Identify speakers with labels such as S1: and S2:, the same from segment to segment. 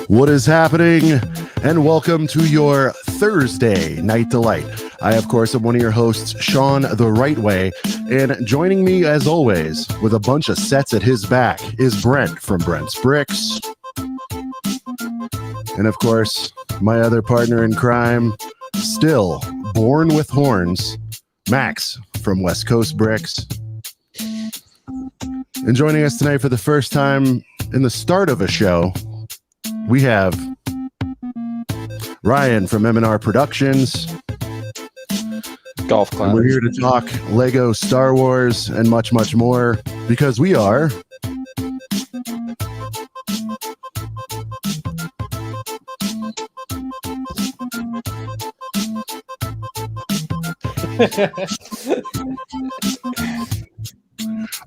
S1: What is happening? And welcome to your Thursday Night Delight. I, of course, am one of your hosts, Sean the Right Way. And joining me, as always, with a bunch of sets at his back is Brent from Brent's Bricks. And, of course, my other partner in crime, still born with horns, Max from West Coast Bricks. And joining us tonight for the first time in the start of a show, we have Ryan from MANDRPRODUCTIONS.
S2: Golf class.
S1: We're here to talk Lego, Star Wars, and much, much more because we are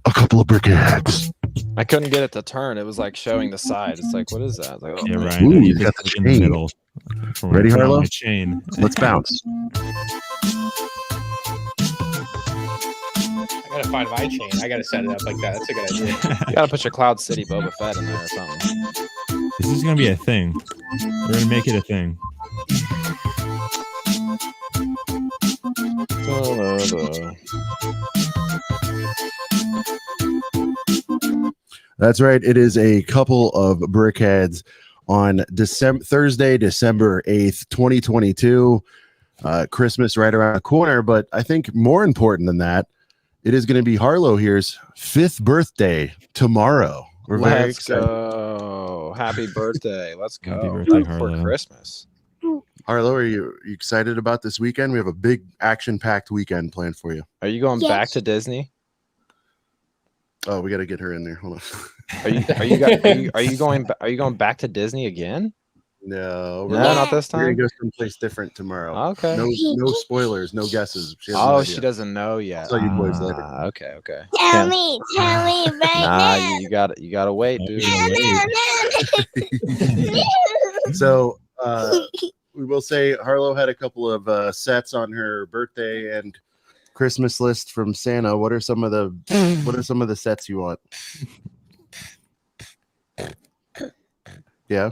S1: a couple of brickheads.
S2: I couldn't get it to turn. It was like showing the side. It's like, what is that? Like, oh,
S3: Yeah, right.
S1: Ooh,
S3: You
S1: you got
S3: put
S1: the
S3: it in the
S1: chain.
S3: middle.
S1: Ready, Harlow?
S3: The chain.
S1: Let's bounce.
S4: I gotta find my chain. I gotta set it up like that. That's a good idea.
S2: You gotta put your Cloud City Boba Fett in there or something.
S3: This is gonna be a thing. We're gonna make it a thing.
S1: That's right. It is a couple of brickheads on Thursday, December 8th, 2022. Christmas right around the corner. But I think more important than that, it is going to be Harlow here's 5th birthday tomorrow. We're very
S2: Let's
S1: excited.
S2: go. Happy birthday. Let's go.
S3: Happy birthday,
S2: For
S3: Harlow.
S2: Christmas.
S1: Harlow, are you excited about this weekend? We have a big action-packed weekend planned for you.
S2: Are you going
S5: Yes.
S2: back to Disney?
S1: Oh, we got to get her in there. Hold on.
S2: Are you going back to Disney again?
S1: No,
S2: No, not this
S1: we're going
S2: time.
S1: to go someplace different tomorrow.
S2: Okay.
S1: No spoilers, no guesses. She has no
S2: Oh,
S1: idea.
S2: she doesn't know yet.
S1: I'll tell you boys later.
S2: Okay.
S5: Tell
S2: Can't-
S5: me right
S2: Nah,
S5: now.
S2: you gotta wait, dude.
S1: So we will say Harlow had a couple of sets on her birthday and Christmas list from Santa. What are some of the sets you want? Yeah.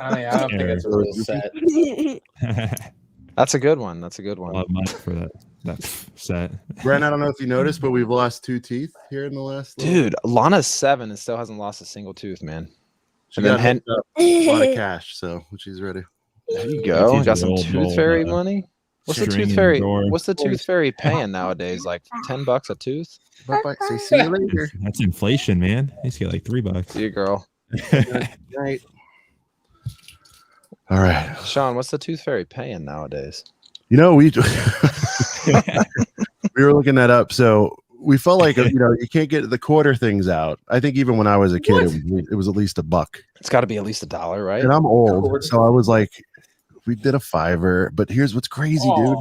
S4: I don't think it's a real set.
S2: That's a good one.
S3: A lot of money for that set.
S1: Brent, I don't know if you noticed, but we've lost 2 teeth here in the last
S2: Dude, Lana's 7 and still hasn't lost a single tooth, man.
S1: She
S2: and then
S1: got hooked up a lot of cash, so she's ready.
S2: There you go.
S3: Teeth
S2: Got some
S3: roll,
S2: tooth fairy
S3: roll,
S2: money. What's the
S3: string
S2: tooth
S3: in
S2: fairy?
S3: the door.
S2: What's the tooth fairy paying nowadays? Like $10 a tooth?
S1: Bye-bye. Say see you later.
S3: That's inflation, man. I used to get like $3.
S2: See you, girl.
S1: Right. All right.
S2: Sean, what's the tooth fairy paying nowadays?
S1: You know, we were looking that up. So we felt like, you can't get the quarter things out. I think even when I was a kid, it was at least $1.
S2: It's got to be at least $1, right?
S1: And I'm old. So I was like, we did a $5. But here's what's crazy, dude.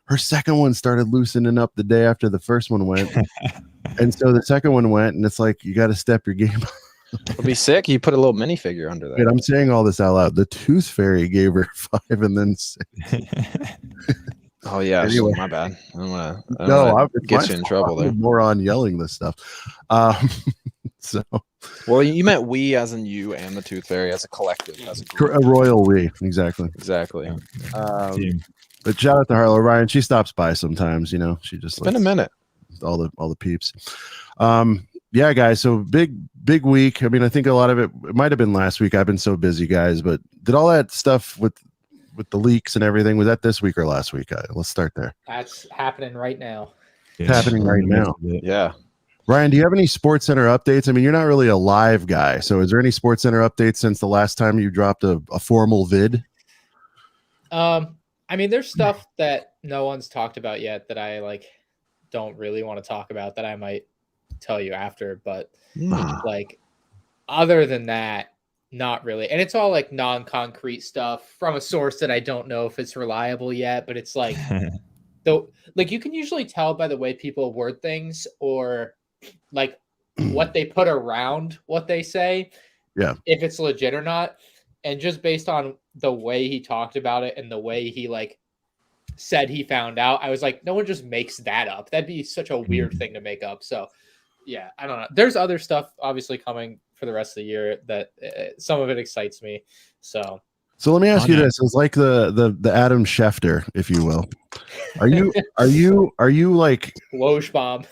S1: Her second one started loosening up the day after the first one went. And so the second one went, and it's like, you got to step your game up.
S2: It'll be sick. You put a little minifigure under
S1: Wait,
S2: there.
S1: I'm saying all this out loud. The tooth fairy gave her 5 and then 6.
S2: Oh, yeah.
S1: Anyway.
S2: My bad. I don't want to
S1: It's
S2: get
S1: my
S2: you in
S1: fault.
S2: trouble there.
S1: I'm a moron yelling this stuff. So
S2: Well, you meant we as in you and the tooth fairy as a collective. As a group.
S1: a royal we, exactly.
S2: Exactly.
S3: Team.
S1: But shout out to Harlow Ryan. She stops by sometimes. She just
S2: It's been a minute.
S1: all the peeps. Yeah, guys. So big week. I mean, I think a lot of it might have been last week. I've been so busy, guys. But did all that stuff with the leaks and everything, was that this week or last week? Let's start there.
S4: That's happening right now.
S1: It's happening right now.
S2: Yeah.
S1: Ryan, do you have any Sports Center updates? I mean, you're not really a live guy, so is there any Sports Center updates since the last time you dropped a formal vid?
S4: I mean, there's stuff that no one's talked about yet that I don't really want to talk about that I might tell you after, but other than that, not really. And it's all like non-concrete stuff from a source that I don't know if it's reliable yet, but it's like you can usually tell by the way people word things or like what they put around what they say.
S1: Yeah.
S4: If it's legit or not. And just based on the way he talked about it and the way he said he found out, I was like, no one just makes that up. That'd be such a weird thing to make up. So yeah, I don't know. There's other stuff obviously coming for the rest of the year. That some of it excites me. So
S1: let me ask you
S3: On
S1: this: it's like the Adam Schefter, if you will. Are you like
S4: Woj bomb.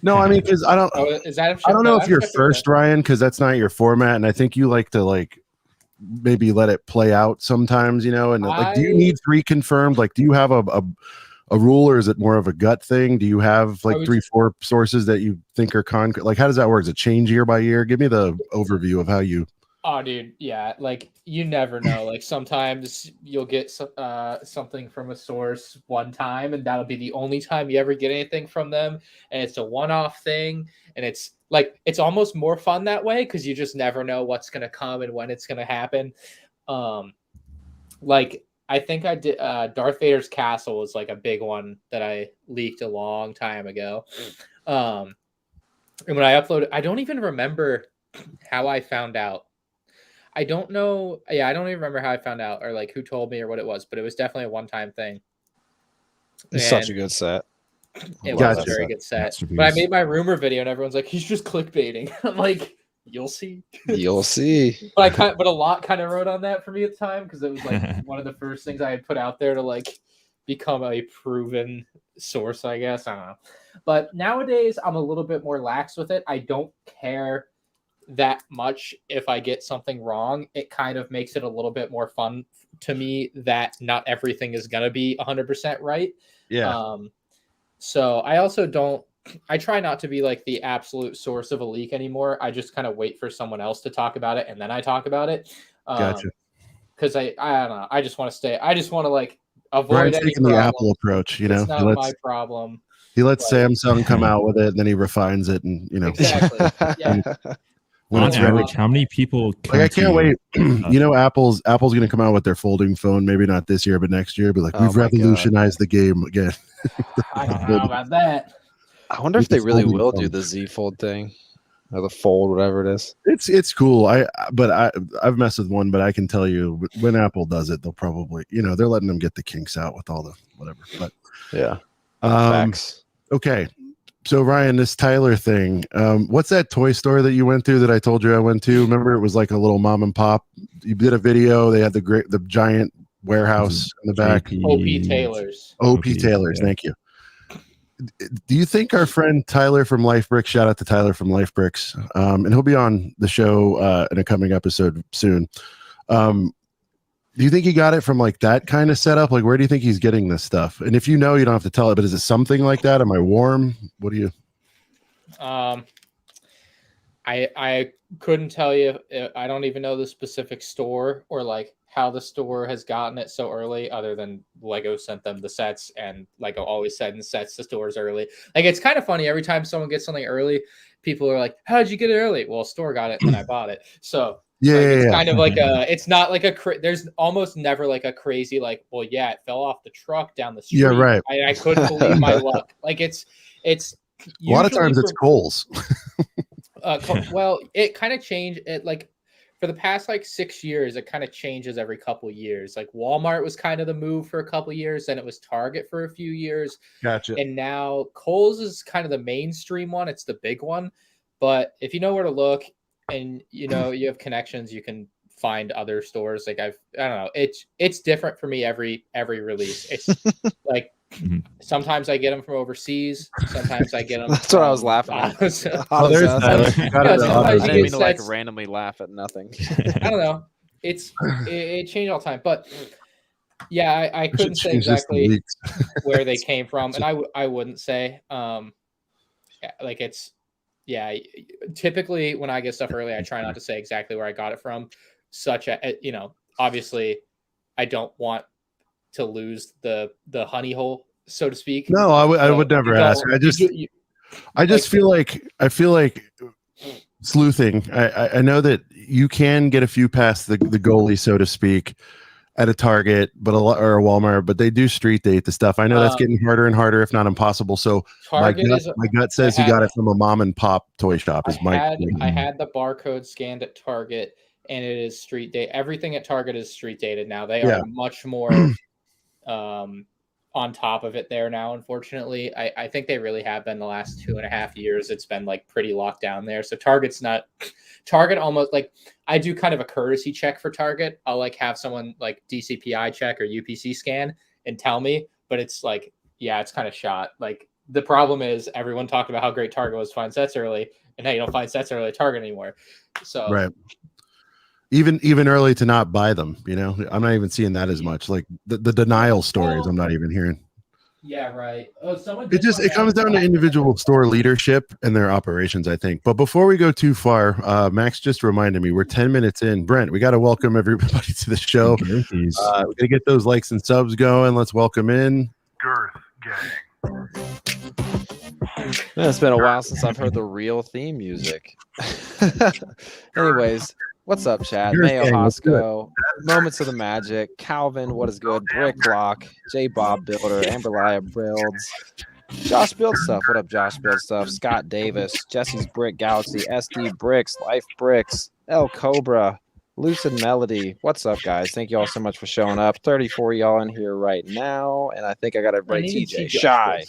S1: no? I mean, because I don't.
S4: Oh, is that
S1: I don't know if you're
S4: Schefter?
S1: first, Ryan, because that's not your format, and I think you like to like maybe let it play out sometimes, and like, do you need 3 confirmed? Like, do you have a rule, or is it more of a gut thing? Do you have like 3-4 sources that you think are concrete? Like, how does that work? Does it change year by year? Give me the overview of how you.
S4: Oh, dude, yeah. Like, you never know. Like, sometimes you'll get something from a source one time, and that'll be the only time you ever get anything from them. And it's a one-off thing, and it's like it's almost more fun that way because you just never know what's gonna come and when it's gonna happen. Like I think I did. Darth Vader's castle was like a big one that I leaked a long time ago. And when I uploaded, I don't even remember how I found out. I don't know. Yeah, I don't even remember how I found out or like who told me or what it was, but it was definitely a one-time thing.
S2: It's such a good set.
S4: It
S1: Gotcha.
S4: was a very good set.
S3: Masterpiece.
S4: But I made my rumor video and everyone's like, he's just clickbaiting. I'm like, you'll see.
S2: You'll see.
S4: But a lot kind of wrote on that for me at the time because it was like one of the first things I had put out there to like become a proven source, I guess. I don't know. But nowadays I'm a little bit more lax with it. I don't care that much if I get something wrong. It kind of makes it a little bit more fun to me that not everything is gonna be 100% right.
S1: Yeah.
S4: So I also don't. I try not to be like the absolute source of a leak anymore. I just kind of wait for someone else to talk about it and then I talk about it.
S1: Gotcha.
S4: Because I don't know. I just want to stay. I just want to like avoid
S1: Ryan's
S4: any
S1: taking the
S4: problem.
S1: Apple approach.
S4: It's not my problem.
S1: He lets
S4: Like-
S1: Samsung come out with it, and then he refines it, and
S4: Exactly. Yeah.
S1: when
S3: On
S1: it's ready.
S3: average, how many people?
S1: Like, I
S3: come to
S1: can't wait.
S3: you?
S1: Apple's going to come out with their folding phone. Maybe not this year, but next year. Be like,
S2: Oh
S1: we've
S2: my God.
S1: revolutionized the game again.
S4: I don't know about that.
S2: I wonder if
S1: With
S2: they
S1: the
S2: really
S1: folding
S2: will
S1: phone.
S2: do the Z Fold thing or the Fold, whatever it is.
S1: It's cool. I've messed with one, but I can tell you when Apple does it, they'll probably they're letting them get the kinks out with all the whatever. But
S2: Yeah.
S1: um,
S2: Facts.
S1: okay. So Ryan, this Tyler thing, what's that toy store that you went to that I told you I went to? Remember, it was like a little mom and pop. You did a video. They had the giant warehouse in the back.
S4: OP Taylor's.
S1: OP
S3: OP,
S1: Taylor's.
S3: yeah.
S1: Thank you. Do you think our friend Tyler from Life Bricks, shout out to Tyler from Life Bricks, and he'll be on the show in a coming episode soon. Do you think he got it from like that kind of setup? Like, where do you think he's getting this stuff? And if you know, you don't have to tell it, but is it something like that? Am I warm? What do you?
S4: I couldn't tell you. I don't even know the specific store or like how the store has gotten it so early, other than Lego sent them the sets, and Lego always sends sets to stores early. Like, it's kind of funny every time someone gets something early, people are like, "How'd you get it early?" Well, store got it, and then I bought it. So it's kind of like it's not like there's almost never like a crazy like, well, yeah, it fell off the truck down the street.
S1: Yeah, right.
S4: I couldn't believe my luck. Like it's
S1: A lot of times it's Kohl's.
S4: Well, it kind of changed. It like for the past like 6 years, it kind of changes every couple years. Like Walmart was kind of the move for a couple years, then it was Target for a few years.
S1: Gotcha.
S4: And now Kohl's is kind of the mainstream one. It's the big one. But if you know where to look and you have connections, you can find other stores. Like I don't know. It's different for me every release. It's like sometimes I get them from overseas. Sometimes I get them.
S2: That's what I was laughing at.
S1: There's Tyler.
S4: sometimes
S2: I
S4: you
S2: didn't
S4: get
S2: mean to like
S4: sets-
S2: randomly laugh at nothing.
S4: I don't know. It changed all the time, but yeah, I couldn't say
S1: Change this to
S4: exactly
S1: leaks.
S4: where they came from, and I wouldn't say. Like it's typically when I get stuff early, I try not to say exactly where I got it from. Such a obviously, I don't want to lose the honey hole, so to speak.
S1: No, I would never ask. I just feel like sleuthing. I know that you can get a few past the goalie, so to speak, at a Target, or a Walmart, but they do street date the stuff. I know that's getting harder and harder, if not impossible. So my gut says you got it from a mom and pop toy shop. I
S4: had the barcode scanned at Target, and it is street date. Everything at Target is street dated now. They are much more on top of it there now. Unfortunately, I think they really have been the last 2.5 years. It's been like pretty locked down there. So Target's Target almost like I do kind of a courtesy check for Target. I'll like have someone like DCPI check or UPC scan and tell me, but it's like, yeah, it's kind of shot. Like the problem is everyone talked about how great Target was to find sets early, and now you don't find sets early at Target anymore. So
S1: right. Even early to not buy them, you know, I'm not even seeing that as much. Like the denial stories, I'm not even hearing.
S4: Yeah, right. Oh, someone.
S1: It comes down to individual store leadership and their operations, I think. But before we go too far, Max just reminded me we're 10 minutes in. Brent, we got to welcome everybody to the show. We got to get those likes and subs going. Let's welcome in Girth Gang.
S2: Man, it's been a while since I've heard the real theme music. Anyways, what's up, chat? Mayo Hosco, Moments of the Magic, Calvin, what is good? Brick Block, J Bob Builder, Amberlia Builds, Josh Build Stuff. What up, Josh Build Stuff? Scott Davis, Jesse's Brick Galaxy, SD Bricks, Life Bricks, El Cobra, Lucid Melody. What's up, guys? Thank you all so much for showing up. 34 y'all in here right now, and I think I got everybody. TJ Shy.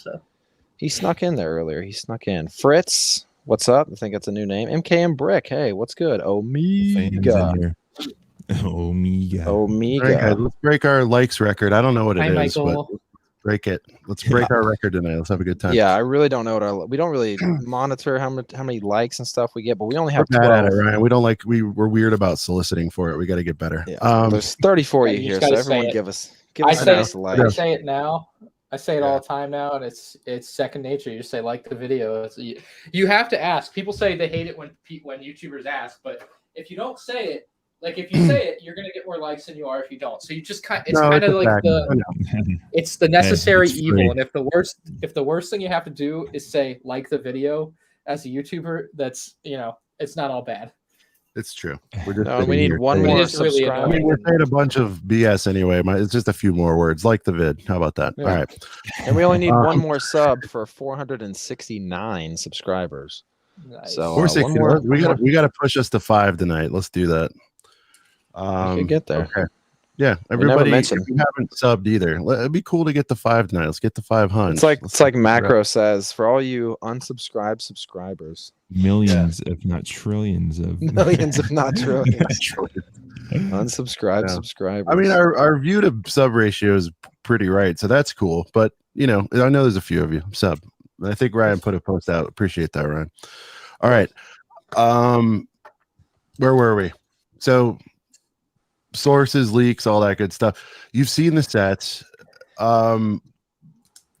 S2: He snuck in there earlier. He snuck in. Fritz, what's up? I think that's a new name. MKM Brick. Hey, what's good? Omega.
S3: Omega.
S2: Omega.
S1: Let's break our likes record. I don't know what it
S4: Hi,
S1: is,
S4: Michael.
S1: but break it. Let's break our record tonight. Let's have a good time.
S2: Yeah, I really don't know what we don't really monitor how many likes and stuff we get, but we only have
S1: We're bad
S2: 12.
S1: at it, Ryan. We don't like we're weird about soliciting for it. We got to get better.
S2: Yeah. There's 34
S4: Yeah,
S2: you
S4: you
S2: here,
S4: just
S2: so
S4: gotta say
S2: everyone
S4: it.
S2: give us
S4: I
S2: a
S4: say,
S2: nice like.
S4: I say it now. I say it all the time now, and it's second nature. You just say like the video. You have to ask. People say they hate it when YouTubers ask, but if you don't say it, like if you say it, you're gonna get more likes than you are if you don't. So you just it's kind of like it's the necessary
S3: it's
S4: evil.
S3: free.
S4: And if the worst thing you have to do is say like the video as a YouTuber, that's it's not all bad.
S1: It's true. We're just
S2: No, we need one more
S4: It is really
S2: subscriber.
S1: I mean, we're saying a bunch of BS anyway. It's just a few more words, like the vid. How about that?
S2: Yeah.
S1: All right.
S2: And we only need one more sub for 469 subscribers.
S4: Nice.
S2: So
S1: We're
S2: one
S1: 60.
S2: more.
S1: We got to push us to 5 tonight. Let's do that.
S2: We could get there.
S1: Okay. Yeah,
S2: never
S1: everybody. If
S2: mentioned.
S1: you haven't subbed either, it'd be cool to get to 5 tonight. Let's get to 500.
S2: It's like Macro says, for all you unsubscribed subscribers,
S3: Millions, if not trillions of
S2: millions, if not trillions, unsubscribed subscribers.
S1: I mean, our view to sub ratio is pretty right, so that's cool. But I know there's a few of you sub. I think Ryan put a post out. Appreciate that, Ryan. All right, where were we? So sources, leaks, all that good stuff. You've seen the sets.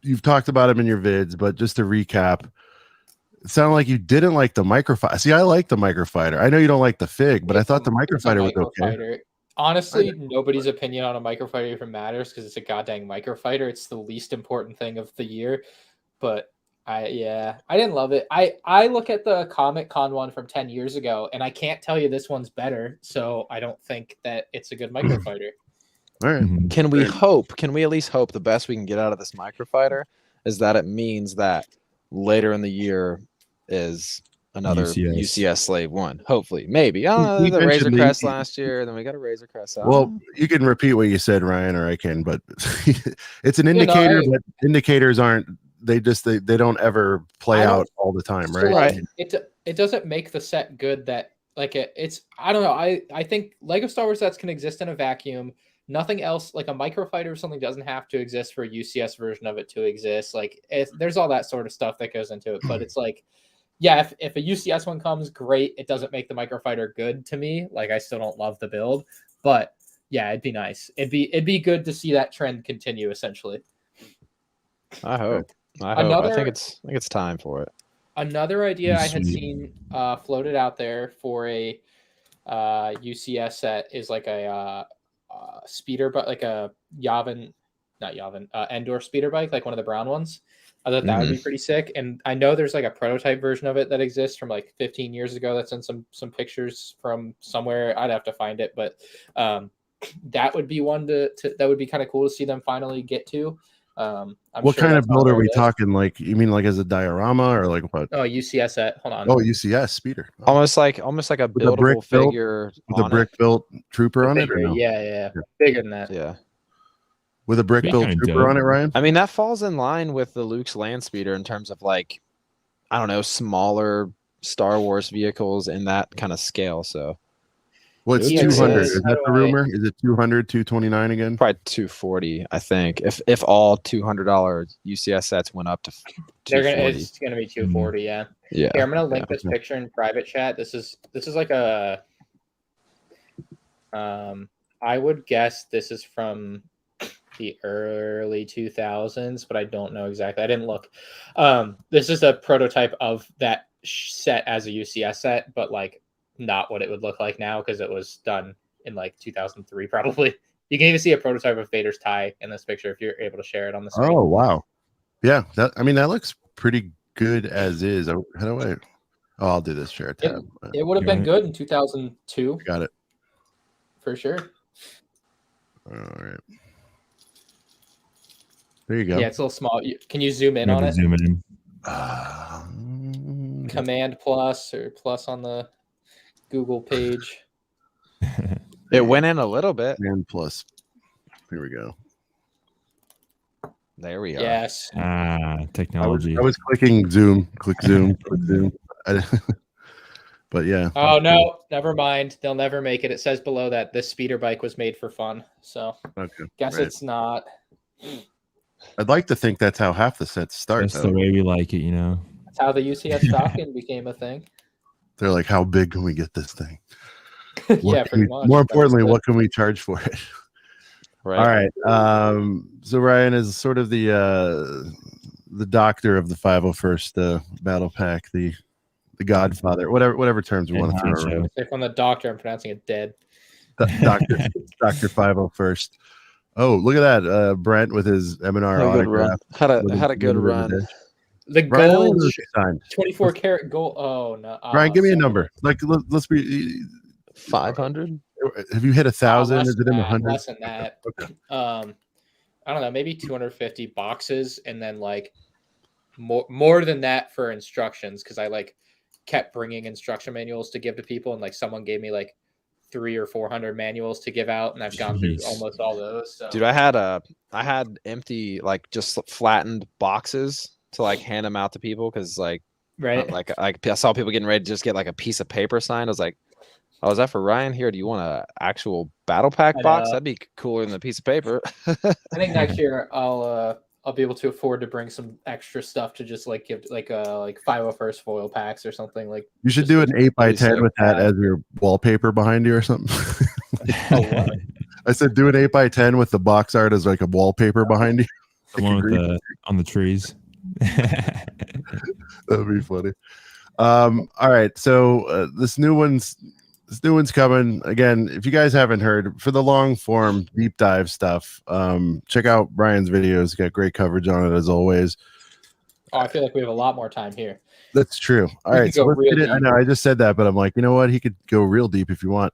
S1: You've talked about them in your vids, but just to recap, it sounded like you didn't like the microfighter. See, I like the microfighter. I know you don't like the fig, but I thought the microfighter was okay.
S4: Honestly, nobody's opinion on a microfighter even matters because it's a goddamn microfighter. It's the least important thing of the year. But I didn't love it. I look at the Comic Con one from 10 years ago, and I can't tell you this one's better. So I don't think that it's a good microfighter.
S1: All right.
S2: Can we hope? Can we at least hope the best we can get out of this microfighter is that it means that later in the year is another UCS Slave 1. Hopefully, maybe. I don't know. The Razor Crest last year, then we got a Razor Crest.
S1: Well, you can repeat what you said, Ryan, or I can, but it's an indicator. But indicators aren't. They don't ever play out all the time, right?
S4: Right. It doesn't make the set good that it's. I don't know. I think Lego Star Wars sets can exist in a vacuum. Nothing else, like a microfighter or something, doesn't have to exist for a UCS version of it to exist. Like, there's all that sort of stuff that goes into it. But it's like, yeah, if a UCS one comes, great. It doesn't make the microfighter good to me. Like, I still don't love the build, but yeah, it'd be nice. It'd be good to see that trend continue. Essentially,
S2: I hope. I think it's time for it.
S4: Another idea I had seen floated out there for a UCS set is like a speeder, but like a Endor speeder bike, like one of the brown ones. I thought that would be pretty sick. And I know there's like a prototype version of it that exists from like 15 years ago. That's in some pictures from somewhere. I'd have to find it, but that would be one that would be kind of cool to see them finally get to.
S1: What kind of build are we talking? Like, you mean like as a diorama or like what?
S4: Oh, UCS set. Hold on.
S1: Oh, UCS speeder.
S2: Almost like a buildable figure.
S1: With a brick built trooper on it? Or no?
S4: Yeah. Bigger than that.
S2: Yeah.
S1: With a brick built trooper on it, Ryan?
S2: I mean, that falls in line with the Luke's land speeder in terms of like, I don't know, smaller Star Wars vehicles in that kind of scale. So
S1: Well, it's
S2: Yeah,
S1: 200.
S2: it's-
S1: Is that the rumor? Is it 200, 229 again?
S2: probably 240, I think. If all $200 UCS sets went up to
S4: They're
S2: 240.
S4: it's gonna be 240. Yeah.
S2: Yeah.
S4: Here, I'm gonna link
S2: Yeah.
S4: this picture in private chat. This is like a. I would guess this is from the early 2000s, but I don't know exactly. I didn't look. This is a prototype of that set as a UCS set, but like not what it would look like now because it was done in like 2003 probably. You can even see a prototype of Vader's tie in this picture if you're able to share it on the screen.
S1: Oh wow, yeah. That that looks pretty good as is. How do I? Oh, I'll do this share tab.
S4: It would have been good in 2002
S1: Got it
S4: for sure.
S1: All right. There you go.
S4: Yeah, it's a little small. Can you zoom in
S3: Maybe
S4: on it?
S3: zoom it in.
S4: Command plus or plus on the Google page.
S2: It went in a little bit.
S1: And plus. Here we go.
S2: There we are.
S4: Yes.
S3: Technology.
S1: I was clicking zoom, click zoom, click zoom. But yeah.
S4: Oh no, never mind. They'll never make it. It says below that this speeder bike was made for fun. So
S1: Okay.
S4: guess
S1: right.
S4: it's not.
S1: I'd like to think that's how half the sets start.
S3: That's the way we like it, you know.
S4: That's how the UCS stocking became a thing.
S1: They're like, how big can we get this thing?
S4: Yeah, pretty much.
S1: More importantly, what can we charge for it?
S2: Right.
S1: All right. So Ryan is sort of the doctor of the 501st battle pack, the godfather, whatever terms we want to throw around.
S4: If I'm the doctor, I'm pronouncing it dead.
S1: Doctor 501st. Oh, look at that. Brent with his M&R autograph.
S2: Had a good run.
S4: The
S1: Ryan, how many of
S4: gold
S1: those you signed?
S4: 24 karat gold. Oh no.
S1: Ryan, give me a
S4: sorry.
S1: number. Like let's be
S2: 500.
S1: Have you hit 1,000?
S4: Less
S1: Is it
S4: than
S1: in the
S4: that,
S1: hundreds?
S4: less than that.
S1: Okay.
S4: I don't know, maybe 250 boxes, and then like more than that for instructions, because I like kept bringing instruction manuals to give to people, and like someone gave me like 300 or 400 manuals to give out, and I've gone through almost all those. So.
S2: Dude, I had empty, like just flattened boxes to like hand them out to people because like I saw people getting ready to just get like a piece of paper signed. I was like, oh, is that for Ryan here? Do you want an actual battle pack box? That'd be cooler than a piece of paper.
S4: I think next year I'll be able to afford to bring some extra stuff to just like give like 501st foil packs or something. Like
S1: you should do an 8x10 with that as your wallpaper behind you or something.
S4: Oh, what?
S1: I said do an 8x10 with the box art as like a wallpaper behind you.
S3: The one with on the trees.
S1: That'd be funny. All right, so this new one's coming again. If you guys haven't heard, for the long form deep dive stuff, check out Brian's videos. Got great coverage on it as always.
S4: Oh, I feel like we have a lot more time here.
S1: That's true. All right, so let's get it. I know I just said that, but I'm like, you know what? He could go real deep if you want.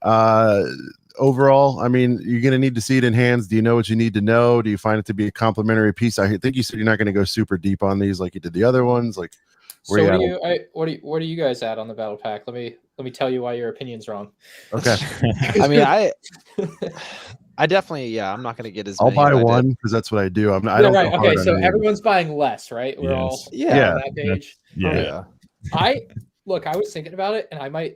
S1: Overall, I mean, you're going to need to see it in hands. Do you know what you need to know? Do you find it to be a complimentary piece? I think you said you're not going to go super deep on these like you did the other ones. Like,
S4: so what are you guys at on the battle pack? Let me tell you why your opinion's wrong.
S1: Okay.
S2: I mean, I definitely, I'm not going to get as
S1: I'll
S2: many
S1: buy
S2: as I
S1: one
S2: did.
S1: because that's what I do. I'm not. I don't
S4: right.
S1: go
S4: Okay.
S1: hard on
S4: So
S1: anyone.
S4: everyone's buying less, right? We're all on that page.
S3: Yeah.
S2: Yeah.
S4: I was thinking about it, and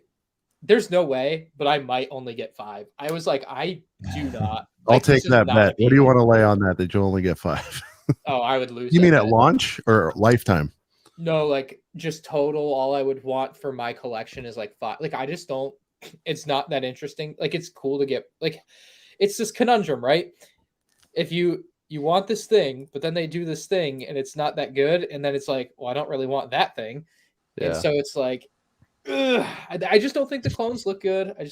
S4: there's no way, but I might only get 5. I was like, I do not.
S1: I'll take that bet. What do you want to lay on that you'll only get 5?
S4: Oh, I would lose.
S1: You mean at launch or lifetime?
S4: No, like just total. All I would want for my collection is like 5. Like I just don't. It's not that interesting. Like it's cool to get. Like it's this conundrum, right? If you want this thing, but then they do this thing and it's not that good, and then it's like, well, I don't really want that thing, and so it's like. I just don't think the clones look good. And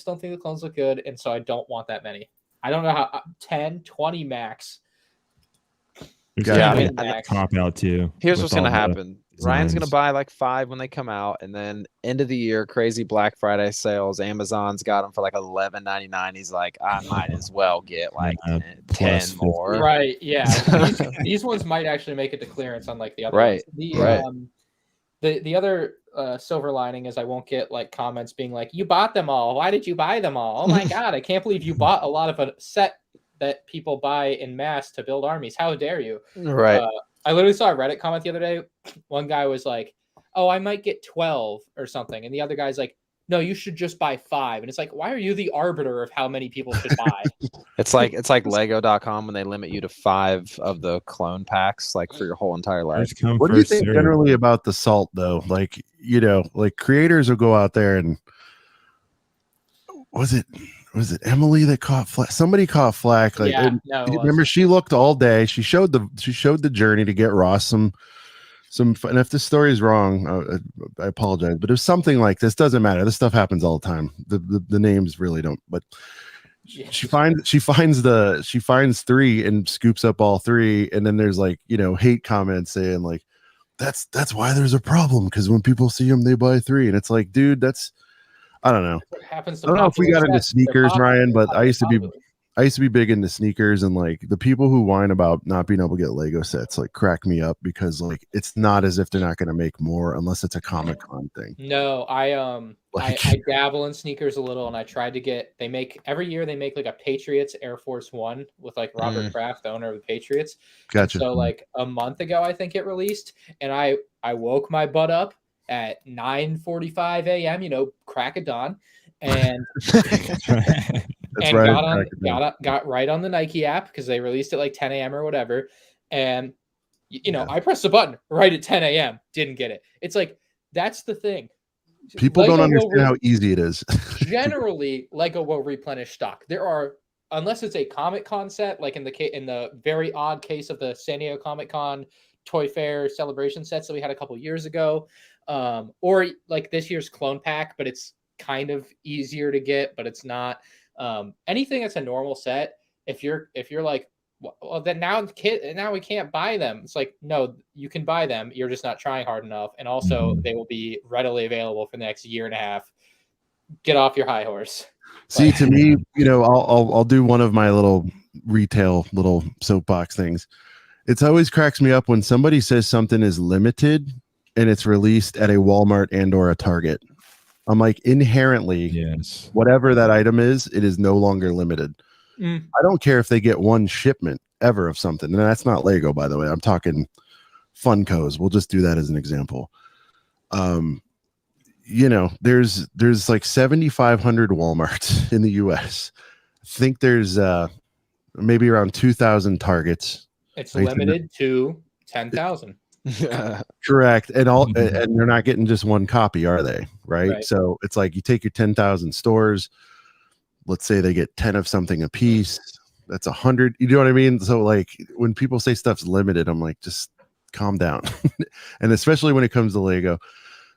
S4: so I don't want that many. I don't know how 10, 20 max.
S3: Yeah,
S2: I mean,
S3: cop out too.
S2: Here's what's gonna happen. Ryan's gonna
S3: designs.
S2: buy like 5 when they come out, and then end of the year, crazy Black Friday sales. Amazon's got them for like $11.99. He's like, I might as well get like 10 more.
S4: Right? Yeah. These ones might actually make it to clearance, unlike the other
S2: Right.
S4: ones. The other silver lining is I won't get like comments being like, "You bought them all. Why did you buy them all? Oh my god, I can't believe you bought a lot of a set that people buy in mass to build armies. How dare you?"
S2: Right.
S4: I literally saw a Reddit comment the other day. One guy was like, oh, I might get 12 or something. And the other guy's like, no, you should just buy 5. And it's like, why are you the arbiter of how many people should buy?
S2: It's like Lego.com when they limit you to 5 of the clone packs, like for your whole entire life.
S3: First come,
S1: What do you
S3: first
S1: think
S3: serve.
S1: generally about the salt though? Like, like creators will go out there and was it Emily that caught flack? Somebody caught flack. Like,
S4: Yeah, no, it
S1: remember
S4: was.
S1: she looked all day. She showed the journey to get Ross some. And if this story is wrong, I apologize. But if something like this doesn't matter, this stuff happens all the time. The names really don't. But
S4: Yeah.
S1: she finds 3 and scoops up all 3, and then there's like hate comments saying like that's why there's a problem, because when people see them they buy 3, and it's like, dude, that's I don't know.
S4: What happens to
S1: I don't know if we got into
S4: sets. They're
S1: sneakers,
S4: popular.
S1: Ryan, but I used to be
S4: Popular.
S1: big into sneakers, and like the people who whine about not being able to get Lego sets like crack me up, because like it's not as if they're not going to make more unless it's a Comic-Con thing.
S4: No, I
S1: Like-
S4: dabble in sneakers a little, and I tried to get. Every year they make like a Patriots Air Force One with like Robert Kraft, the owner of the Patriots.
S1: Gotcha.
S4: So like a month ago, I think it released, and I woke my butt up at 9:45 a.m. Crack of dawn, and
S1: That's
S4: and
S1: right.
S4: got right on the Nike app because they released it like 10 a.m. or whatever. And I pressed the button right at 10 a.m. Didn't get it. It's like, that's the thing.
S1: People
S4: Lego
S1: don't understand how easy it is.
S4: Generally, Lego will replenish stock. There are, unless it's a Comic-Con set, like in the very odd case of the San Diego Comic-Con Toy Fair celebration sets that we had a couple years ago, or like this year's clone pack, but it's kind of easier to get, but it's not. Anything that's a normal set, if you're like, well, then now we can't buy them. It's like, no, you can buy them. You're just not trying hard enough. And also they will be readily available for the next year and a half. Get off your high horse.
S1: See, to me, I'll do one of my little retail little soapbox things. It's always cracks me up when somebody says something is limited and it's released at a Walmart and or a Target. I'm like, inherently,
S3: yes,
S1: whatever that item is, it is no longer limited. I don't care if they get one shipment ever of something. And that's not Lego, by the way. I'm talking Funkos. We'll just do that as an example. There's like 7,500 Walmarts in the US. I think there's maybe around 2,000 Targets.
S4: It's limited to 10,000.
S1: Correct. And and they're not getting just one copy, are they? Right. So it's like you take your 10,000 stores, let's say they get 10 of something a piece, that's 100. You know what I mean? So like when people say stuff's limited, I'm like, just calm down. And especially when it comes to Lego,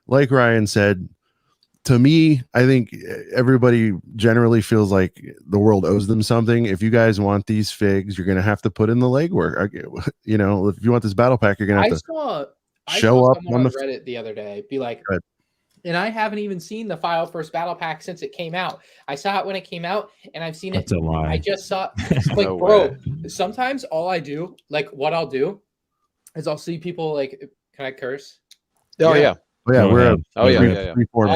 S1: like Ryan said, to me, I think everybody generally feels like the world owes them something. If you guys want these figs, you're going to have to put in the legwork. If you want this battle pack, you're going to have to show up
S4: on the Reddit the other day, be like, and I haven't even seen the File First Battle Pack since it came out. I saw it when it came out, and I've seen
S3: That's
S4: it.
S3: a lie.
S4: I just saw like, no bro. Sometimes all I do, like, what I'll do is I'll see people like, can I curse?
S2: Oh yeah.
S1: Oh, yeah, we're
S4: I'll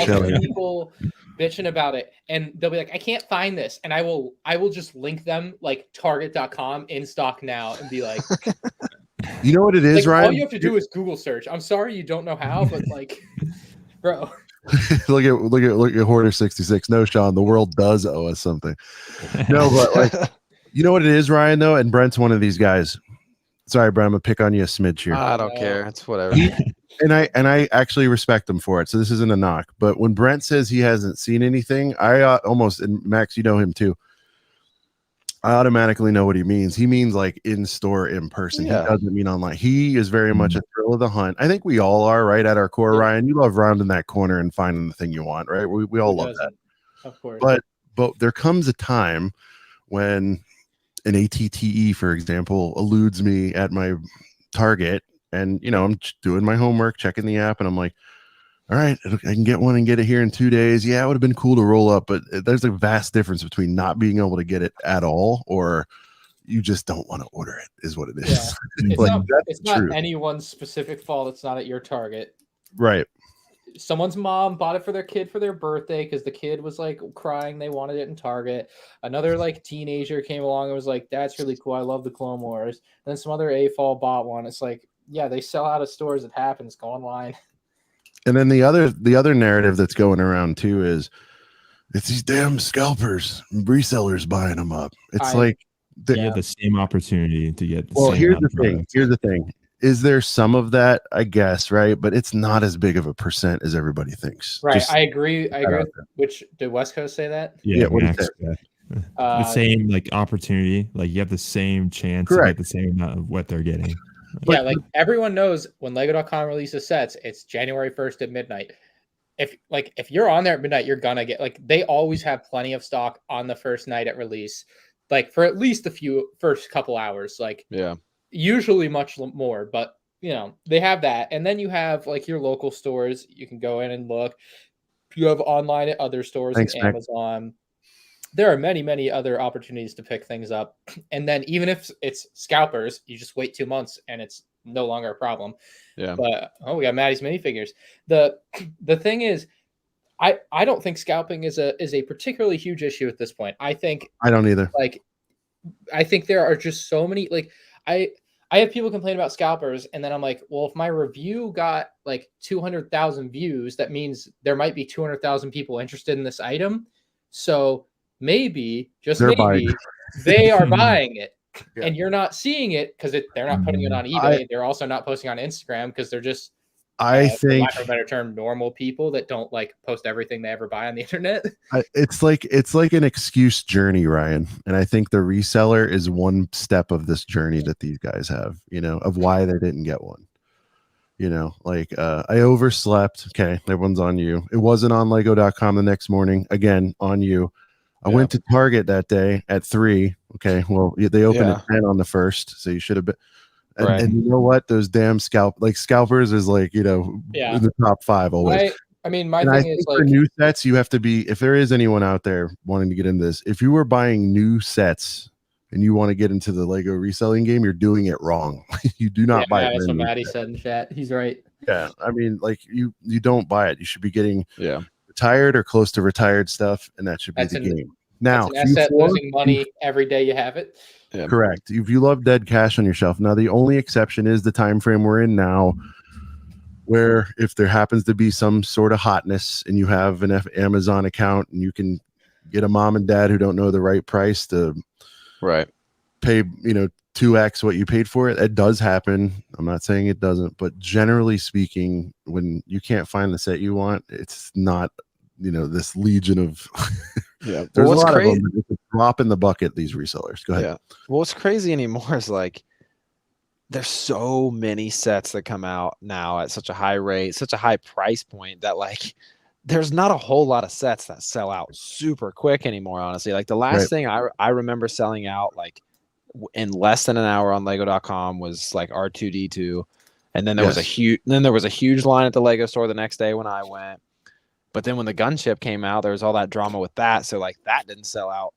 S4: see people bitching about it, and they'll be like, I can't find this, and I will just link them like target.com in stock now and be like,
S1: you know what it is,
S4: like,
S1: Ryan?
S4: all you have to do is Google search. I'm sorry you don't know how, but like, bro.
S1: look at Hoarder 66. No, Sean, the world does owe us something. No, but like, you know what it is, Ryan, though, and Brent's one of these guys. Sorry, Brent, I'm gonna pick on you a smidge here.
S2: I don't care. It's whatever.
S1: And I actually respect him for it. So this isn't a knock. But when Brent says he hasn't seen anything, I almost, and Max, you know him too, I automatically know what he means. He means like in store, in person. Yeah. He doesn't mean online. He is very much a thrill of the hunt. I think we all are, right, at our core. Ryan, you love rounding that corner and finding the thing you want, right? We all love that.
S4: Of course.
S1: But there comes a time when an ATTE, for example, eludes me at my Target, and I'm doing my homework, checking the app, and I'm like, all right, I can get one and get it here in 2 days. Yeah, it would have been cool to roll up, but there's a vast difference between not being able to get it at all or you just don't want to order it, is what it is.
S4: Yeah. It's not anyone's specific fault. It's not at your Target.
S1: Right.
S4: Someone's mom bought it for their kid for their birthday because the kid was like crying. They wanted it in Target. Another like teenager came along and was like, that's really cool. I love the Clone Wars. And then some other AFOL bought one. It's like, yeah, they sell out of stores. It happens. Go online.
S1: And then the other narrative that's going around too is it's these damn scalpers, resellers buying them up. It's like
S3: you have the same opportunity to get the
S1: well,
S3: same
S1: here's
S3: amount
S1: the
S3: of
S1: thing.
S3: product.
S1: Here's the thing. Is there some of that? I guess, right? But it's not as big of a percent as everybody thinks.
S4: Right.
S1: Just
S4: I agree. Which did West Coast say that?
S3: Yeah,
S1: what do you
S3: Max,
S1: say?
S3: the same like opportunity, like you have the same chance to
S1: Correct.
S3: get the same amount of what they're getting.
S4: Yeah, like everyone knows when Lego.com releases sets, it's January 1st at midnight. If you're on there at midnight, you're gonna get like they always have plenty of stock on the first night at release, like for at least the first couple hours. Like usually much more, but you know they have that, and then you have like your local stores. You can go in and look. You have online at other stores
S1: Thanks,
S4: like
S1: Mac.
S4: Amazon. There are many other opportunities to pick things up, and then even if it's scalpers, you just wait 2 months and it's no longer a problem.
S2: Yeah.
S4: But we got Maddie's minifigures. The thing is, I don't think scalping is a particularly huge issue at this point. I
S1: don't either.
S4: Like, I think there are just so many like I have people complain about scalpers, and then I'm like, well, if my review got like 200,000 views, that means there might be 200,000 people interested in this item. So maybe, just
S1: They're
S4: maybe,
S1: buying.
S4: they are buying it,
S1: Yeah.
S4: and you're not seeing it because they're not putting it on eBay. They're also not posting on Instagram because they're just,
S1: I
S4: for
S1: think,
S4: lack of a better term, normal people that don't like post everything they ever buy on the internet.
S1: it's like an excuse journey, Ryan. And I think the reseller is one step of this journey that these guys have, you know, of why they didn't get one. You know, like I overslept. Okay, everyone's on you. It wasn't on Lego.com the next morning. Again, on you. I went to Target that day at 3. Okay, well, they opened at 10 on the 1st, so you should have been. And you know what? Those damn scalpers is like, you know, in the top 5 always.
S4: I mean, my thing is like
S1: for new sets, you have to be, if there is anyone out there wanting to get into this, if you were buying new sets and you want to get into the Lego reselling game, you're doing it wrong. You do not buy it.
S4: That's what Maddie said in chat. He's right.
S1: Yeah, I mean, like you don't buy it. You should be getting retired or close to retired stuff, and that should be the game. Now,
S4: an asset losing money every day you have it.
S2: Yeah.
S1: Correct. If you love dead cash on your shelf. Now, the only exception is the time frame we're in now, where if there happens to be some sort of hotness and you have an Amazon account and you can get a mom and dad who don't know the right price to pay, you know, 2x what you paid for it. It does happen. I'm not saying it doesn't, but generally speaking, when you can't find the set you want, it's not, you know, this legion of
S2: there's
S1: a lot of them. It's a drop in the bucket, these resellers. Go ahead.
S2: Well, what's crazy anymore is like there's so many sets that come out now at such a high rate, such a high price point that like there's not a whole lot of sets that sell out super quick anymore, honestly. Like the last thing I remember selling out like in less than an hour on Lego.com was like R2D2, and then there was a huge line at the Lego store the next day when I went. But then when the gunship came out, there was all that drama with that, so like that didn't sell out.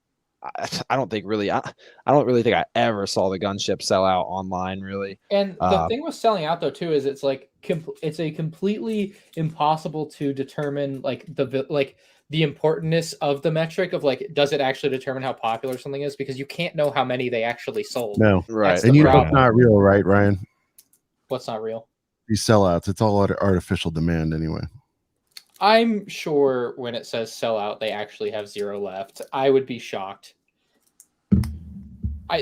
S2: I don't really think I ever saw the gunship sell out online, really.
S4: And the thing with selling out though too is it's like it's a completely impossible to determine like the importance of the metric of like, does it actually determine how popular something is? Because you can't know how many they actually sold.
S1: No,
S2: right.
S1: And you know it's not real, right, Ryan?
S4: What's not real?
S1: These sellouts. It's all artificial demand anyway.
S4: I'm sure when it says sell out, they actually have 0 left. I would be shocked.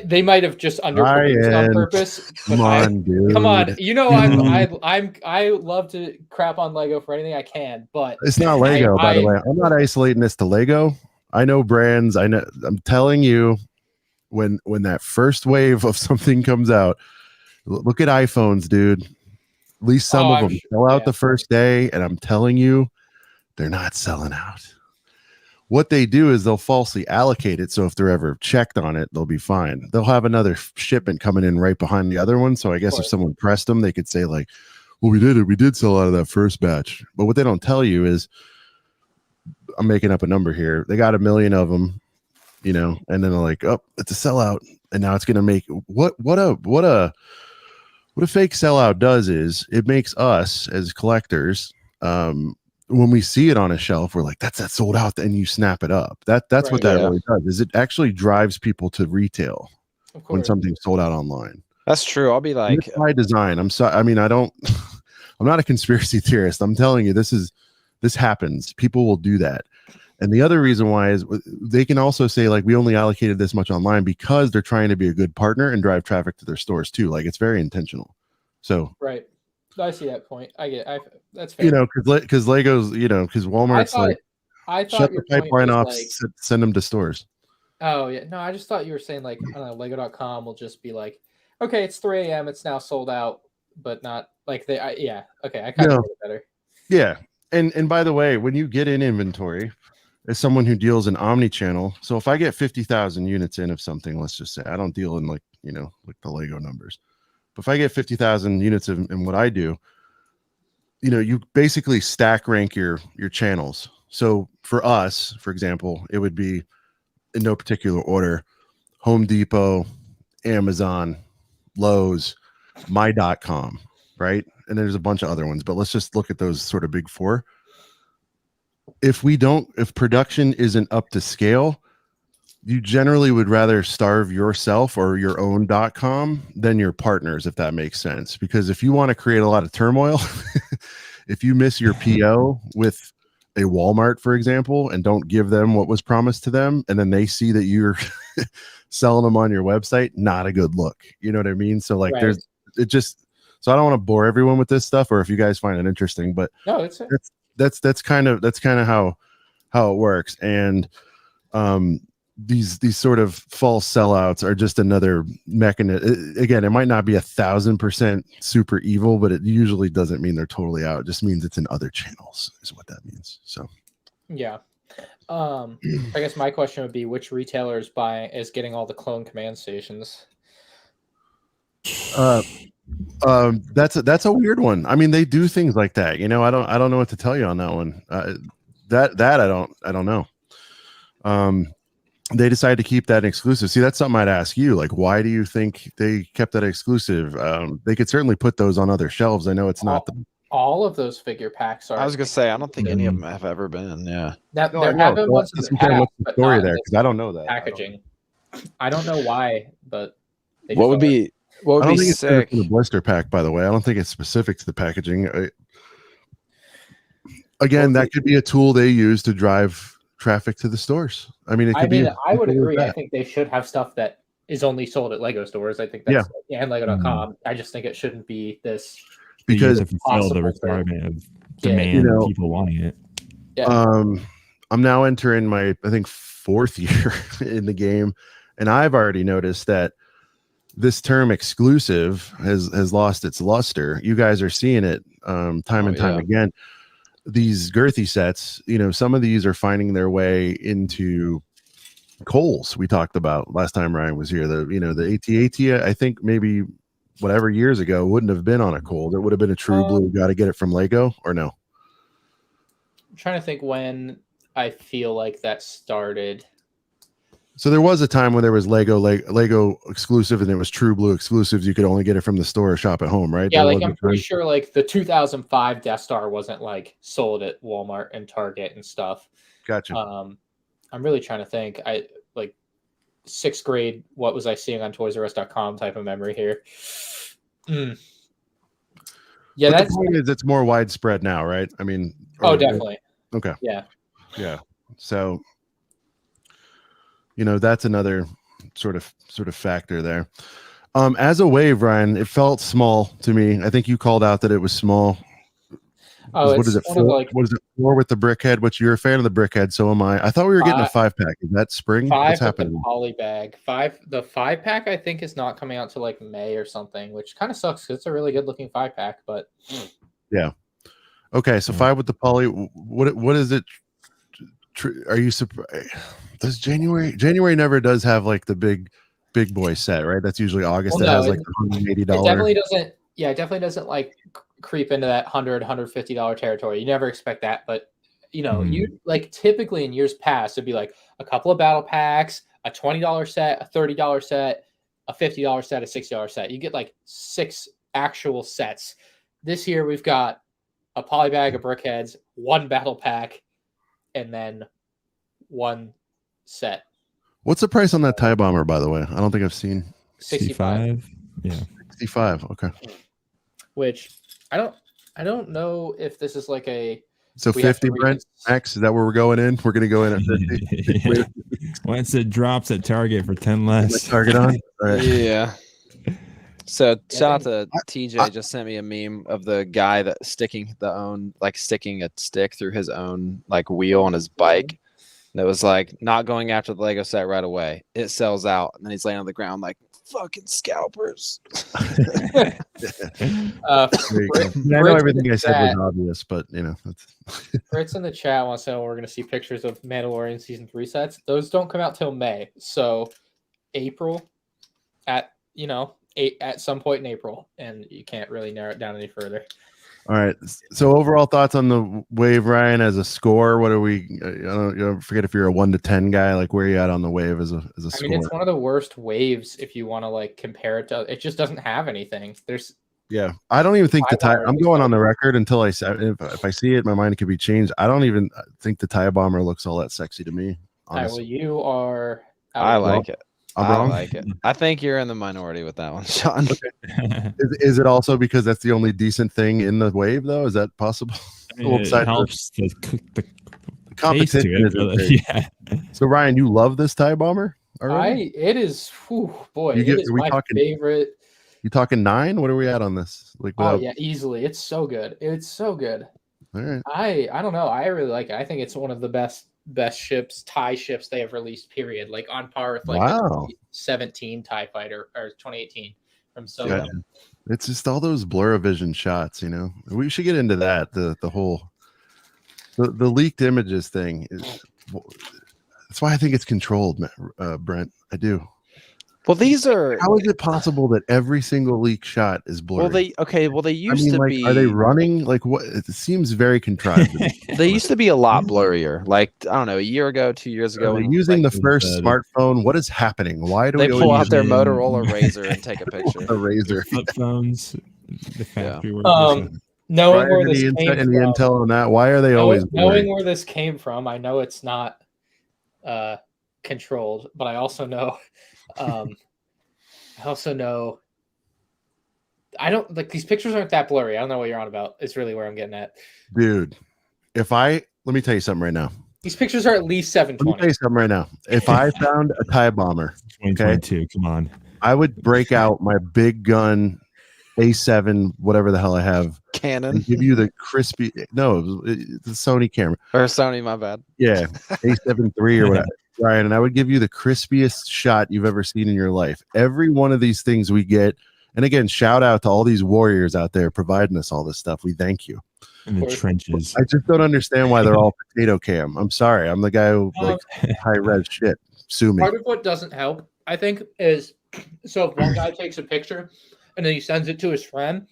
S4: They might have just underproduced on purpose.
S1: Come on, dude.
S4: Come on. You know, I love to crap on Lego for anything I can, but
S1: it's not Lego, by the way. I'm not isolating this to Lego. I know brands. I know. I'm telling you, when that first wave of something comes out, look at iPhones, dude. At least some of them sell out the first day, and I'm telling you, they're not selling out. What they do is they'll falsely allocate it, so if they're ever checked on it, they'll be fine. They'll have another shipment coming in right behind the other one, so I guess if someone pressed them, they could say like, well, we did sell out of that first batch. But what they don't tell you is, I'm making up a number here, they got 1 million of them, you know, and then they're like, oh, it's a sellout, and now it's going to make what a fake sellout does is it makes us as collectors, when we see it on a shelf, we're like, that's that sold out, and you snap it up. That's what that really does, is it actually drives people to retail when something's sold out online.
S2: That's true. I'll be like,
S1: it's by design. I'm sorry. I mean, I don't I'm not a conspiracy theorist. I'm telling you, this happens. People will do that. And the other reason why is they can also say like, we only allocated this much online because they're trying to be a good partner and drive traffic to their stores too. Like it's very intentional. So
S4: right. I see that point. That's fair.
S1: because Legos, because Walmart's
S4: I thought
S1: shut the
S4: your point
S1: pipeline
S4: was
S1: off,
S4: like,
S1: send them to stores.
S4: oh yeah, no, I just thought you were saying like, I don't know, Lego.com will just be like, okay, it's 3 a.m. It's now sold out, but not like yeah, okay, I kind of get it better.
S1: Yeah, and by the way, when you get in inventory, as someone who deals in omni-channel, so if I get 50,000 units in of something, let's just say I don't deal in like the Lego numbers, but if I get 50,000 units in what I do, you basically stack rank your channels. So for us, for example, it would be in no particular order: Home Depot, Amazon, Lowe's, my.com, right? And there's a bunch of other ones, but let's just look at those sort of big four. If production isn't up to scale, you generally would rather starve yourself or your own .com than your partners, if that makes sense. Because if you want to create a lot of turmoil, if you miss your PO with a Walmart, for example, and don't give them what was promised to them, and then they see that you're selling them on your website, not a good look. You know what I mean? So like
S4: Right.
S1: so I don't want to bore everyone with this stuff, or if you guys find it interesting, but
S4: No,
S1: that's kind of how it works. And these sort of false sellouts are just another mechanism. Again, it might not be 1,000% super evil, but it usually doesn't mean they're totally out. It just means it's in other channels is what that means. So
S4: yeah. I guess my question would be, which retailer is getting all the clone command stations?
S1: That's a weird one. I mean, they do things like that. I don't know what to tell you on that one. That I don't know. They decided to keep that exclusive. See, that's something I'd ask you. Like, why do you think they kept that exclusive? They could certainly put those on other shelves. I know it's not
S4: all of those figure packs are.
S2: I was gonna say, I don't think any of them have ever been. Yeah.
S4: There have been ones in the past,
S1: what's the story there? Because I don't know that
S4: packaging. I don't know why, but
S2: what would be sick?
S1: It's in the blister pack, by the way. I don't think it's specific to the packaging. Again, that could be a tool they use to drive traffic to the stores. I mean,
S4: I would agree. I think they should have stuff that is only sold at Lego stores. I think that's and Lego.com. I just think it shouldn't be this,
S1: because
S3: to fulfill the requirement of demand, people wanting it.
S4: Yeah.
S1: I'm now entering my, I think, 4th year in the game, and I've already noticed that this term exclusive has lost its luster. You guys are seeing it time and time again. These girthy sets, some of these are finding their way into Kohl's. We talked about last time Ryan was here. The AT-AT, I think maybe whatever years ago wouldn't have been on a Kohl's. It would have been a True Blue. Got to get it from Lego, or no?
S4: I'm trying to think when I feel like that started.
S1: So there was a time when there was Lego exclusive, and there was True Blue exclusives. You could only get it from the store or shop at home, right?
S4: Yeah, I'm pretty sure like the 2005 Death Star wasn't like sold at Walmart and Target and stuff.
S1: Gotcha.
S4: I'm really trying to think. I like 6th grade. What was I seeing on ToysRUs.com type of memory here? Yeah,
S1: but the point is, it's more widespread now, right? I mean,
S4: definitely.
S1: Okay.
S4: Yeah.
S1: So, that's another sort of factor there. As a wave, Ryan, it felt small to me. I think you called out that it was small.
S4: Oh,
S1: what is it? 4? What is it? 4 with the brickhead? Which you're a fan of the brickhead, so am I. I thought we were getting a 5-pack. Is that spring?
S4: 5
S1: What's happening?
S4: The poly bag. The 5-pack I think is not coming out till like May or something, which kind of sucks because it's a really good looking 5-pack. But
S1: yeah. Okay, so 5 with the poly. What is it? Are you surprised? Does January never does have like the big boy set, right? That's usually August. That has like $180.
S4: It definitely doesn't. Yeah, it definitely doesn't like creep into that $100-$150 territory. You never expect that, but you like typically in years past it'd be like a couple of battle packs, a $20 set, a $30 set, a $50 set, a $60 set. You get like 6 actual sets. This year we've got a poly bag of brickheads, 1 battle pack, and then 1 set.
S1: What's the price on that TIE bomber, by the way? I don't think I've seen.
S4: 65.
S3: Yeah.
S1: 65. Okay.
S4: Which I don't. I don't know if this is like a.
S1: So
S4: we have to
S1: 50, Brent, Max, is that where we're going in? We're going to go in at 50.
S3: Yeah. Once it drops at Target for 10
S1: My
S3: less.
S1: target on? All right.
S2: Yeah. So
S4: Yeah,
S2: shout out to TJ. Just sent me a meme of the guy that sticking a stick through his own like wheel on his bike. That was like not going after the Lego set right away. It sells out, and then he's laying on the ground like fucking scalpers.
S1: There you go. I know everything I said was obvious, but you know,
S4: Fritz in the chat wants to know when we're going to see pictures of Mandalorian season 3 sets. Those don't come out till May, so April at some point in April, and you can't really narrow it down any further.
S1: all right. So overall thoughts on the wave, Ryan, as a score? What are we? I don't forget if you're a 1 to 10 guy. Like, where are you at on the wave as a score?
S4: I mean, it's one of the worst waves if you want to like compare it to. It just doesn't have anything.
S1: Yeah, I don't even think the tie. I'm going on the record until I if I see it, my mind could be changed. I don't even think the tie bomber looks all that sexy to me. Honestly.
S4: Well, you are.
S2: I like it.
S1: I'm wrong.
S2: I like it. I think you're in the minority with that one, Sean.
S1: Is it also because that's the only decent thing in the wave, though? Is that possible?
S3: I mean, it helps the
S1: competition.
S3: to it, really. Yeah.
S1: So Ryan, you love this tie bomber already?
S4: It is. Boy,
S1: it
S4: is my favorite.
S1: You talking 9? What are we at on this? Like,
S4: oh yeah, easily. It's so good. It's so good.
S1: All right.
S4: I don't know. I really like it. I think it's one of the best ships, TIE ships they have released, period. Like on par with like the 2017 TIE fighter or 2018 from Solo.
S1: Yeah. It's just all those blur-o-vision shots, you know. We should get into that. The whole the leaked images thing is that's why I think it's controlled, Brent. I do.
S2: Well, these are.
S1: How is it possible that every single leak shot is blurry?
S2: Well, they used to be.
S1: Are they running? Like what? It seems very contrived.
S2: They used to be a lot blurrier. Like I don't know, a year ago, 2 years ago.
S1: Using the first smartphone. What is happening? Why do
S2: they pull out their Motorola Razr and take a picture?
S1: A Razr.
S3: Flip phones. The factory
S4: knowing where this came from.
S1: And the intel on that. Why are they always
S4: knowing where this came from? I know it's not controlled, but I also know. I don't like these pictures aren't that blurry. I don't know what you're on about. It's really where I'm getting at.
S1: Dude, let me tell you something right now.
S4: These pictures are at least 720.
S1: Let me tell you something right now. If I found a TIE bomber,
S3: 2022, come on.
S1: I would break out my big gun A7, whatever the hell I have.
S2: Canon.
S1: Give you the crispy. No, it's a Sony camera.
S2: Or Sony, my bad.
S1: Yeah, A7 III or whatever. Ryan, and I would give you the crispiest shot you've ever seen in your life. Every one of these things we get, and again, shout out to all these warriors out there providing us all this stuff. We thank you.
S3: In the trenches.
S1: I just don't understand why they're all potato cam. I'm sorry. I'm the guy who likes high res shit. Sue me.
S4: Part of what doesn't help, I think, is so if one guy takes a picture and then he sends it to his friend,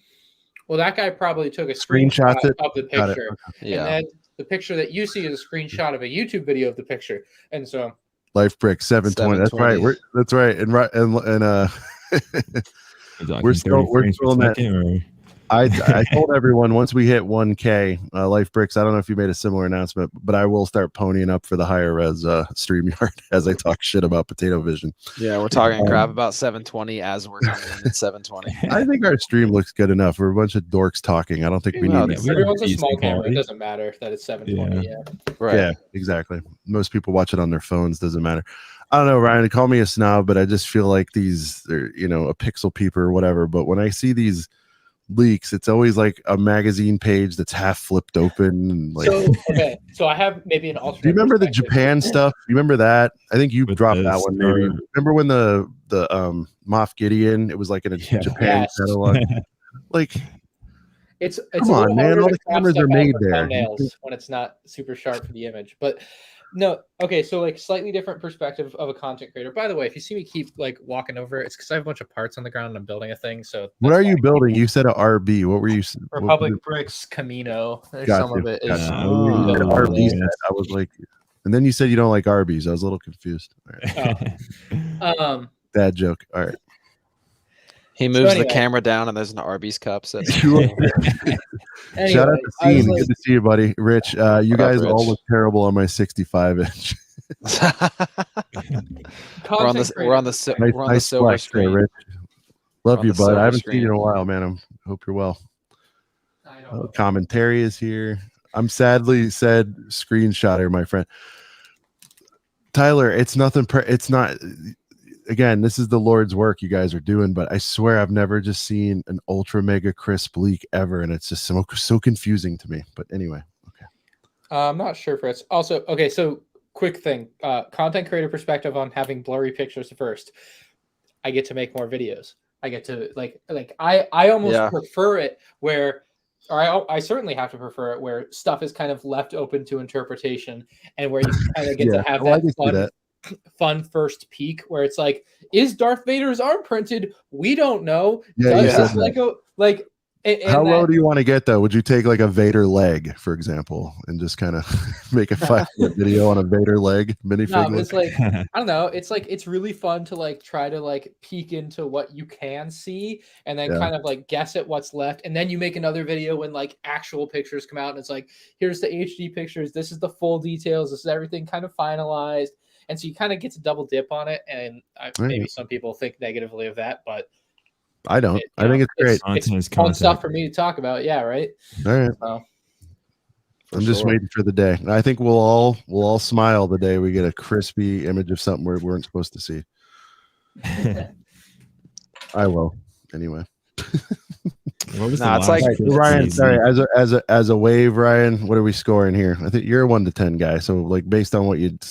S4: well, that guy probably took a screenshot of the picture.
S2: Yeah.
S4: And then the picture that you see is a screenshot of a YouTube video of the picture, and so
S1: Life Brick 720. That's right. That's right. And we're still in that. I told everyone once we hit 1K Life Bricks. I don't know if you made a similar announcement, but I will start ponying up for the higher res StreamYard as I talk shit about Potato Vision.
S2: Yeah, we're talking crap about 720 as we're coming in at 720.
S1: I think our stream looks good enough. We're a bunch of dorks talking. I don't think we need.
S4: Everyone's a small camera. It doesn't matter that it's 720. Yeah.
S2: Right.
S1: Yeah, exactly. Most people watch it on their phones. Doesn't matter. I don't know, Ryan. Call me a snob, but I just feel like these are, a pixel peeper or whatever. But when I see these leaks, it's always like a magazine page that's half flipped open. And like,
S4: so I have maybe an alternate.
S1: Do you remember the Japan stuff? You remember that? I think you dropped that one. Maybe. Remember when the Moff Gideon? It was like in a Japan catalog. Like,
S4: it's
S1: come on, man! All the cameras are made there.
S4: When it's not super sharp for the image, but. No, okay, so like slightly different perspective of a content creator. By the way, if you see me keep like walking over, it's because I have a bunch of parts on the ground and I'm building a thing. So
S1: what are you building? You said a RB. What were you?
S4: Republic Bricks Camino. Some of it is
S1: RB. I was like, and then you said you don't like Arby's. I was a little confused. All right. Bad joke. All right.
S2: He moves the camera down and there's an Arby's cup. So
S1: Shout out to Scene. Good to see you, buddy. Rich, you guys all look terrible on my 65-inch.
S2: we're on the silver screen.
S1: Rich. Love you, bud. I haven't seen you in a while, man. I hope you're well. Commentary is here. I'm sadly said screenshotter, my friend. Tyler, it's nothing. It's not. Again, this is the Lord's work you guys are doing, but I swear I've never just seen an ultra mega crisp leak ever, and it's just so confusing to me. But anyway, okay.
S4: I'm not sure if it's also okay. So quick thing, content creator perspective on having blurry pictures first. I get to make more videos. I get to like I almost prefer it where, or I certainly have to prefer it where stuff is kind of left open to interpretation and where you kind of get to have fun first peek where it's like, is Darth Vader's arm printed? We don't know. Does Lego like
S1: how low do you want to get though? Would you take like a Vader leg, for example, and just kind of make a 5-minute video on a Vader leg minifig?
S4: No, it's like I don't know. It's like it's really fun to like try to like peek into what you can see and then kind of like guess at what's left. And then you make another video when like actual pictures come out and it's like, here's the HD pictures. This is the full details. This is everything kind of finalized. And so you kind of get to double dip on it. And maybe some people think negatively of that, but
S1: I don't. I think it's great.
S4: It's fun stuff for me to talk about. Yeah, right.
S1: All right.
S4: So,
S1: I'm just waiting for the day. I think we'll all smile the day we get a crispy image of something we weren't supposed to see. I will. Anyway.
S3: What was
S2: it's like
S1: Ryan. Sorry, as a wave, Ryan. What are we scoring here? I think you're a 1 to 10 guy. So like based on what you'd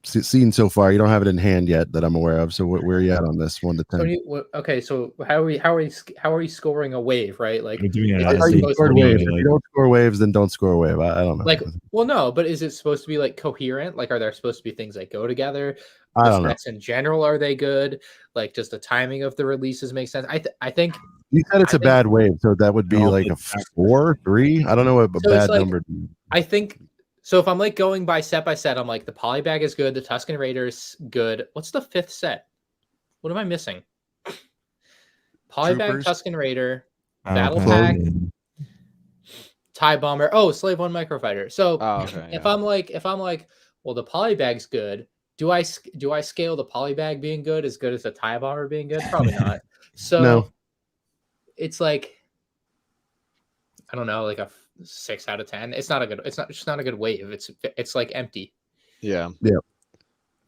S1: seen so far, you don't have it in hand yet that I'm aware of. So where are you at on this 1 to 10?
S4: Okay, so how are we scoring a wave, right? Like,
S3: doing it
S1: if you don't score waves, then don't score a wave. I don't know.
S4: Like, well, no, but is it supposed to be like coherent? Like, are there supposed to be things that go together?
S1: I don't know.
S4: In general, are they good? Like, just the timing of the releases makes sense. I think
S1: you said it's a bad wave, so that would be like a 4, 3. I don't know what a bad number.
S4: I think. So if I'm like going by set, I'm like the Polybag is good, the Tusken Raider is good. What's the 5th set? What am I missing? Polybag, Tusken Raider, Battle Pack, TIE Bomber. Oh, Slave 1 Microfighter. So if I'm like, well, the Polybag's good. Do I scale the Polybag being good as the TIE Bomber being good? Probably not. So it's like, I don't know, like a 6 out of 10. It's not a good wave. It's like empty.
S2: Yeah.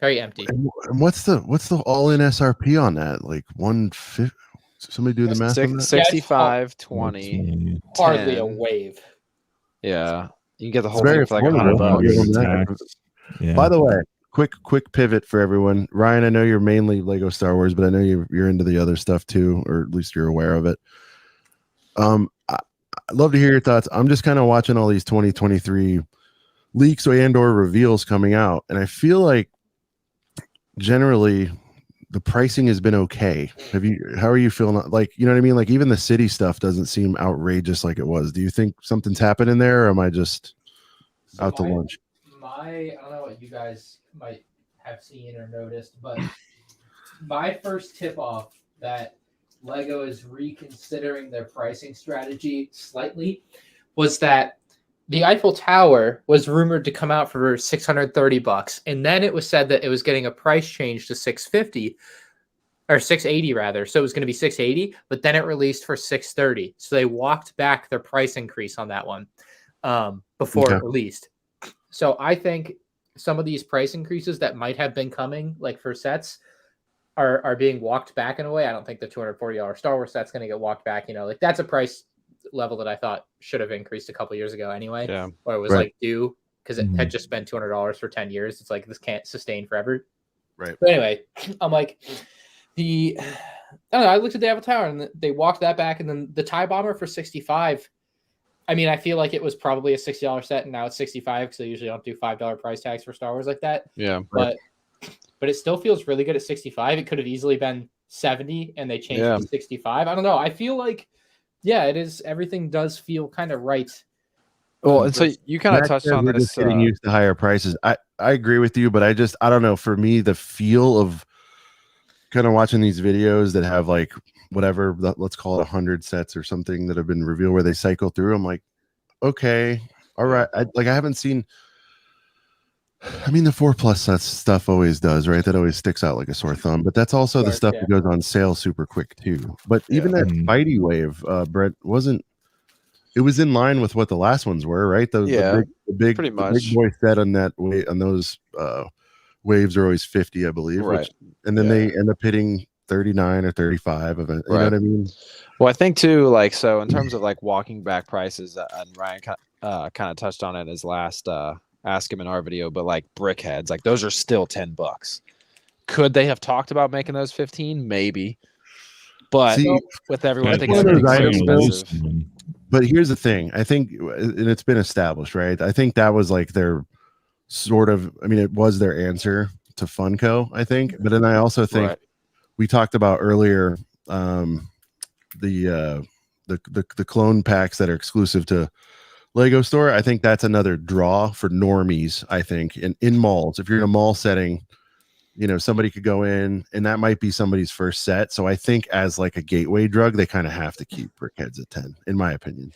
S4: Very empty.
S1: And what's the all-in SRP on that? Like 150. Somebody do the math on that?
S2: 65, 20.
S4: Hardly
S2: 10.
S4: a wave.
S2: Yeah. You can get the whole thing for like $100.
S3: Yeah.
S1: By the way, quick pivot for everyone. Ryan, I know you're mainly Lego Star Wars, but I know you're into the other stuff too, or at least you're aware of it. I'd love to hear your thoughts. I'm just kind of watching all these 2023 leaks and/or reveals coming out, and I feel like generally the pricing has been okay. How are you feeling? Like, you know what I mean? Like even the city stuff doesn't seem outrageous like it was. Do you think something's happening there, or am I just out to lunch?
S4: I don't know what you guys might have seen or noticed, but my first tip off that Lego is reconsidering their pricing strategy slightly was that the Eiffel Tower was rumored to come out for $630, and then it was said that it was getting a price change to $650 or $680 rather. So it was going to be $680, but then it released for $630. So they walked back their price increase on that one before it released. So I think some of these price increases that might have been coming, like for sets, are being walked back in a way. I don't think the $240 Star Wars set's going to get walked back. You know, like that's a price level that I thought should have increased a couple years ago anyway. Yeah. Or it was like due because it had just been $200 for 10 years. It's like this can't sustain forever.
S1: Right.
S4: But anyway, I'm like I don't know. I looked at the Eiffel Tower and they walked that back, and then the TIE Bomber for $65. I mean, I feel like it was probably a $60 set, and now it's $65 because they usually don't do $5 price tags for Star Wars like that.
S2: Yeah.
S4: But it still feels really good at $65. It could have easily been $70, and they changed it to $65. I don't know. I feel like, it is. Everything does feel kind of right.
S2: Well, and so you kind of touched on this.
S1: Just getting used to higher prices. I agree with you, but I don't know. For me, the feel of kind of watching these videos that have like whatever, let's call it 100 sets or something that have been revealed where they cycle through. I'm like, okay, all right. I haven't seen. I mean, the 4+ sets stuff always does, right? That always sticks out like a sore thumb. But that's also the stuff that goes on sale super quick too. But even that Mighty Wave, Brett, wasn't it was in line with what the last ones were, right? The big
S2: pretty much.
S1: The big boy set on that on those waves are always 50, I believe.
S2: Right.
S1: And then they end up hitting 39 or 35 of it. You know what I mean?
S2: Well, I think too, like, so in terms of like walking back prices, and Ryan kind of touched on it in his last Ask Him in our video, but like brickheads, like those are still $10. Could they have talked about making those 15? Maybe. But with everyone, I think it's getting so expensive.
S1: But here's the thing. I think, and it's been established, right? I think that was like their sort of, I mean, it was their answer to Funko, I think. But then I also think we talked about earlier the clone packs that are exclusive to Lego Store. I think that's another draw for normies, I think, in malls. If you're in a mall setting, you know, somebody could go in and that might be somebody's first set. So I think as like a gateway drug, they kind of have to keep brickheads at 10, in my opinion.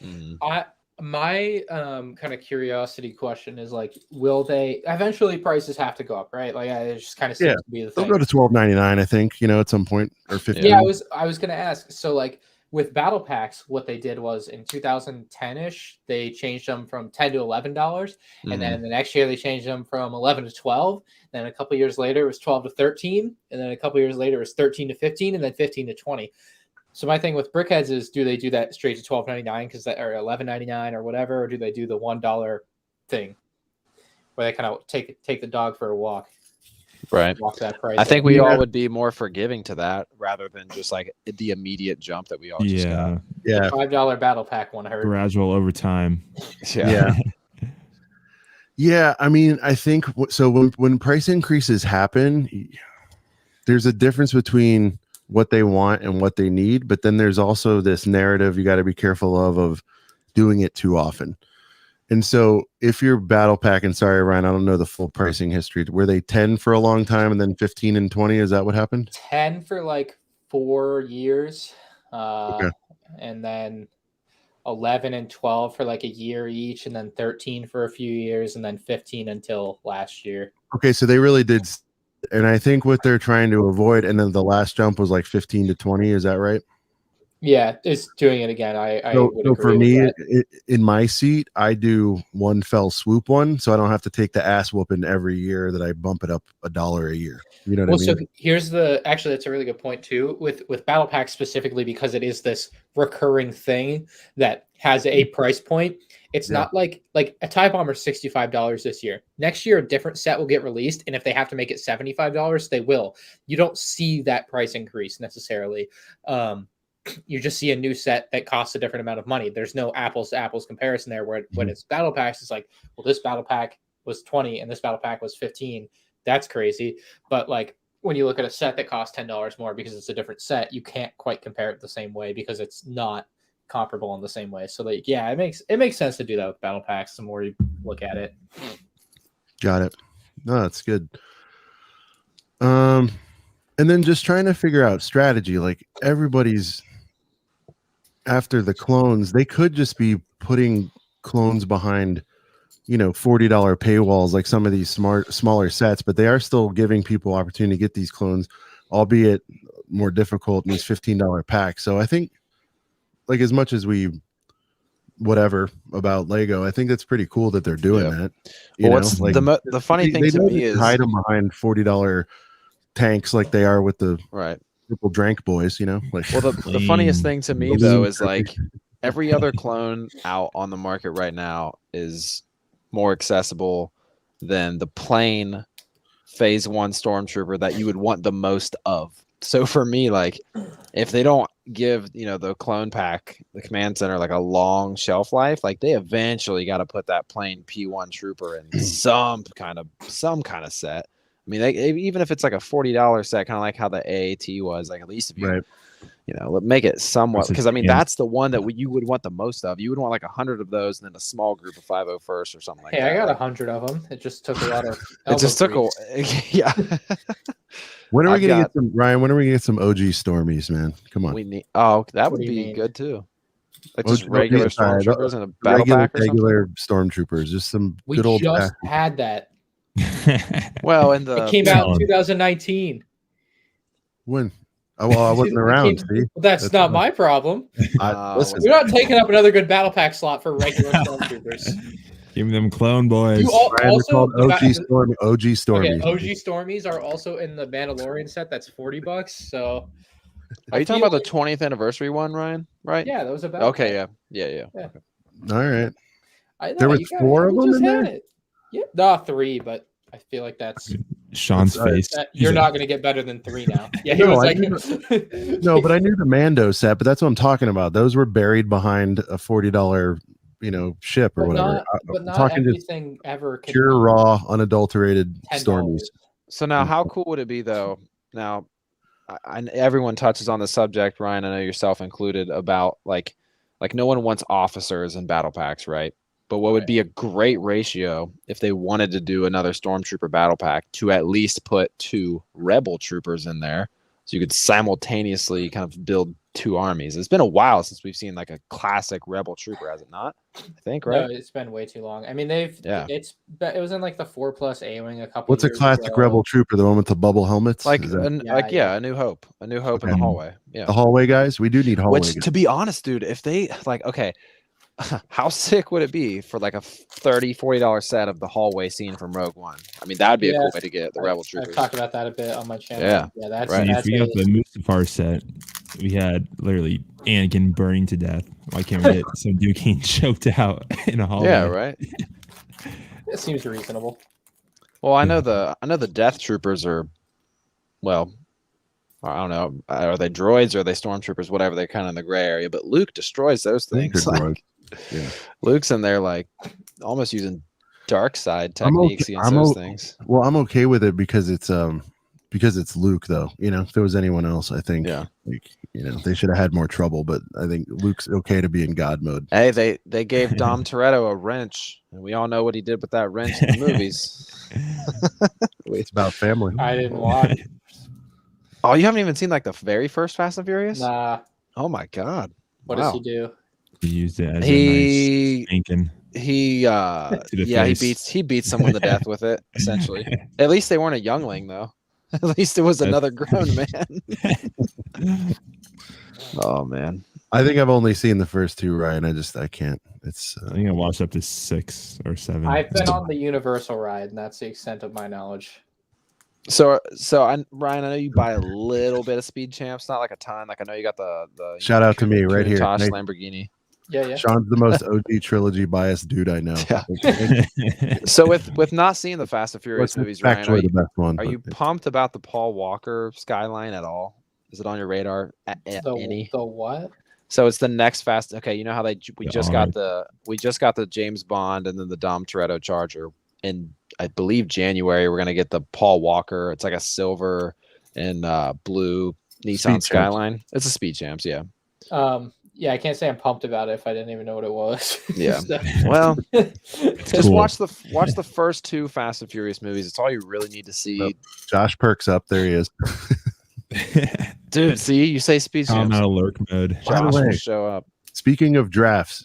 S4: My kind of curiosity question is like, will they eventually prices have to go up, right? Like it just kind of seems to be the thing.
S1: They'll go to $12.99, I think, you know, at some point, or 15.
S4: Yeah, I was gonna ask. So like with battle packs, what they did was in 2010-ish, they changed them from $10 to $11, and then the next year they changed them from 11 to 12. Then a couple years later, it was 12 to 13, and then a couple years later, it was 13 to 15, and then 15 to 20. So my thing with brickheads is, do they do that straight to $12.99 because that, or $11.99 or whatever, or do they do the $1 thing where they kind of take the dog for a walk?
S2: Right.
S4: Walk that price.
S2: I think we all would be more forgiving to that rather than just like the immediate jump that we all just got.
S1: Yeah.
S4: The $5 battle pack one hurt.
S3: Gradual over time.
S2: Yeah.
S1: Yeah. I mean, I think so. When price increases happen, there's a difference between what they want and what they need, but then there's also this narrative you got to be careful of doing it too often. And so if you're battle packing, sorry, Ryan, I don't know the full pricing history. Were they 10 for a long time and then 15 and 20? Is that what happened?
S4: 10 for like 4 years. And then 11 and 12 for like a year each, and then 13 for a few years, and then 15 until last year. Okay,
S1: so they really did. And I think what they're trying to avoid, and then the last jump was like 15 to 20. Is that right?
S4: Yeah, it's doing it again. I would agree
S1: for me,
S4: with that.
S1: In my seat, I do one fell swoop one, so I don't have to take the ass whooping every year that I bump it up $1 a year. You know what I mean?
S4: So here's actually that's a really good point too with battle packs specifically, because it is this recurring thing that has a price point. It's not like a tie bomber $65 this year. Next year, a different set will get released, and if they have to make it $75, they will. You don't see that price increase necessarily. You just see a new set that costs a different amount of money. There's no apples to apples comparison there. Where when it's battle packs, it's like, well, this battle pack was 20 and this battle pack was 15. That's crazy. But like when you look at a set that costs $10 more because it's a different set, you can't quite compare it the same way because it's not comparable in the same way. So like, yeah, it makes sense to do that with battle packs the more you look at it.
S1: Got it. No, that's good. And then just trying to figure out strategy. Like everybody's after the clones, they could just be putting clones behind, you know, $40 paywalls like some of these smaller sets, but they are still giving people opportunity to get these clones, albeit more difficult in these $15 packs. So I think, like, as much as we whatever about Lego, I think that's pretty cool that they're doing that.
S2: Well, what's like the funny thing to me is
S1: hide them behind $40 tanks like they are with the triple drank boys, you know. Like,
S2: well, the funniest thing to me though is like every other clone out on the market right now is more accessible than the plain phase 1 stormtrooper that you would want the most of. So for me, like, if they don't give, you know, the clone pack, the command center, like a long shelf life, like they eventually got to put that plain P1 trooper in some kind of set. I mean, even if it's like a $40 set, kind of like how the AAT was, like at least if you, you know, make it somewhat, because I mean, that's the one that you would want the most of. You would want like 100 of those and then a small group of 501st or something like that.
S4: Hey, I got 100 of them. It just took a lot of.
S2: It just took yeah.
S1: When are we gonna get some, Ryan? When are we gonna get some OG Stormies, man? Come on.
S2: We need. Oh, that would be good too. Like just regular stormtroopers and a battle pack or
S1: regular stormtroopers, just some good old.
S4: We just had that.
S2: Well, and it
S4: came out in 2019.
S1: When? Well, I wasn't around. See,
S4: That's not my problem.
S1: Listen,
S4: You're not taking up another good battle pack slot for regular stormtroopers.
S3: Give them clone boys.
S4: You
S1: Ryan, they're called OG
S4: okay,
S1: Stormy. OG Stormies.
S4: OG Stormies are also in the Mandalorian set. That's $40. So,
S2: Are you talking about the 20th anniversary one, Ryan? Right?
S4: Yeah, that was about.
S2: Okay, yeah.
S1: All right.
S4: I know,
S1: There was 4 of them in there.
S4: It. Yeah, no, 3, but I feel like that's
S3: Sean's face.
S4: you're not going to get better than 3 now. Yeah, he
S1: No,
S4: was
S1: I
S4: like,
S1: No, but I knew the Mando set, but that's what I'm talking about. Those were buried behind a $40, ship or whatever.
S4: But not
S1: talking
S4: everything ever can
S1: pure,
S4: be
S1: raw, unadulterated
S4: $10.
S1: Stormies.
S2: So now, how cool would it be though? Now, everyone touches on the subject, Ryan. I know yourself included. About like no one wants officers in battle packs, right? But what would be a great ratio if they wanted to do another Stormtrooper battle pack to at least put 2 Rebel troopers in there, so you could simultaneously kind of build 2 armies. It's been a while since we've seen like a classic Rebel trooper, has it not? I think, right?
S4: No, it's been way too long. I mean, it was in like the 4+ A-wing a couple.
S1: What's a classic Rebel trooper? The one with the bubble helmets?
S2: A New Hope, in the hallway. Yeah,
S1: the hallway guys. We do need hallway.
S2: Which, to be honest, dude, if they how sick would it be for like a $30-$40 set of the hallway scene from Rogue One? I mean, that'd be a cool way to get the Rebel troopers.
S4: I've talked about that a bit on my channel.
S2: Yeah,
S4: that's
S2: right.
S3: If we got the Mustafar set, we had literally Anakin burning to death. Why can't we get some Duke getting choked out in a hallway?
S2: Yeah, right.
S4: It seems reasonable.
S2: Well, I know the Death Troopers are, well, I don't know, are they droids or are they stormtroopers? Whatever, they're kind of in the gray area. But Luke destroys those things. Luke's in there like almost using dark side techniques against those things.
S1: Well, I'm okay with it because it's Luke, though. If there was anyone else, I think they should have had more trouble. But I think Luke's okay to be in God mode.
S2: Hey, they gave Dom Toretto a wrench, and we all know what he did with that wrench in the movies.
S1: It's about family.
S4: I didn't watch.
S2: Oh, you haven't even seen like the very first Fast and Furious?
S4: Nah.
S2: Oh my God.
S4: What does he do?
S3: He used it as a nice spanking.
S2: He beats someone to death with it, essentially. At least they weren't a youngling, though. At least it was another grown man. Oh man.
S1: I think I've only seen the first 2, Ryan. I can't. It's
S3: I think I watched up to 6 or 7.
S4: I've been on the Universal ride, and that's the extent of my knowledge.
S2: So Ryan, I know you buy a little bit of Speed Champs, not like a ton. Like I know you got the
S1: shout out to me right here,
S2: Tosh Lamborghini.
S4: Yeah.
S1: Sean's the most OG trilogy biased dude I know.
S2: Yeah. So with not seeing the Fast and Furious movies, Ryan, are you pumped about the Paul Walker Skyline at all? Is it on your radar?
S4: The what?
S2: So it's the next Fast. Okay, you know how we just got the James Bond and then the Dom Toretto Charger in, I believe, January. We're gonna get the Paul Walker. It's like a silver and blue Nissan Skyline. It's a Speed Champs, yeah.
S4: Yeah, I can't say I'm pumped about it if I didn't even know what it was.
S2: Yeah. Well, just watch the first 2 Fast and Furious movies. It's all you really need to see.
S1: Josh Perks up. There he is.
S2: Dude, see, you say Speed Champs.
S3: I'm out of lurk mode.
S2: Josh will show up.
S1: Speaking of drafts,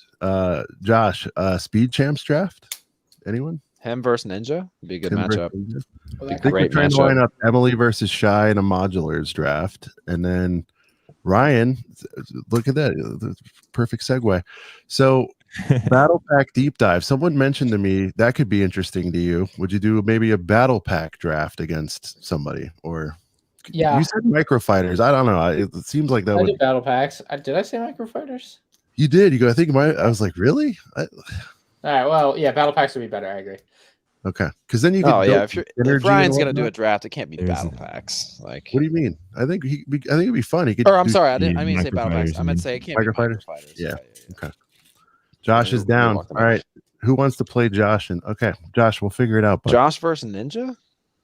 S1: Josh, Speed Champs draft? Anyone?
S2: Him versus Ninja would be a good matchup.
S1: I think we're trying to line up Emily versus Shy in a modulars draft, and then Ryan, look at that. Perfect segue. So, battle pack deep dive. Someone mentioned to me that could be interesting to you. Would you do maybe a battle pack draft against somebody? Or, you said microfighters. I don't know. It seems like that
S4: I did battle packs. Did I say microfighters?
S1: You did. You go, I was like, really?
S4: All right. Well, yeah, battle packs would be better. I agree.
S1: Okay, because then you.
S2: If Ryan's gonna do a draft, it can't be battle packs. Like,
S1: what do you mean? I think it'd be fun. He could.
S2: Or I'm sorry, I didn't say battle packs. I meant say it can't be microfighters.
S1: Yeah. Okay. Josh is down. All right. Who wants to play Josh? And okay, Josh, we'll figure it out. Bud.
S2: Josh versus Ninja.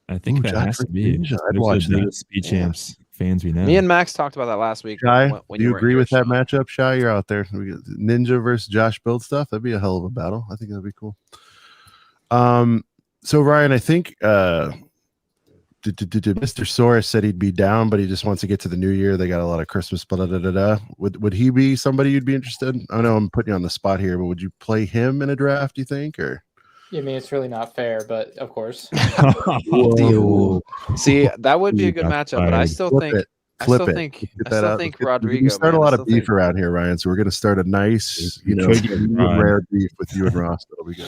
S3: I think that has to be.
S1: I'd watch that.
S3: Speed Champs fans we know.
S2: Me and Max talked about that last week.
S1: Shy, do you agree with that matchup? Shy, you're out there. Ninja versus Josh build stuff. That'd be a hell of a battle. I think that'd be cool. So Ryan, I think Mr. Soros said he'd be down, but he just wants to get to the new year. They got a lot of Christmas. Would he be somebody you'd be interested in? I know I'm putting you on the spot here, but would you play him in a draft? You think, or?
S4: I mean, it's really not fair, but of course.
S2: See, that would be a good matchup, but I still think
S1: Flip
S2: still
S1: it.
S2: think
S1: Get
S2: I
S1: that
S2: still
S1: out.
S2: think
S1: We
S2: Rodrigo.
S1: start
S2: man.
S1: a
S2: I
S1: lot
S2: still
S1: of beef
S2: think-
S1: around here, Ryan. So we're gonna start a nice,
S3: We could get Rod.
S1: rare beef with you and Ross. That'll be good.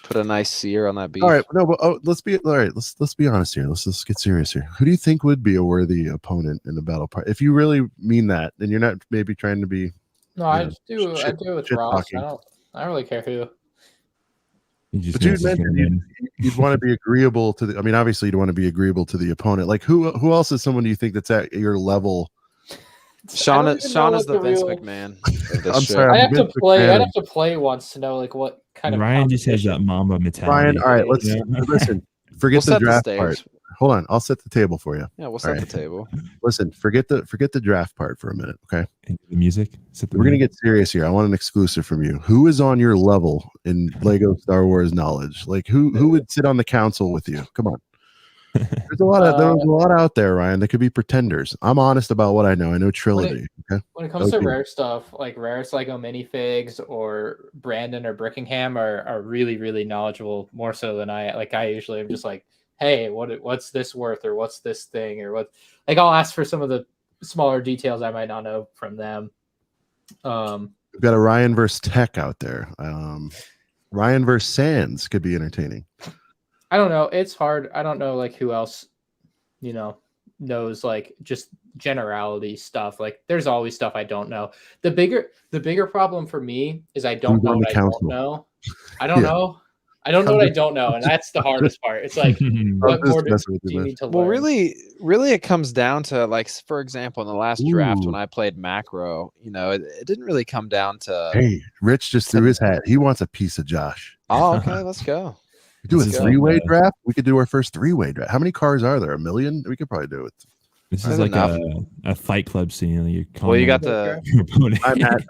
S2: Put a nice sear on that beef.
S1: All right, no, but let's be Let's be honest here. Let's get serious here. Who do you think would be a worthy opponent in the battle part? If you really mean that, then you're not maybe trying to be.
S4: No, I do it with
S1: shit
S4: Ross.
S1: talking.
S4: I don't really care who.
S3: But
S1: But you mentioned you'd want to be agreeable to the. I mean, obviously, you'd want to be agreeable to the opponent. Like who else is someone do you think that's at your level?
S2: Sean
S4: I
S2: is
S4: don't even know what
S2: the Vince
S4: real-
S2: McMahon. Of this
S1: I'm
S2: shit.
S1: sorry,
S4: I'd have to
S1: Vince
S4: play.
S1: McMahon.
S4: I'd have to play once to know like what kind of.
S3: Ryan just has that
S4: competition.
S3: Mamba mentality.
S1: Ryan, all right, let's
S3: Yeah.
S1: listen. Forget
S2: We'll
S1: the
S2: set the
S1: draft
S2: stage.
S1: part. Hold on, I'll set the table for you.
S2: Yeah, we'll set
S1: All
S2: the
S1: right.
S2: table.
S1: Listen, forget the draft part for a minute, okay?
S3: The music.
S1: We're gonna get serious here. I want an exclusive from you. Who is on your level in Lego Star Wars knowledge? Like who would sit on the council with you? Come on. There's a lot out there, Ryan. That could be pretenders. I'm honest about what I know. I know Trilogy. Okay.
S4: When it comes to
S1: Okay.
S4: rare stuff, like rarest Lego minifigs or Brandon or Brickingham are really, really knowledgeable, more so than I. Like I usually am just like, hey, what's this worth, or what's this thing, or what? Like I'll ask for some of the smaller details I might not know from them.
S1: We've got a Ryan versus Tech out there. Ryan versus Sands could be entertaining.
S4: I don't know. It's hard. I don't know like who else, knows like just generality stuff. Like there's always stuff I don't know. The bigger problem for me is I don't
S1: Who's
S4: know
S1: on
S4: what
S1: the
S4: I don't
S1: council?
S4: know. I don't
S1: Yeah.
S4: know. I don't know what I don't know, and that's the hardest part. It's like, what
S1: just
S4: more do
S1: messing with you,
S4: you
S1: man.
S4: need to learn?
S2: Well, really, it comes down to like, for example, in the last draft when
S1: Ooh.
S2: I played macro, it didn't really come down to.
S1: Hey, Rich just threw his hat. He wants a piece of Josh.
S2: Oh, okay, let's go.
S1: Do a
S3: This is
S1: three-way
S3: like,
S1: draft. We could do our first three-way draft. How many cars are there? 1 million? We could probably do it.
S3: This
S2: That's
S3: is like
S2: enough.
S3: a fight club scene. You're
S2: Well, you got
S3: calling
S2: the
S3: your opponent.
S1: I'm at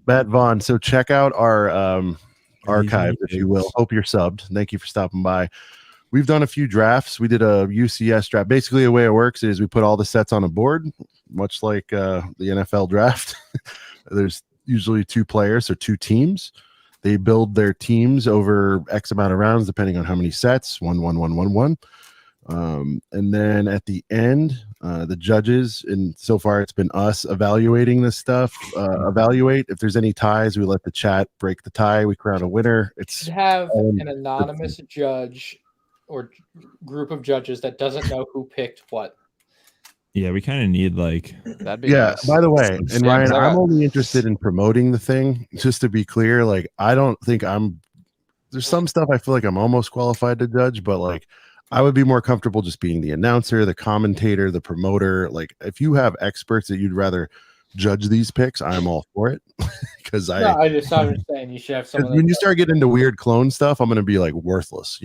S1: Matt Vaughn. So check out our archive, if you will. Hope you're subbed. Thank you for stopping by. We've done a few drafts. We did a UCS draft. Basically, the way it works is we put all the sets on a board, much like the NFL draft. There's usually 2 players or 2 teams. They build their teams over X amount of rounds, depending on how many sets. 1, 1, 1, 1, 1. And then at the end, the judges, and so far it's been us evaluating this stuff. Evaluate if there's any ties. We let the chat break the tie. We crown a winner. It's
S4: should have an anonymous judge or group of judges that doesn't know who picked what.
S3: Yeah, we kind of need like.
S2: that'd be
S1: yeah.
S2: nice.
S1: By the way, and
S2: Yeah,
S1: Ryan,
S2: 'cause
S1: I'm only interested in promoting the thing. Just to be clear, like I don't think there's some stuff I feel like I'm almost qualified to judge, but like I would be more comfortable just being the announcer, the commentator, the promoter. Like if you have experts that you'd rather judge these picks, I'm all for it. Because
S4: I'm just saying you should have someone.
S1: when you start getting into weird clone stuff, I'm gonna be like worthless,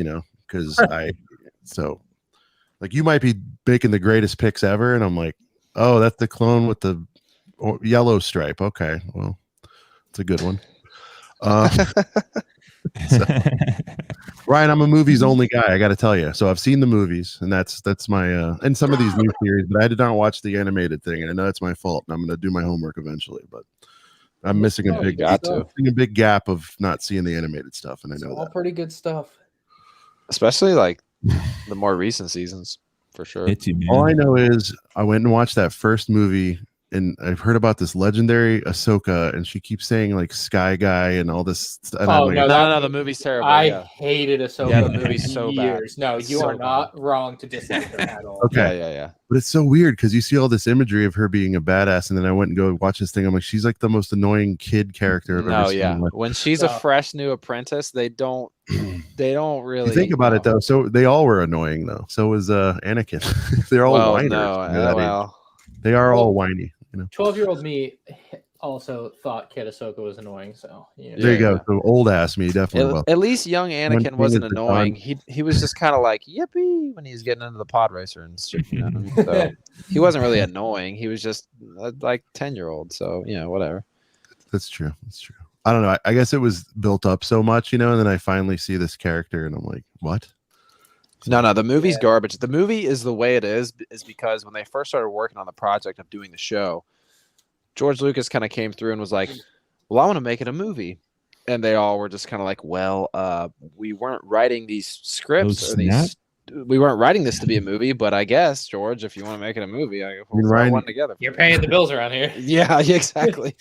S1: because like you might be making the greatest picks ever, and I'm like, oh, that's the clone with the yellow stripe. Okay, well, it's a good one. Ryan, I'm a movies only guy. I got to tell you. So I've seen the movies, and that's my and some of these new series, but I did not watch the animated thing, and I know that's my fault. And I'm going to do my homework eventually, but I'm missing a big gap of not seeing the animated stuff, and I know
S4: all
S1: that.
S4: pretty good stuff.
S2: Especially like the more recent seasons, for sure.
S1: All I know is I went and watched that first movie, and I've heard about this legendary Ahsoka, and she keeps saying like Sky Guy and all this. And I'm like,
S2: no, the movie's terrible.
S4: I hated Ahsoka.
S2: Yeah, the movie's so bad.
S4: No, you
S2: So
S4: are not wrong to dislike her at all.
S1: Okay.
S2: Yeah.
S1: But it's so weird because you see all this imagery of her being a badass, and then I went and go watch this thing. I'm like, she's like the most annoying kid character I've ever seen. Like,
S2: when she's a fresh new apprentice, they don't really
S1: you think about it though. So they all were annoying though. So was Anakin. They're all whiners. They are all whiny.
S4: 12-year-old me also thought Kid Ahsoka was annoying. So
S1: there you go. So old ass me definitely.
S2: At least young Anakin wasn't annoying. He was just kind of like yippee when he's getting into the pod racer and shit. So he wasn't really annoying. He was just like 10-year-old. So whatever.
S1: That's true. I don't know. I guess it was built up so much, and then I finally see this character, and I'm like, what?
S2: No, the movie's garbage. The movie is the way it is because when they first started working on the project of doing the show, George Lucas kind of came through and was like, well, I want to make it a movie. And they all were just kind of like, well, we weren't writing these scripts or these we weren't writing this to be a movie, but I guess George, if you want to make it a movie, we'll throw one together.
S4: You're paying the bills around here.
S2: Yeah, exactly.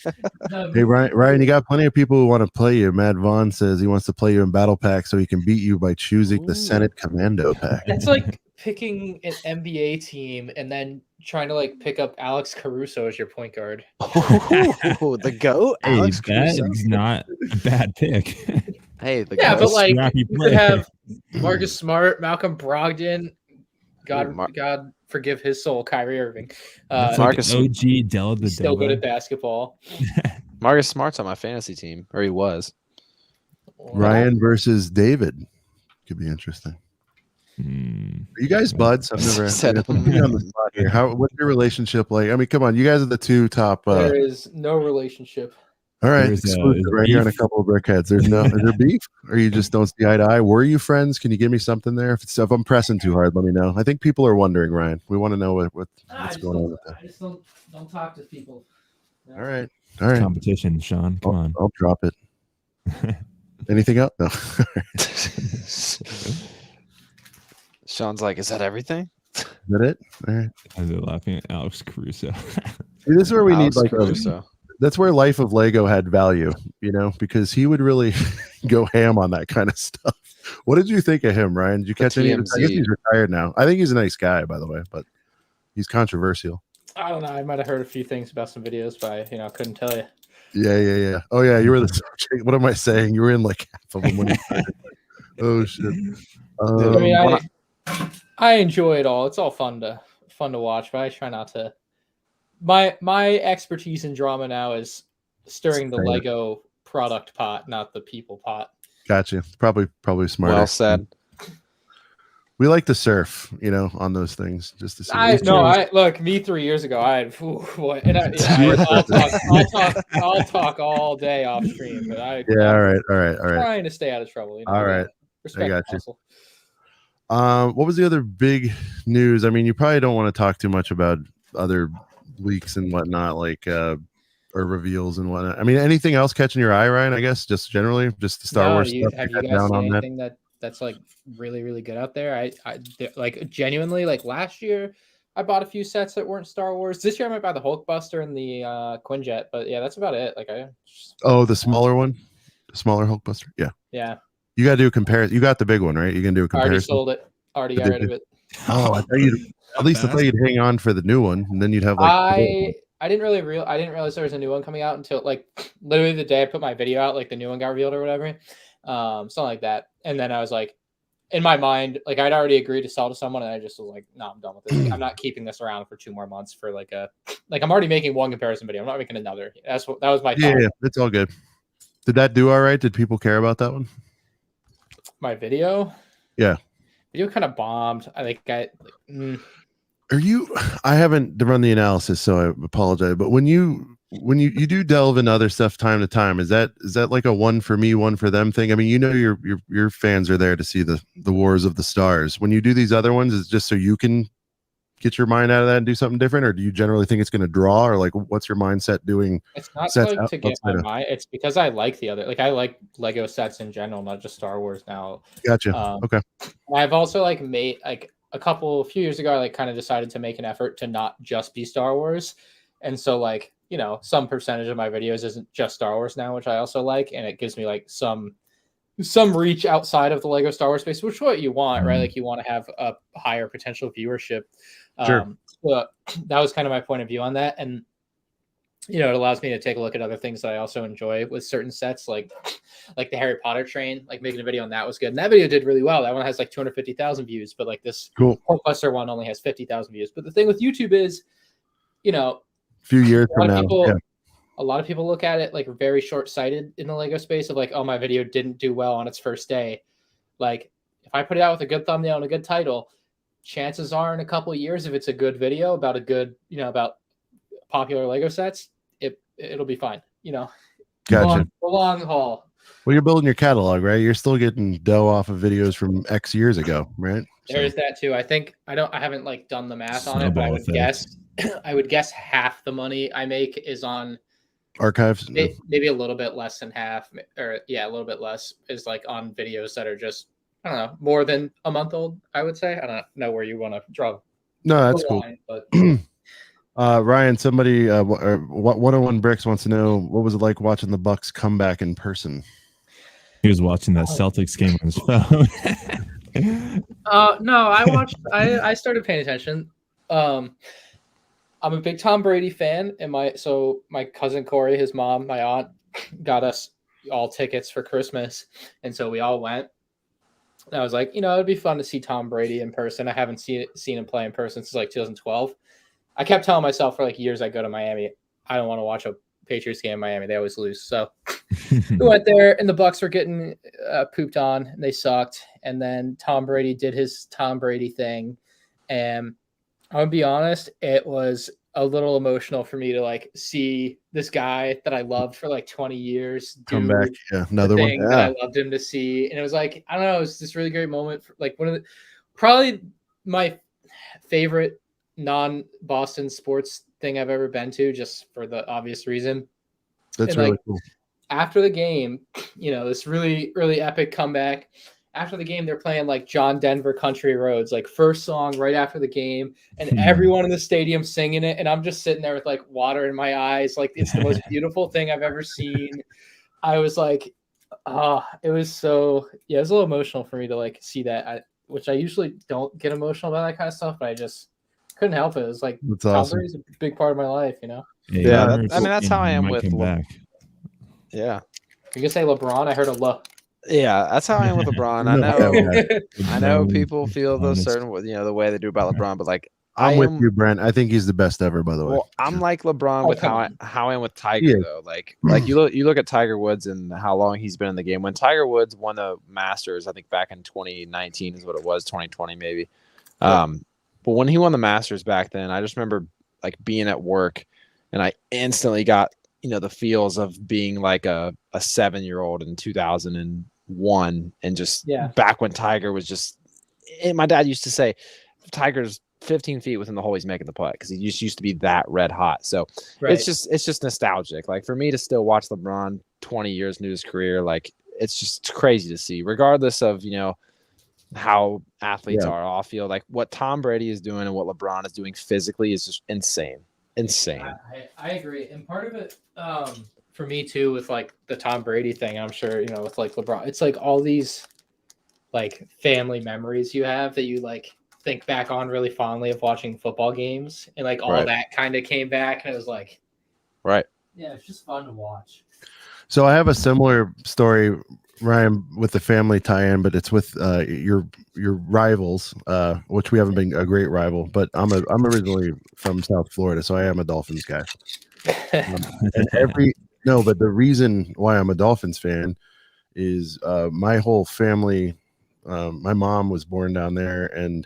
S1: Hey Ryan, you got plenty of people who want to play you. Matt Vaughn says he wants to play you in Battle Pack so he can beat you by choosing the Senate Commando pack.
S4: It's like picking an NBA team and then trying to like pick up Alex Caruso as your point guard.
S2: Oh, the GOAT,
S3: Hey,
S2: Alex Caruso.
S3: that is not a bad pick.
S2: Hey, the
S4: Yeah,
S2: GOAT.
S4: but like
S3: Scrappy
S4: you could
S3: player.
S4: have Marcus Smart, Malcolm Brogdon, God forgive his soul, Kyrie Irving.
S3: That's
S2: Marcus-
S3: like OG Della the
S4: He's still good
S3: Della.
S4: at basketball.
S2: Marcus Smart's on my fantasy team, or he was.
S1: Ryan versus David could be interesting. Are you guys buds? I've never
S2: Set
S1: put you on the spot here. What's your relationship like? I mean, come on, you guys are the two top.
S4: There is no relationship.
S1: All right,
S3: There's,
S1: exclusive right here on a couple of brickheads. There's no, is there beef, or you just don't see eye to eye? Were you friends? Can you give me something there? If I'm pressing too hard, let me know. I think people are wondering, Ryan. We want to know what's going on with that.
S4: I just don't talk to people.
S1: All right, all right.
S3: Competition, Sean. Come on.
S1: I'll drop it. Anything else? No.
S2: Sean's like, is that everything?
S1: Is that it? All right.
S3: And they're laughing at Alex Caruso.
S1: See, this is where we
S2: Alex
S1: need like
S2: Caruso.
S1: that's where Life of Lego had value, because he would really go ham on that kind of stuff. What did you think of him, Ryan? Did you catch any of his? I guess he's retired now. I think he's a nice guy, by the way, but he's controversial.
S4: I don't know. I might have heard a few things about some videos, but I couldn't tell you.
S1: Yeah. Oh yeah, you were the subject. What am I saying? You were in like half of them when you started. Oh shit.
S4: I mean, I enjoy it all. It's all fun to watch, but I try not to. My expertise in drama now is stirring the Lego product pot, not the people pot.
S1: Gotcha. Probably smarter.
S2: Well said.
S1: We like to surf, on those things, just to see.
S4: Look, me 3 years ago, I'll talk all day off stream, but
S1: all right.
S4: Trying to stay out of trouble.
S1: All right.
S4: Respect
S1: I got
S4: the hustle.
S1: What was the other big news? I mean, you probably don't want to talk too much about other leaks and whatnot, like or reveals and whatnot. I mean, anything else catching your eye, Ryan? I guess just generally, just the Star Wars stuff.
S4: Have you guys seen anything that's like really, really good out there? I like genuinely, like last year I bought a few sets that weren't Star Wars. This year I might buy the Hulkbuster and the Quinjet, but yeah, that's about it. Like
S1: the smaller one, the smaller Hulkbuster. Yeah. You got to do a comparison. You got the big one, right? You can do a comparison.
S4: Already sold it. Already got rid of it.
S1: Oh, I thought I thought you'd hang on for the new one, and then you'd have like.
S4: I didn't realize there was a new one coming out until like literally the day I put my video out, like the new one got revealed or whatever, something like that. And then I was like, in my mind, like I'd already agreed to sell to someone, and I just was like, no, I'm done with this. I'm not keeping this around for 2 more months for like I'm already making one comparison video. I'm not making another. That was my thought.
S1: Yeah, it's all good. Did that do all right? Did people care about that one?
S4: My video?
S1: Yeah.
S4: Video kind of bombed. I think
S1: I haven't run the analysis, so I apologize. But when you do delve into other stuff time to time, is that like a one for me, one for them thing? I mean, your fans are there to see the Wars of the Stars. When you do these other ones, is it just so you can get your mind out of that and do something different, or do you generally think it's going to draw, or like what's your mindset doing?
S4: It's not like to get my mind. It's because I like the other. Like I like Lego sets in general, not just Star Wars now.
S1: Gotcha. Okay.
S4: I've also like made like a few years ago, I like kind of decided to make an effort to not just be Star Wars, and so like some percentage of my videos isn't just Star Wars now, which I also like, and it gives me like some reach outside of the Lego Star Wars space, which is what you want, right? Like you want to have a higher potential viewership.
S1: Sure.
S4: But that was kind of my point of view on that. And, it allows me to take a look at other things that I also enjoy with certain sets, like the Harry Potter train, like making a video on that was good. And that video did really well. That one has like 250,000 views, but like this Hulkbuster one only has 50,000 views. But the thing with YouTube is, a
S1: few years from now,
S4: a lot of people look at it like very short-sighted in the Lego space of like, oh, my video didn't do well on its first day. Like if I put it out with a good thumbnail and a good title, chances are in a couple of years, if it's a good video about a good, about popular Lego sets, it'll be fine.
S1: Gotcha.
S4: The long haul.
S1: Well, you're building your catalog, right? You're still getting dough off of videos from X years ago, right?
S4: There's that too. I think I haven't like done the math on it, but I would guess half the money I make is on
S1: archives.
S4: Maybe a little bit less than half, or a little bit less is like on videos that are just I don't know, more than a month old, I would say. I don't know where you want to draw
S1: No, that's
S4: the
S1: cool.
S4: line, but
S1: Ryan, somebody, what 101 Bricks wants to know what was it like watching the Bucks come back in person?
S3: He was watching that Celtics game on his phone.
S4: no, I watched. I started paying attention. I'm a big Tom Brady fan, and my cousin Corey, his mom, my aunt, got us all tickets for Christmas, and so we all went. And I was like, it'd be fun to see Tom Brady in person. I haven't seen him play in person since like 2012. I kept telling myself for like years I go to Miami, I don't want to watch a Patriots game in Miami. They always lose. So we went there, and the Bucks were getting pooped on, and they sucked. And then Tom Brady did his Tom Brady thing, and I'm gonna be honest, it was a little emotional for me to like see this guy that I loved for like 20 years
S1: Come back, another one
S4: that I loved him to see, and it was like, I don't know, it was this really great moment. Like one of the probably my favorite non-Boston sports thing I've ever been to, just for the obvious reason.
S1: That's really cool.
S4: After the game, this really, really epic comeback. After the game, they're playing like John Denver Country Roads, like first song right after the game, and everyone in the stadium singing it. And I'm just sitting there with like water in my eyes. Like it's the most beautiful thing I've ever seen. I was like, it was so, it was a little emotional for me to like see that, which I usually don't get emotional about that kind of stuff, but I just couldn't help it. It was like,
S1: that's awesome.
S4: Tom Brady's a big part of my life,
S2: Yeah, I mean, that's how I am with Yeah.
S4: You can say LeBron. I heard a look.
S2: Yeah, that's how I am with LeBron. I know people feel those certain, the way they do about LeBron, but like
S1: I'm with you, Brent. I think he's the best ever, by the way.
S2: Well, I'm like LeBron with how I am with Tiger though. Like you look at Tiger Woods and how long he's been in the game. When Tiger Woods won the Masters, I think back in 2019 is what it was, 2020 maybe. But when he won the Masters back then, I just remember like being at work, and I instantly got the feels of being like a 7-year-old in 2001, and just back when Tiger was just. And my dad used to say, Tiger's 15 feet within the hole, he's making the putt, because he just used to be that red hot. So it's just nostalgic. Like for me to still watch LeBron 20 years into his career, like it's just crazy to see, regardless of how athletes are off field. Like what Tom Brady is doing and what LeBron is doing physically is just insane.
S4: I agree, and part of it for me too with like the Tom Brady thing, I'm sure with like LeBron, it's like all these like family memories you have that you like think back on really fondly of watching football games, and like all that kind of came back, and it was like it's just fun to watch.
S1: So I have a similar story, Ryan, with the family tie-in, but it's with your rivals, which we haven't been a great rival, but I'm originally from South Florida, so I am a Dolphins guy. But the reason why I'm a Dolphins fan is my whole family. My mom was born down there, and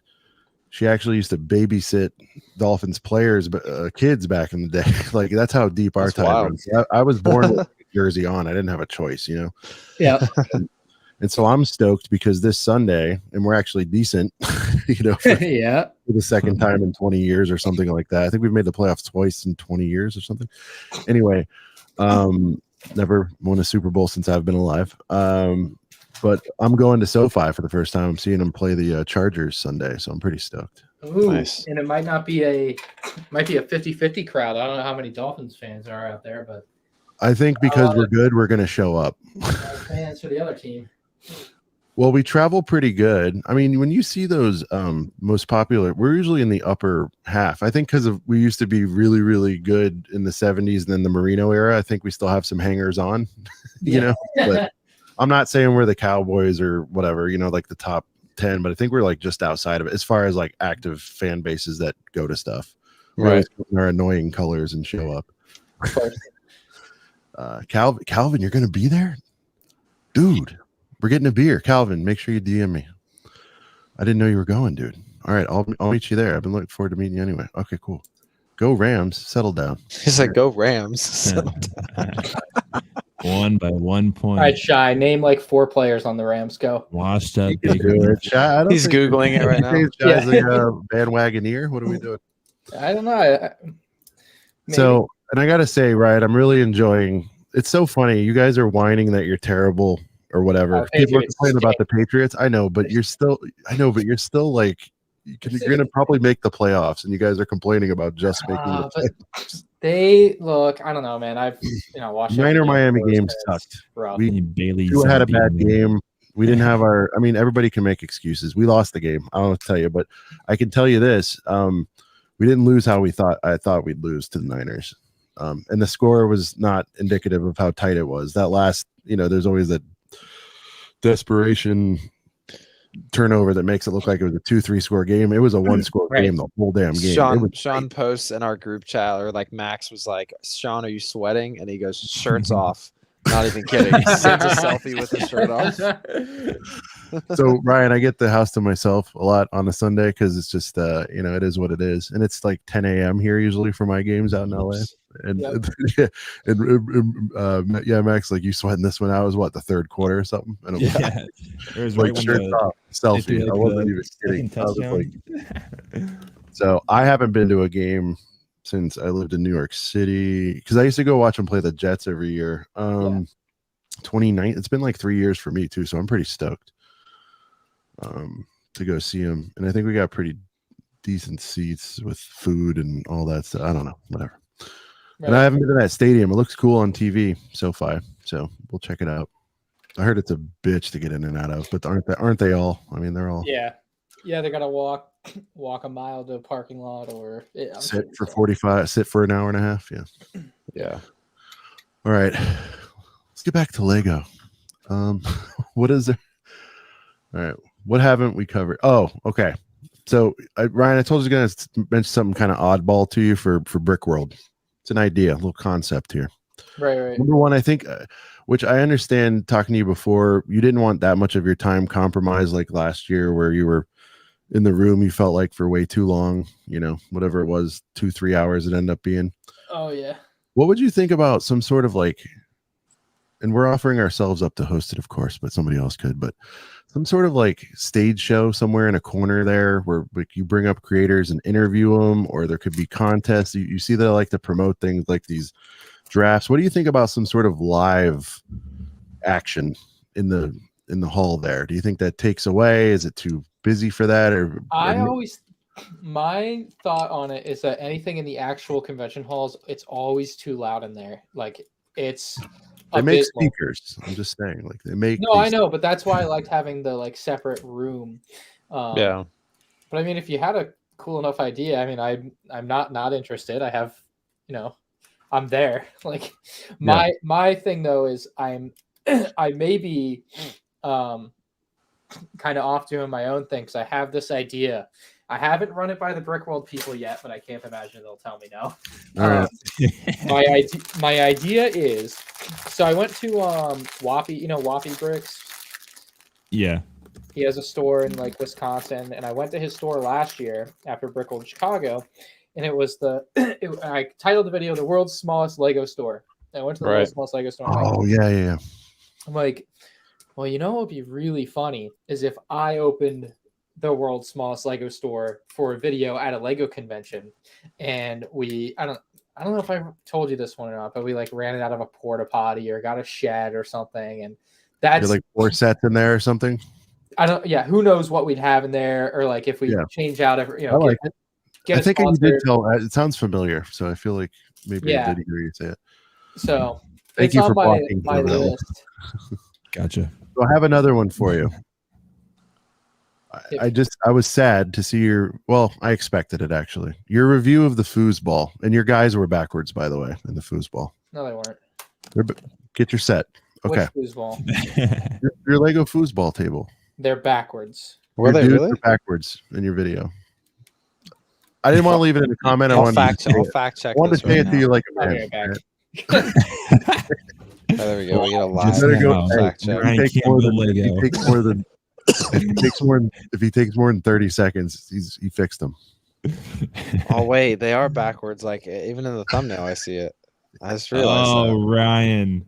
S1: she actually used to babysit Dolphins players, kids back in the day. Like that's how deep our tie was. I was born with jersey on. I didn't have a choice,
S4: Yeah.
S1: And so I'm stoked because this Sunday, and we're actually decent, for the second time in 20 years or something like that. I think we've made the playoffs twice in 20 years or something. Anyway, never won a Super Bowl since I've been alive. But I'm going to SoFi for the first time. I'm seeing them play the Chargers Sunday, so I'm pretty stoked.
S4: Ooh, nice. And it might be a 50-50 crowd. I don't know how many Dolphins fans are out there, but
S1: I think because we're good, we're going to show up.
S4: Fans for the other team.
S1: Well, we travel pretty good. I mean, when you see those most popular, we're usually in the upper half. I think because we used to be really, really good in the 70s and then the Marino era. I think we still have some hangers on, But I'm not saying we're the Cowboys or whatever, like the top 10, but I think we're like just outside of it as far as like active fan bases that go to stuff. Right. Our annoying colors and show up.
S4: Of course.
S1: Calvin, you're going to be there? Dude, we're getting a beer. Calvin, make sure you DM me. I didn't know you were going, dude. All right, I'll meet you there. I've been looking forward to meeting you anyway. Okay, cool. Go Rams. Settle down.
S2: He's like, go Rams.
S3: One by 1 point.
S4: All right, Shy, name like 4 players on the Rams. Go.
S3: Washed up.
S2: He's Googling it right now.
S1: Shy's like a bandwagoneer. What are we doing?
S4: I don't know.
S1: So, and I got to say, right, I'm really enjoying. It's so funny. You guys are whining that you're terrible or whatever. People are complaining about the Patriots. I know, but you're still like you're gonna probably make the playoffs, and you guys are complaining about just making the playoffs.
S4: They look. I don't know, man. I've watched
S1: Niner Miami games sucked. We had a bad game. We didn't have our. I mean, everybody can make excuses. We lost the game. I don't know what to tell you, but I can tell you this: we didn't lose how I thought we'd lose to the Niners, and the score was not indicative of how tight it was. That last, there's always that desperation turnover that makes it look like it was a 2-3 score game. It was a 1-score game the whole damn game.
S2: Sean posts in our group chat, or like Max was like, "Sean, are you sweating?" And he goes, "Shirts off." Not even kidding. He sends a selfie with his shirt off.
S1: So Ryan, I get the house to myself a lot on a Sunday because it's just it is what it is, and it's like 10 a.m. here usually for my games out in LA. And Max, like, you sweating this one out was what, the third quarter or something? And
S3: it was
S1: like, shirt off, selfie. I wasn't even kidding. I was like, so I haven't been to a game since I lived in New York City, because I used to go watch them play the Jets every year. 29. It's been like 3 years for me too, so I'm pretty stoked to go see them. And I think we got pretty decent seats with food and all that stuff. I don't know, whatever. Right. And I haven't been to that stadium. It looks cool on TV, SoFi, so we'll check it out. I heard it's a bitch to get in and out of, but aren't they all? I mean, they're all.
S4: Yeah, they gotta walk a mile to a parking lot, or
S1: sit for 45. Sit for an hour and a half. Yeah. All right, let's get back to Lego. What is there? All right, what haven't we covered? Oh, okay. So Ryan, I told you I was going to mention something kind of oddball to you for Brick World. It's an idea, a little concept here.
S4: Right.
S1: Number one, I think, which I understand talking to you before, you didn't want that much of your time compromised like last year where you were in the room, you felt like for way too long, whatever it was, 2-3 hours it ended up being.
S4: Oh, yeah.
S1: What would you think about some sort of like, and we're offering ourselves up to host it, of course, but somebody else could, but some sort of like stage show somewhere in a corner there where like you bring up creators and interview them, or there could be contests. You see that I like to promote things like these drafts. What do you think about some sort of live action in the hall there? Do you think that takes away? Is it too busy for that? Or
S4: my thought on it is that anything in the actual convention halls, it's always too loud in there. Like it's
S1: they make speakers. I'm just saying, like they make.
S4: No, I know, but that's why I liked having the like separate room.
S2: Yeah.
S4: But I mean, if you had a cool enough idea, I mean, I'm not interested. I have, I'm there. Like my thing though is I may be kind of off doing my own thing because I have this idea. I haven't run it by the Brick World people yet, but I can't imagine they'll tell me no. My idea is, so I went to Whoppy, Whoppy Bricks.
S3: Yeah.
S4: He has a store in like Wisconsin, and I went to his store last year after Brick World Chicago, and it was I titled the video "The World's Smallest Lego Store." And I went to the world's smallest Lego store.
S1: Yeah.
S4: I'm like, well, what would be really funny is if I opened the world's smallest Lego store for a video at a Lego convention, and I don't know if I told you this one or not, but we like ran it out of a porta potty or got a shed or something, and that's
S1: like 4 sets in there or something.
S4: Who knows what we'd have in there, or like if we change out every,
S1: I like it. I think you did tell. It sounds familiar, so I feel like maybe I did hear you say it.
S4: So
S1: thank you for blocking
S4: my list.
S3: Gotcha.
S1: So I have another one for you. I was sad to see I expected it actually. Your review of the foosball, and your guys were backwards, by the way, in the foosball.
S4: No, they weren't.
S1: Get your set. Okay.
S4: Which foosball?
S1: your Lego foosball table.
S4: They're backwards.
S2: Were they really
S1: backwards in your video? I didn't want to leave it in the comment.
S2: I'll fact check.
S1: I wanted to say it to you like a man.
S2: There we go. We get a live fact check.
S1: If he takes more than 30 seconds, he fixed them.
S2: Oh wait, they are backwards. Like even in the thumbnail, I see it. I just realized.
S3: Oh, Ryan.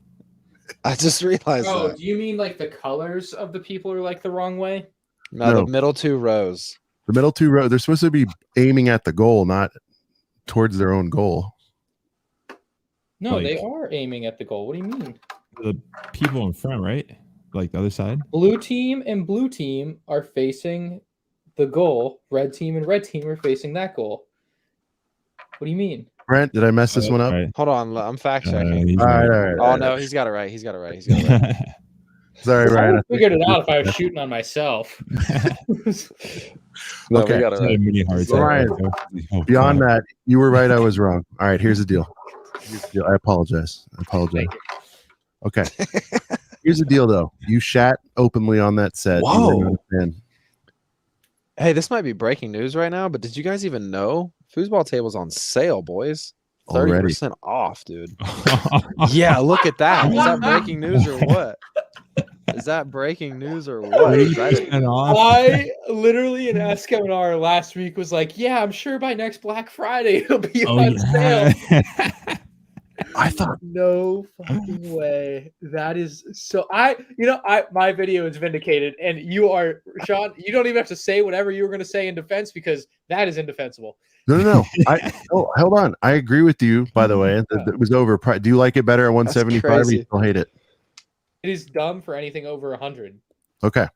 S2: I just realized.
S4: Oh,
S2: that.
S4: Do you mean like the colors of the people are like the wrong way?
S2: No, the middle 2 rows.
S1: The middle 2 rows. They're supposed to be aiming at the goal, not towards their own goal.
S4: No, they are aiming at the goal. What do you mean?
S3: The people in front, right? like the other side?
S4: Blue team and blue team are facing the goal. Red team and red team are facing that goal. What do you mean?
S1: Brent, did I mess this one up?
S3: Right.
S2: Hold on, I'm fact checking.
S3: He's
S1: All
S3: right.
S1: right.
S2: Oh no, he's got it right. He's got it right. He's got it right.
S1: Sorry,
S4: I
S1: Ryan.
S4: would have figured it out if I was shooting on myself.
S2: No,
S1: Okay.
S2: we got it right.
S3: Mini heart
S1: So, Ryan,
S3: attack.
S1: Beyond that, you were right. I was wrong. All right, here's the deal. I apologize.
S4: Thank you.
S1: Okay. Here's the deal, though. You shat openly on that set. You were not a fan.
S2: Hey, this might be breaking news right now, but did you guys even know foosball table's on sale, boys?
S1: Already.
S2: 30% off, dude. Yeah, look at that. Is that breaking news or what? Is that breaking news or what?
S4: I literally in Ask M&R last week was like, yeah, I'm sure by next Black Friday it'll be on sale.
S1: I thought
S4: no fucking way. That is so my video is vindicated, and you are, Sean, you don't even have to say whatever you were gonna say in defense because that is indefensible.
S1: No. Hold on. I agree with you, by the way. It was over. Do you like it better at 175 or you still hate it?
S4: It is dumb for anything over 100.
S1: Okay.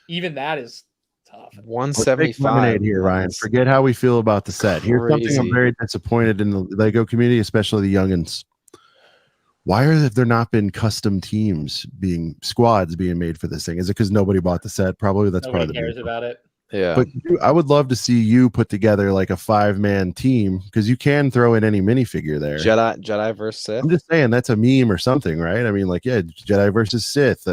S4: Even that is tough.
S2: 175
S1: here, Ryan. Forget how we feel about the set. Here's something I'm very disappointed in the Lego community, especially the youngins. Why are there not been custom teams squads being made for this thing? Is it because nobody bought the set? Probably that's
S4: Nobody
S1: part of
S4: cares about it.
S2: Yeah.
S1: But I would love to see you put together like a 5-man team because you can throw in any minifigure there.
S2: Jedi versus Sith.
S1: I'm just saying that's a meme or something, right? I mean, like, yeah, Jedi versus Sith,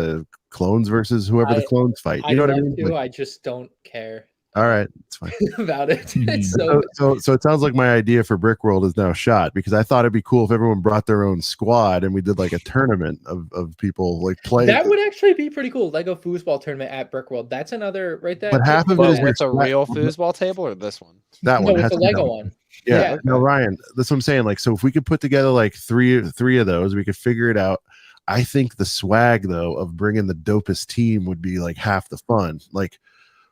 S1: clones versus whoever the clones fight. You know what I mean?
S4: I just don't care.
S1: All right, it's fine.
S4: About it. It's
S1: So it sounds like my idea for Brick World is now shot because I thought it'd be cool if everyone brought their own squad and we did like a tournament of people like playing.
S4: That would actually be pretty cool. Lego foosball tournament at Brick World. That's another right there.
S1: But half of it is
S2: it's a real foosball table or this one?
S1: That one.
S4: No, it's a Lego one.
S1: Yeah. No, Ryan, that's what I'm saying. Like, so if we could put together like three of those, we could figure it out. I think the swag though of bringing the dopest team would be like half the fun. Like,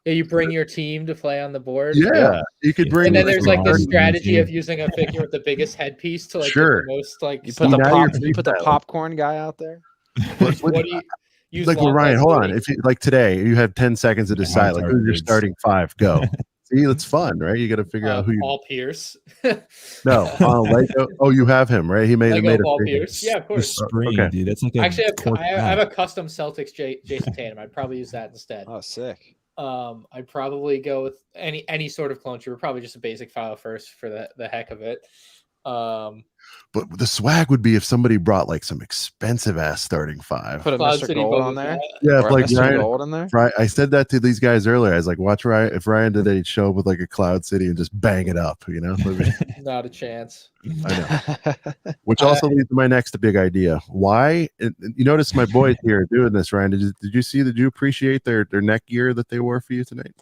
S4: yeah, you bring your team to play on the board.
S1: Yeah, you could bring.
S4: And then there's like the strategy of using a figure with the biggest headpiece to like get the most like.
S2: You put the popcorn guy out there.
S4: What do you use?
S1: Like, well, Ryan, hold on. If you like today, you have 10 seconds to decide like who's your starting 5. Go. See, it's fun, right? You got to figure out who you.
S4: Paul Pierce.
S1: No, Lego. Oh, you have him, right? He made
S4: Paul Pierce. Yeah, of course.
S3: Okay. Dude, that's like
S4: actually I have a custom Celtics Jason Tatum. I'd probably use that instead.
S2: Oh, sick.
S4: I'd probably go with any sort of clone trooper, probably just a basic file first for the heck of it.
S1: But the swag would be if somebody brought like some expensive ass starting 5.
S2: Put a Mr. Gold on there.
S1: Yeah,
S2: or
S1: like
S2: Mr. Gold in there.
S1: Right, I said that to these guys earlier. I was like, watch Ryan. If Ryan did a show with like a Cloud City and just bang it up, you know.
S4: Not a chance.
S1: I know. Which also leads to my next big idea. Why? You notice my boys here doing this, Ryan. Did you appreciate their neck gear that they wore for you tonight?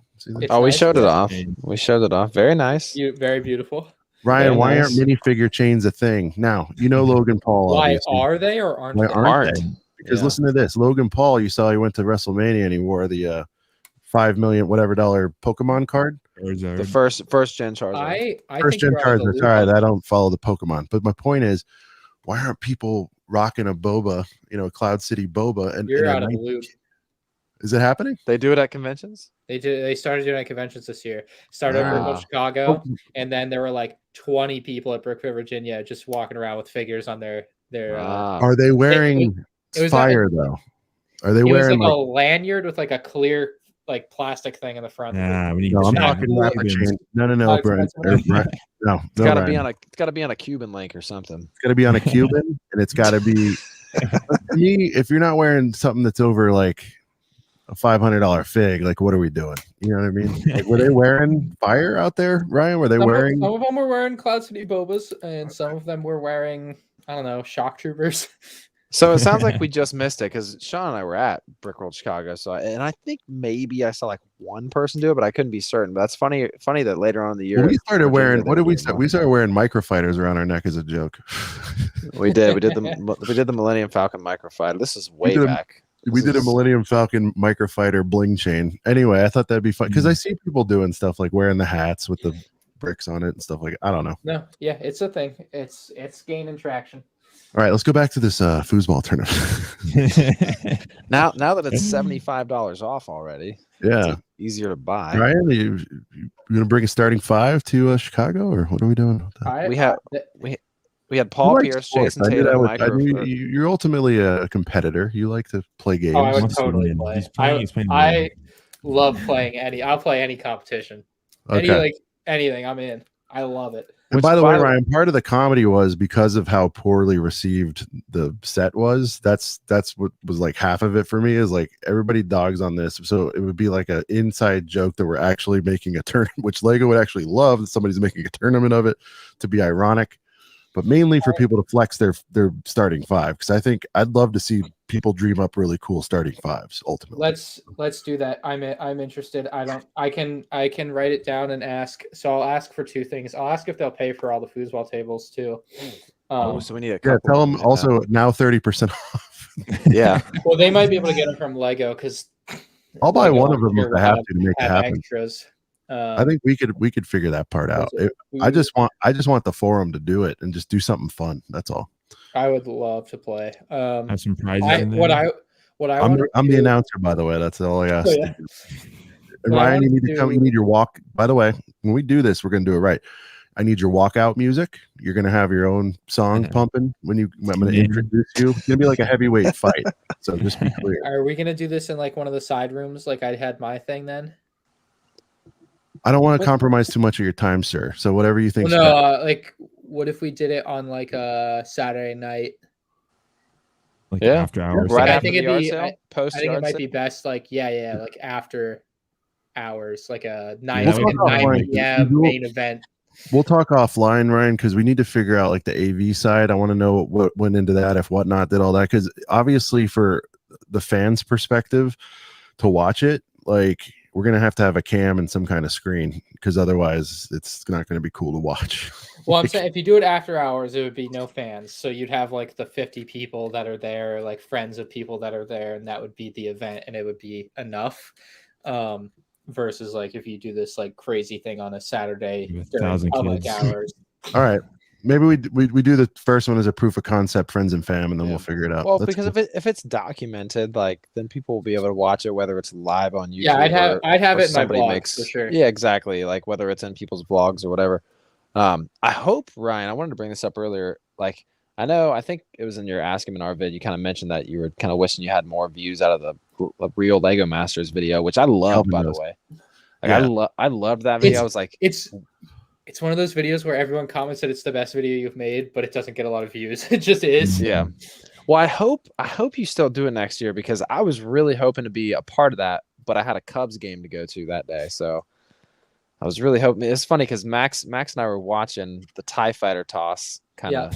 S2: Oh, we showed it off. We showed it off. Very nice.
S4: Very beautiful.
S1: Ryan, why aren't minifigure chains a thing? Now, you know Logan Paul.
S4: Why
S1: obviously.
S4: are they or aren't
S1: why
S4: they?
S1: Aren't they? Because listen to this. Logan Paul, you saw he went to WrestleMania and he wore the $5 million whatever dollar Pokemon card.
S2: The first gen Charizard.
S4: I
S1: first gen Charizard. Sorry, I don't follow the Pokemon. But my point is, why aren't people rocking a boba, Cloud City boba? And
S4: you're out of the loop.
S1: Is it happening?
S2: They do it at conventions?
S4: They started doing it at conventions this year. Started in Chicago, and then there were like 20 people at Brookfield, Virginia, just walking around with figures on their.
S1: Are they wearing fire though? Are they wearing
S4: like a lanyard with like a clear like plastic thing in the front?
S1: I'm talking rapid chain. No, Brian. No,
S2: it's gotta be on a Cuban link or something.
S1: It's gotta be on a Cuban, and it's gotta be. To me, if you're not wearing something that's over like a $500 fig, like what are we doing? You know what I mean? Like, were they wearing fire out there, Ryan? Were they wearing?
S4: Some of them were wearing Cloud City Bobas, and some of them were wearing, I don't know, shock troopers.
S2: So it sounds like we just missed it because Sean and I were at Brick World Chicago. And I think maybe I saw like one person do it, but I couldn't be certain. But that's funny that later on in the year
S1: we started wearing. What did we start? We started wearing microfighters around our neck as a joke.
S2: We did. We did the Millennium Falcon microfighter. This is way back.
S1: We did a Millennium Falcon microfighter bling chain. Anyway, I thought that'd be fun because I see people doing stuff like wearing the hats with the bricks on it and stuff like. I don't know.
S4: No, yeah, it's a thing. It's gaining traction.
S1: All right, let's go back to this foosball tournament.
S2: Now that it's $75 off already,
S1: Yeah,
S2: it's easier to buy.
S1: Ryan, you gonna bring a starting 5 to Chicago, or what are we doing? With that?
S2: We had Paul Pierce,
S1: Sports.
S2: Jason Tatum, Mike
S1: you're ultimately a competitor. You like to play games.
S4: Oh, I would
S3: Wants to
S4: totally
S3: win.
S4: play.
S3: He's playing to
S4: I
S3: win.
S4: love playing I'll play any competition.
S1: Okay.
S4: Anything, I'm in. I love it.
S1: And by the way, Ryan, part of the comedy was because of how poorly received the set was. That's what was like half of it for me, is like everybody dogs on this. So it would be like an inside joke that we're actually making a tournament, which Lego would actually love that somebody's making a tournament of it, to be ironic, but mainly for people to flex their starting 5. Because I think I'd love to see people dream up really cool starting 5s ultimately.
S4: Let's do that. I'm interested. I can write it down and ask. So I'll ask for 2 things. I'll ask if they'll pay for all the foosball tables too.
S2: So we need a couple.
S1: Yeah, tell them also now 30% off.
S2: Yeah.
S4: Well, they might be able to get them from Lego because
S1: I'll buy one of them if I have to make it happen.
S4: Extras.
S1: I think we could figure that part out. I just want the forum to do it and just do something fun. That's all.
S4: I would love to play.
S3: Have some prizes in there.
S4: I'm
S1: the announcer, by the way. That's all I asked.
S4: Oh, yeah.
S1: And Ryan, you need to come. You need your walk. By the way, when we do this, we're going to do it right. I need your walkout music. You're going to have your own song pumping when I'm going to introduce you. It's going to be like a heavyweight fight. So just be clear.
S4: Are we going to do this in like one of the side rooms like I had my thing then?
S1: I don't want to compromise too much of your time, sir. So whatever you think.
S4: Well, no, like what if we did it on like a Saturday night?
S3: Like after hours.
S2: Right
S4: I
S2: after
S4: think
S2: the
S4: it'd
S2: yard
S4: be.
S2: sale,
S4: I think it might be best. Like like after hours, like a 9 p.m. main event.
S1: We'll talk offline, Ryan, because we need to figure out like the AV side. I want to know what went into that, if Whatnot did all that, because obviously for the fans' perspective to watch it, like we're gonna have to have a cam and some kind of screen, because otherwise it's not going to be cool to watch.
S4: Well, I'm saying if you do it after hours, it would be no fans. So you'd have like the 50 people that are there, like friends of people that are there, and that would be the event, and it would be enough. Versus like if you do this like crazy thing on a Saturday during public hours.
S1: All right, maybe we do the first one as a proof of concept, friends and fam, and then we'll figure it out.
S2: Well, because if it's documented, like then people will be able to watch it, whether it's live on YouTube.
S4: Yeah, I'd have it in my blog for sure.
S2: Yeah, exactly. Like whether it's in people's blogs or whatever. I hope, Ryan, I wanted to bring this up earlier. Like I think it was in your Ask Him in our vid. You kind of mentioned that you were kind of wishing you had more views out of the real Lego Masters video, which I love, by the way. Like I loved that video. I was like,
S4: it's one of those videos where everyone comments that it's the best video you've made, but it doesn't get a lot of views. It just is.
S2: Yeah. Well, I hope you still do it next year, because I was really hoping to be a part of that, but I had a Cubs game to go to that day, so I was really hoping. It's funny because Max and I were watching the TIE Fighter toss, kind of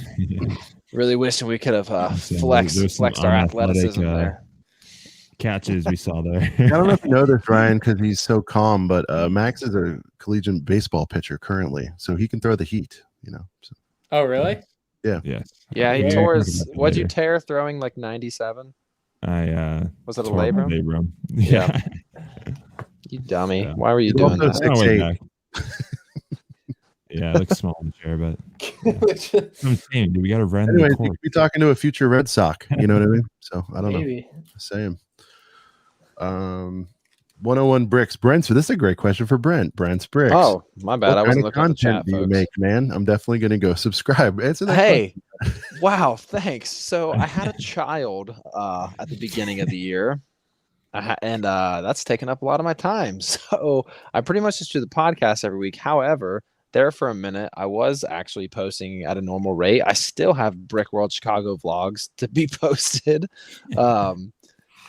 S2: really wishing we could have flexed our athleticism there.
S3: Catches we saw there.
S1: I don't know if you know this, Ryan, because he's so calm, but Max is a collegiate baseball pitcher currly, so he can throw the heat, So.
S4: Oh, really?
S1: Yeah.
S2: Yeah, he tore his. What'd you tear throwing like 97? Was it a labrum?
S3: Yeah.
S2: You dummy. Yeah. Why were you doing that?
S3: Yeah, it looks small in the chair, but I'm saying, we got to run.
S1: Anyway, you could be talking to a future Red Sox. You know what I mean? So I don't know. Same. 101 bricks. Brent, so this is a great question for Brent. Brent's bricks.
S2: Oh, my bad.
S1: What
S2: I wasn't
S1: looking at the chat, do you make, man? I'm definitely going to go subscribe. Answer that.
S2: Hey, wow, thanks. So I had a child at the beginning of the year. And that's taken up a lot of my time. So I pretty much just do the podcast every week. However, there for a minute, I was actually posting at a normal rate. I still have Brick World Chicago vlogs to be posted.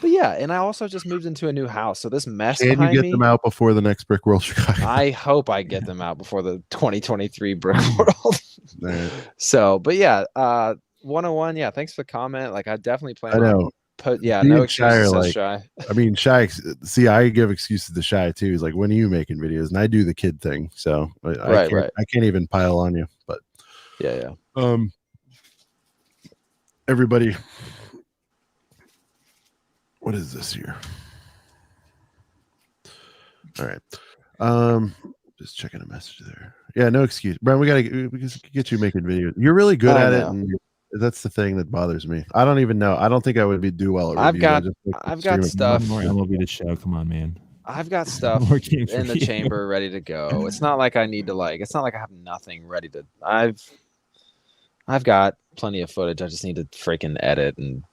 S2: But yeah, and I also just moved into a new house. So this mess
S1: Can
S2: behind
S1: you get them out before the next Brick World Chicago?
S2: I hope I get them out before the 2023 Brick World. Right. So, but yeah, 101. Yeah, thanks for the comment. Like I definitely plan. I know. No excuses.
S1: Like,
S2: Shy.
S1: I mean, Shy. See, I give excuses to Shy too. He's like, when are you making videos? And I do the kid thing, so I can't even pile on you. But
S2: yeah.
S1: Everybody, what is this here? All right. Just checking a message there. Yeah, no excuse, Brian. We gotta get you making videos. You're really good at it. And That's the thing that bothers me. I don't even know. I don't think I would do well at
S2: I've
S1: reviews.
S2: got-
S1: I just like
S2: I've
S1: stream
S2: got
S1: it.
S2: stuff.
S3: More MLB the show. Come on, man.
S2: I've got stuff
S3: More games for
S2: in the
S3: you.
S2: chamber ready to go. It's not like I need to it's not like I have nothing ready to. I've got plenty of footage. I just need to freaking edit and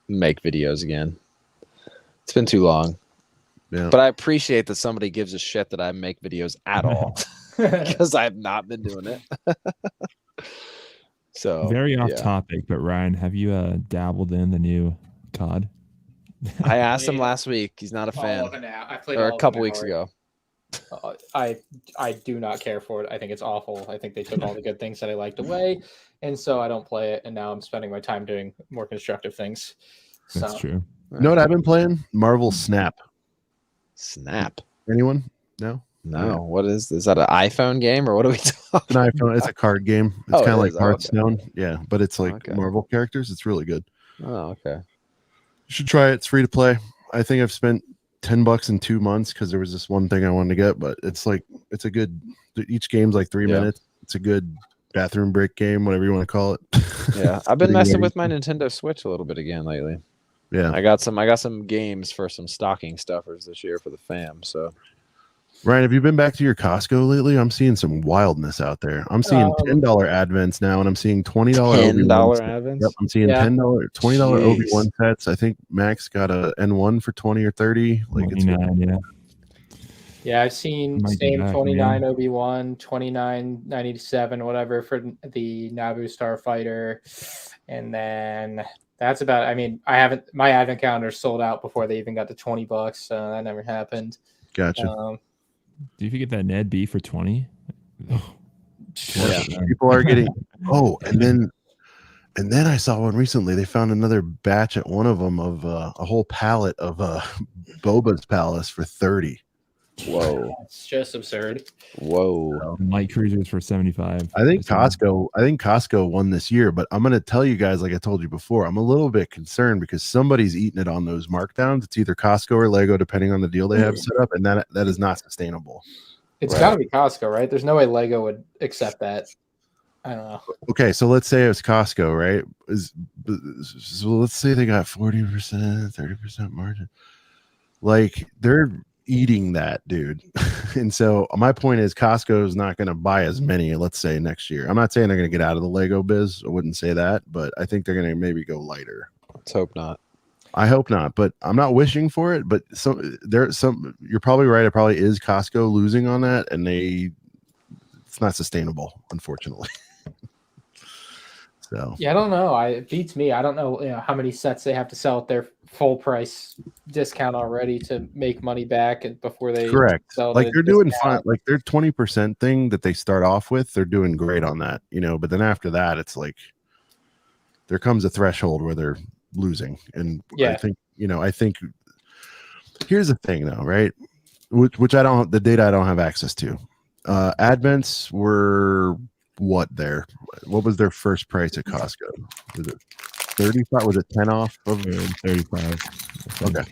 S2: make videos again. It's been too long.
S1: Yeah.
S2: But I appreciate that somebody gives a shit that I make videos at all because I've not been doing it. So
S3: Very off
S2: yeah.
S3: topic, but Ryan, have you dabbled in the new COD?
S2: I asked him last week. He's not a fan.
S4: I played
S2: Or
S4: all
S2: a couple
S4: of an
S2: weeks
S4: hour.
S2: ago.
S4: I do not care for it. I think it's awful. I think they took all the good things that I liked away, and so I don't play it. And now I'm spending my time doing more constructive things.
S3: That's
S4: So
S3: true.
S1: You know what I've been playing? Marvel Snap.
S2: Snap.
S1: Anyone? No.
S2: No. What is that? An iPhone game or what are we talking?
S1: An iPhone. It's a card game. It's
S2: Oh, it
S1: kind of like
S2: is. Oh, okay.
S1: Hearthstone. Yeah, but it's like
S2: Okay.
S1: Marvel characters. It's really good.
S2: Oh, okay.
S1: You should try it. It's free to play. I think I've spent $10 in 2 months because there was this one thing I wanted to get, but it's a good. Each game's like 3 minutes. It's a good bathroom break game, whatever you want to call it.
S2: Yeah, I've been messing with my Nintendo Switch a little bit again lately.
S1: Yeah,
S2: I got some games for some stocking stuffers this year for the fam. So
S1: Ryan, have you been back to your Costco lately? I'm seeing some wildness out there. I'm seeing $10 advents now, and I'm seeing $20
S2: $10
S1: Obi-Wan
S2: advents.
S1: Yep, I'm seeing
S4: Yeah.
S1: $20
S2: Jeez.
S1: Obi-Wan sets. I think Max got a N1 for 20 or 30. Like it's
S3: 29, yeah.
S4: yeah, I've seen
S3: Might be
S4: same
S3: back,
S4: 29
S3: man.
S4: Obi-Wan, 29.97, whatever for the Naboo Starfighter, and then that's about. I mean, my advent calendar sold out before they even got to $20, so that never happened.
S1: gotcha.
S3: Do you get that Ned B for 20?
S2: Yeah.
S1: People are getting and then I saw one recently. They found another batch at one of them of a whole pallet of Boba's Palace for 30.
S2: Whoa.
S4: It's just absurd.
S2: Whoa.
S3: Light cruisers for 75.
S1: I think Costco won this year, but I'm going to tell you guys, like I told you before, I'm a little bit concerned because somebody's eating it on those markdowns. It's either Costco or Lego, depending on the deal they have set up, and that is not sustainable.
S4: It's
S2: Right.
S4: got to be Costco, right? There's no way Lego would accept that. I don't know.
S1: Okay, so let's say it's Costco, right? So let's say they got 40%, 30% margin. Like they're eating that, dude. And so my point is Costco is not going to buy as many, let's say next year. I'm not saying they're going to get out of the Lego biz. I wouldn't say that, but I think they're going to maybe go lighter.
S2: Let's hope not.
S1: I hope not, but I'm not wishing for it. But you're probably right. It probably is Costco losing on that, and it's not sustainable, unfortunately. So
S4: Yeah, I don't know. It beats me. I don't know, how many sets they have to sell at their full price discount already to make money back and before they
S1: correct.
S4: sell
S1: Like
S4: the
S1: they're doing
S4: discount.
S1: fine. Like their 20% thing that they start off with, they're doing great on that, But then after that, it's like there comes a threshold where they're losing, and
S4: Yeah.
S1: I think here's the thing, though, right? Which the data I don't have access to. Advents were what was their first price at Costco? Was it 35? Was it 10 off of
S3: 35?
S1: Okay.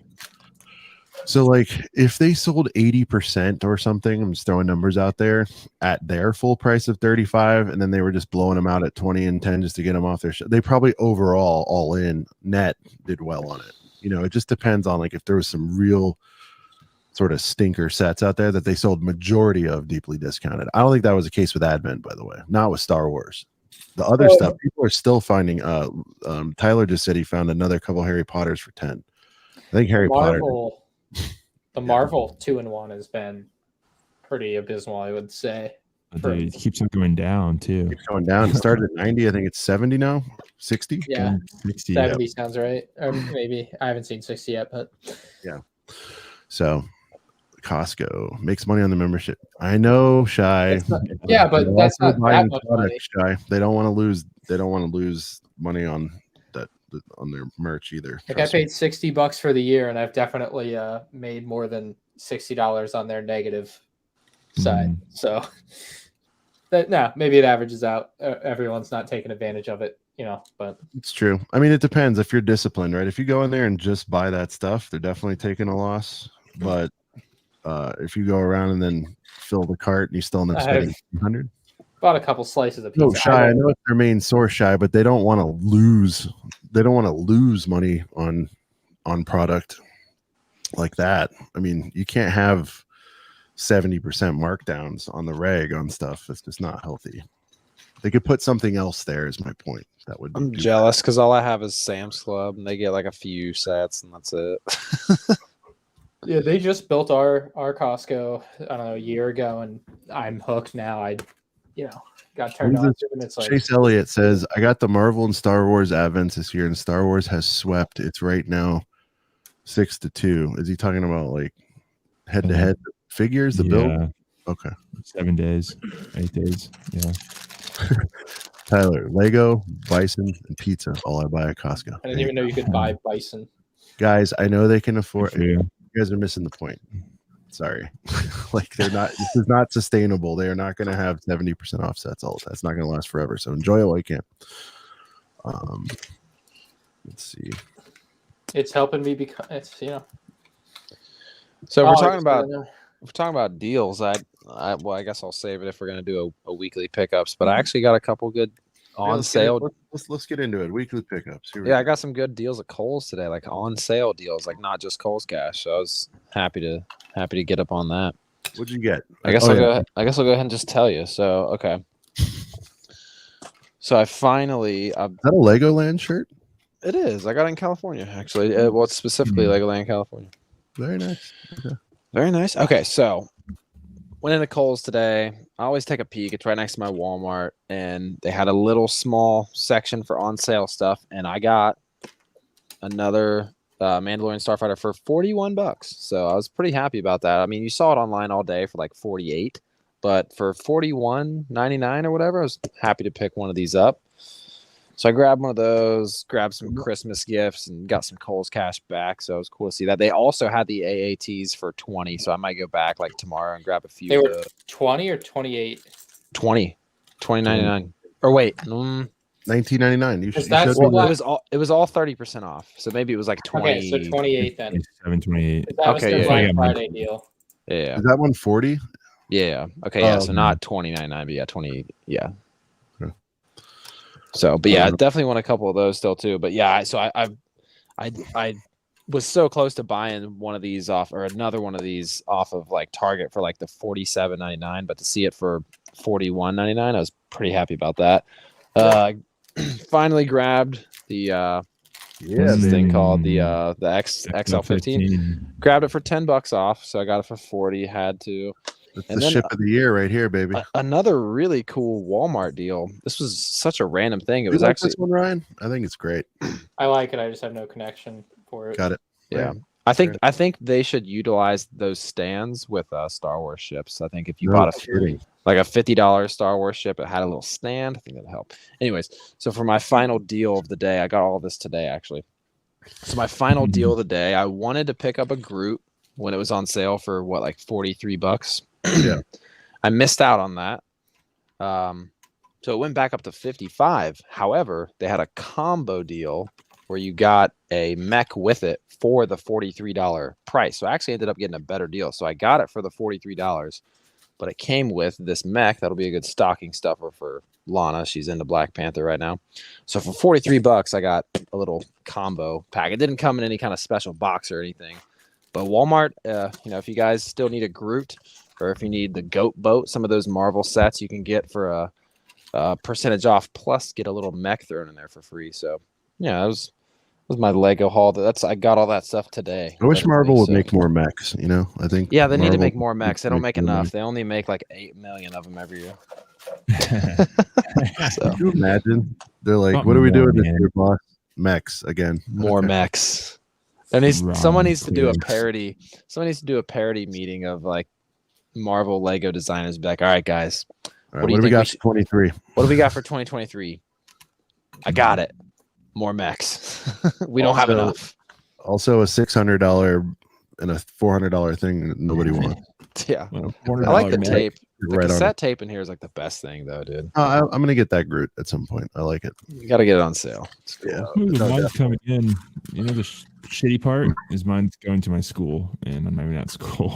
S1: So like if they sold 80% or something, I'm just throwing numbers out there, at their full price of 35, and then they were just blowing them out at 20 and 10 just to get them off their they probably overall all in net did well on it. It just depends on like if there was some real sort of stinker sets out there that they sold majority of deeply discounted. I don't think that was the case with Advent, by the way, not with Star Wars. The other stuff, people are still finding. Tyler just said he found another couple Harry Potters for 10. I think Harry Potter.
S4: The Marvel 2-in-1 has been pretty abysmal, I would say.
S3: It keeps on going down too.
S1: Keeps going down. It started at 90. I think it's 70 now. 60.
S4: Yeah,
S3: 60.
S4: 70 sounds right. Or maybe I haven't seen 60 yet, but
S1: yeah. So Costco makes money on the membership. I know, Shy.
S4: Yeah, but that's not that much money.
S1: Shy. They don't want to lose. They don't want to lose money on that on their merch either.
S4: Like I paid $60 for the year, and I've definitely made more than $60 on their negative side. So maybe it averages out. Everyone's not taking advantage of it, but
S1: it's true. I mean, it depends if you're disciplined, right? If you go in there and just buy that stuff, they're definitely taking a loss. But if you go around and then fill the cart and you still end up spending 100.
S4: Bought a couple slices of pizza.
S1: No, Shy. I know it's their main source, Shy, but they don't want to lose. They don't want to lose money on product like that. I mean, you can't have 70% markdowns on the reg on stuff. It's just not healthy. They could put something else there. Is my point. That would.
S2: I'm jealous because all I have is Sam's Club, and they get like a few sets, and that's it.
S4: Yeah, they just built our Costco, I don't know, a year ago, and I'm hooked now. I got turned on to it, and it's like
S1: Chase Elliott says, I got the Marvel and Star Wars advents this year, and Star Wars has swept. It's right now 6-2. Is he talking about like head-to-head figures, the build? Okay.
S3: 7 days, 8 days. Yeah.
S1: Tyler, Lego, Bison, and pizza. All I buy at Costco.
S4: I didn't even know you could buy Bison.
S1: Guys, I know they can afford it.
S3: You.
S1: You guys are missing the point. Sorry. Like they're not, this is not sustainable. They are not going to have 70% offsets all the time. It's not going to last forever. So enjoy it while you can. Let's see.
S4: It's helping me because it's
S2: So we're talking about deals. I guess I'll save it if we're gonna do a weekly pickups. But I actually got a couple good on sale.
S1: Let's get into it. Weekly pickups.
S2: I got some good deals at Kohl's today, like on sale deals, like not just Kohl's Cash. So I was happy to get up on that.
S1: What'd you get?
S2: I guess I'll go ahead and just tell you. So okay. So I finally
S1: Is that a Legoland shirt?
S2: It is. I got it in California actually. Well, it's specifically Legoland, California.
S1: Very nice. Okay.
S2: Very nice. Okay, so went into Kohl's today. I always take a peek. It's right next to my Walmart, and they had a little small section for on sale stuff, and I got another Mandalorian Starfighter for $41. So I was pretty happy about that. I mean, you saw it online all day for like $48, but for $41.99 or whatever, I was happy to pick one of these up. So I grabbed one of those, grabbed some Christmas gifts, and got some Kohl's Cash back. So it was cool to see that. They also had the AATs for 20, so I might go back like tomorrow and grab a few.
S4: They were 20 or 28?
S2: 20.99. Or wait,
S1: $19.99.
S2: It was all 30% off. So maybe it was like 20.
S4: Okay, so 28 then.
S3: 728.
S4: That was
S2: Okay,
S4: the Black Friday deal.
S2: Yeah.
S1: Is that one 40?
S2: Yeah. Okay. Yeah. So not 20.99, but yeah, 20. Yeah. So, but yeah, I definitely want a couple of those still too. But yeah, so I was so close to buying one of these off or another one of these off of like Target for like the $47.99, but to see it for $41.99, I was pretty happy about that. Finally grabbed the this thing called the XL15. Grabbed it for $10 off, so I got it for 40. Had to.
S1: It's the ship of the year right here, baby.
S2: Another really cool Walmart deal. This was such a random thing. It was
S1: like
S2: actually
S1: this one, Ryan. I think it's great.
S4: I like it. I just have no connection for it.
S1: Got it.
S2: Yeah.
S1: Right.
S2: I think they should utilize those stands with Star Wars ships. I think if you bought a $50 Star Wars ship, it had a little stand. I think that'd help. Anyways, so for my final deal of the day, I got all this today actually. So my final deal of the day, I wanted to pick up a Groot when it was on sale for what, like $43.
S1: Yeah.
S2: I missed out on that. So it went back up to 55. However, they had a combo deal where you got a mech with it for the $43 price. So I actually ended up getting a better deal. So I got it for the $43, but it came with this mech. That'll be a good stocking stuffer for Lana. She's into Black Panther right now. So for $43, I got a little combo pack. It didn't come in any kind of special box or anything. But Walmart, if you guys still need a Groot, or if you need the Goat Boat, some of those Marvel sets you can get for a percentage off, plus get a little mech thrown in there for free. So yeah, that was my Lego haul. I got all that stuff today.
S1: I wish Marvel would make more mechs. I think.
S2: Yeah, they need to make more mechs. They don't make enough. They only make like 8 million of them every year.
S1: So. Can you imagine? They're like, "What are we doing this year, boss? Mechs again?
S2: More mechs." Someone needs to do a parody. Someone needs to do a parody meeting of like Marvel Lego designers. Be like, all right, guys,
S1: what do we got for 23?
S2: What do we got for 2023? I got it. More mechs. We don't have enough.
S1: Also, a $600 and a $400 thing that nobody wants.
S2: Yeah, I like the tape. The cassette tape in here is like the best thing, though, dude.
S1: I'm gonna get that Groot at some point. I like it.
S2: You got to get it on sale.
S1: Yeah,
S3: mine's coming in. The shitty part is mine's going to my school, and I'm not even at school.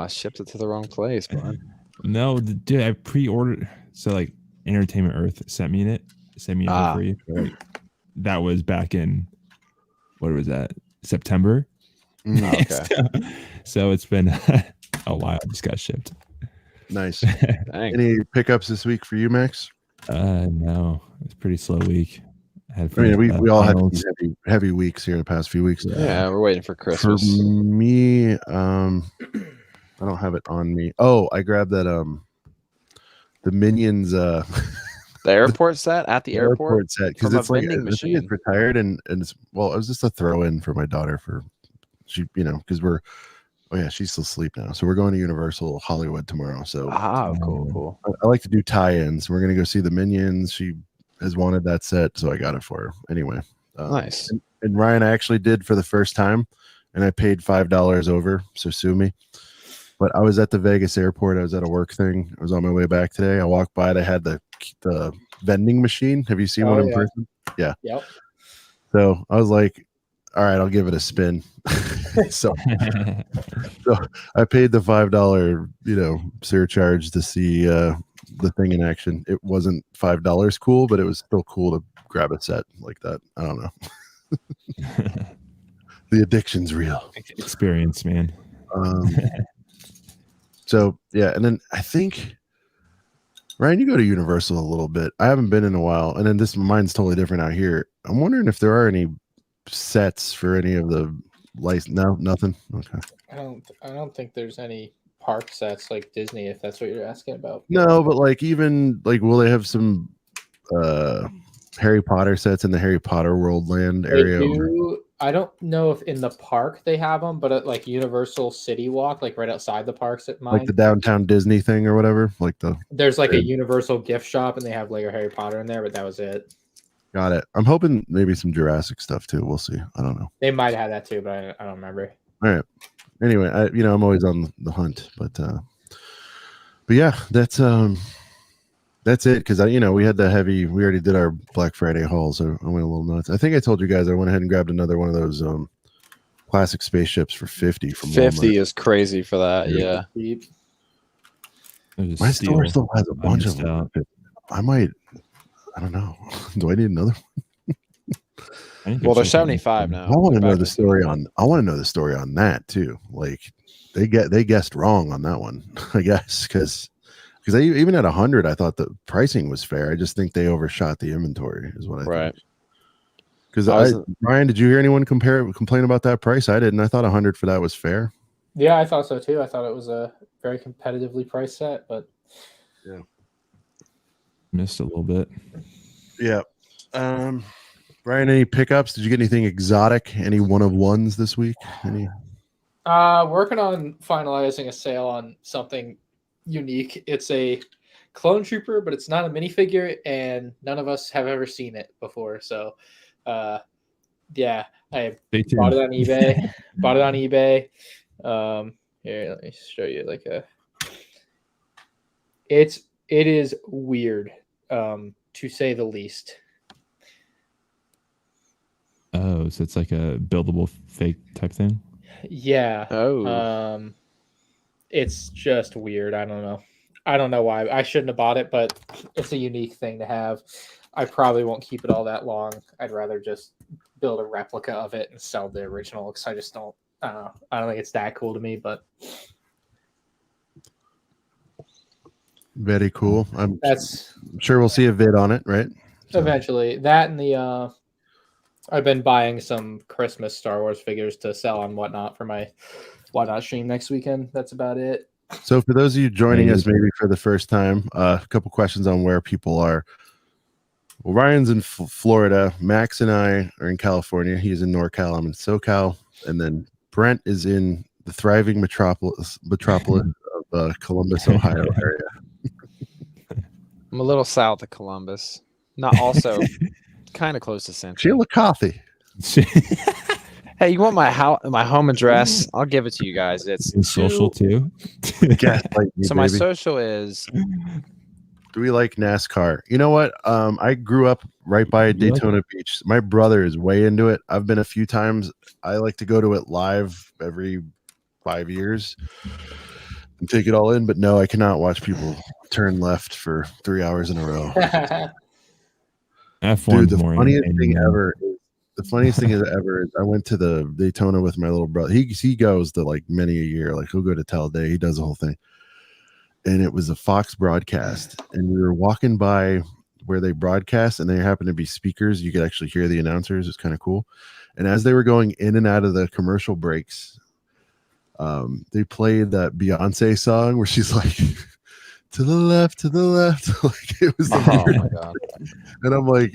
S2: Shipped it to the wrong place, man.
S3: No, dude, I pre-ordered. So like Entertainment Earth sent me it for free. Like, that was back in, what was that, September?
S2: Okay.
S3: So it's been a while. Just got shipped.
S1: Nice.
S2: Dang.
S1: Any pickups this week for you, Max?
S3: No, it's a pretty slow week.
S1: I mean, we all had heavy weeks here in the past few weeks.
S2: Yeah, we're waiting for Christmas.
S1: For me, I don't have it on me. Oh, I grabbed that the Minions
S2: The airport set at the airport
S1: set, because it's like I think it's retired and it's, well, it was just a throw in for my daughter for she, because she's still asleep now, so we're going to Universal Hollywood tomorrow. So
S2: cool.
S1: I like to do tie-ins. We're gonna go see the Minions. She has wanted that set, so I got it for her anyway.
S2: Nice.
S1: And Ryan, I actually did for the first time, and I paid $5 over, so sue me. But I was at the Vegas airport. I was at a work thing. I was on my way back today. I walked by. They had the vending machine. Have you seen one in person? Yeah.
S4: Yep.
S1: So I was like, all right, I'll give it a spin. so I paid the $5, surcharge to see the thing in action. It wasn't $5 cool, but it was still cool to grab a set like that. I don't know. The addiction's real.
S3: Experience, man.
S1: So yeah, and then I think Ryan, you go to Universal a little bit. I haven't been in a while, and then mine's totally different out here. I'm wondering if there are any sets for any of the lights. No, nothing. Okay.
S4: I don't think there's any park sets like Disney, if that's what you're asking about.
S1: No, but like even like, will they have some Harry Potter sets in the Harry Potter World Land area?
S4: I don't know if in the park they have them, but at like Universal City Walk, like right outside the parks at mine,
S1: like the downtown Disney thing or whatever.
S4: There's like a Universal gift shop, and they have Lego Harry Potter in there, but that was it.
S1: Got it. I'm hoping maybe some Jurassic stuff too. We'll see. I don't know.
S4: They might have that too, but I don't remember.
S1: All right. Anyway, I'm always on the hunt, but yeah, that's it. Because we had we already did our Black Friday haul, so I went a little nuts. I think I told you guys I went ahead and grabbed another one of those classic spaceships for $50 from
S2: 50
S1: Walmart.
S2: Is crazy for that. Yeah.
S1: My store still has a bunch of them. I don't know. Do I need another one?
S2: Well, they're 75 now.
S1: I want to know the story on that too. Like they guessed wrong on that one, I guess, because even at 100, I thought the pricing was fair. I just think they overshot the inventory, is what I think. Because Ryan, did you hear anyone complain about that price? I didn't. I thought 100 for that was fair.
S4: Yeah, I thought so too. I thought it was a very competitively priced set, but
S1: yeah,
S3: missed a little bit.
S1: Yeah. Ryan, any pickups? Did you get anything exotic? Any one of ones this week? Any?
S4: Working on finalizing a sale on something unique. It's a clone trooper, but it's not a minifigure, and none of us have ever seen it before. So, yeah, I bought it on eBay. Here, let me show you it is weird, to say the least.
S3: Oh, so it's like a buildable fake type thing?
S4: Yeah.
S2: Oh.
S4: It's just weird. I don't know why. I shouldn't have bought it, but it's a unique thing to have. I probably won't keep it all that long. I'd rather just build a replica of it and sell the original, because I just don't. I don't know. I don't think it's that cool to me, but
S1: very cool. I'm
S4: that's
S1: sure we'll see a vid on it, right?
S4: Eventually. That and the I've been buying some Christmas Star Wars figures to sell on Whatnot for my Whatnot stream next weekend. That's about it.
S1: So for those of you joining us maybe for the first time, a couple questions on where people are. Well, Ryan's in Florida. Max and I are in California. He's in NorCal. I'm in SoCal. And then Brent is in the thriving metropolis of Columbus, Ohio area.
S2: I'm a little south of Columbus. Not also kind of close to Central.
S1: Chillicothe.
S2: Hey, you want my home address? I'll give it to you guys. It's
S3: social too.
S2: So my social is.
S1: Do we like NASCAR? You know what? I grew up right by Daytona Beach. My brother is way into it. I've been a few times. I like to go to it live every 5 years and take it all in. But no, I cannot watch people turn left for 3 hours in a row.
S3: F1's
S1: Dude, the
S3: more
S1: funniest
S3: entertaining
S1: thing
S3: than-
S1: ever. The funniest thing ever is I went to the Daytona with my little brother. He goes to like many a year. Like he'll go to Talladega. He does the whole thing. And it was a Fox broadcast, and we were walking by where they broadcast, and there happened to be speakers. You could actually hear the announcers. It's kind of cool. And as they were going in and out of the commercial breaks, they played that Beyonce song where she's like, to the left, to the left. Like it was the
S2: Oh
S1: weirdest.
S2: my god.
S1: And I'm like,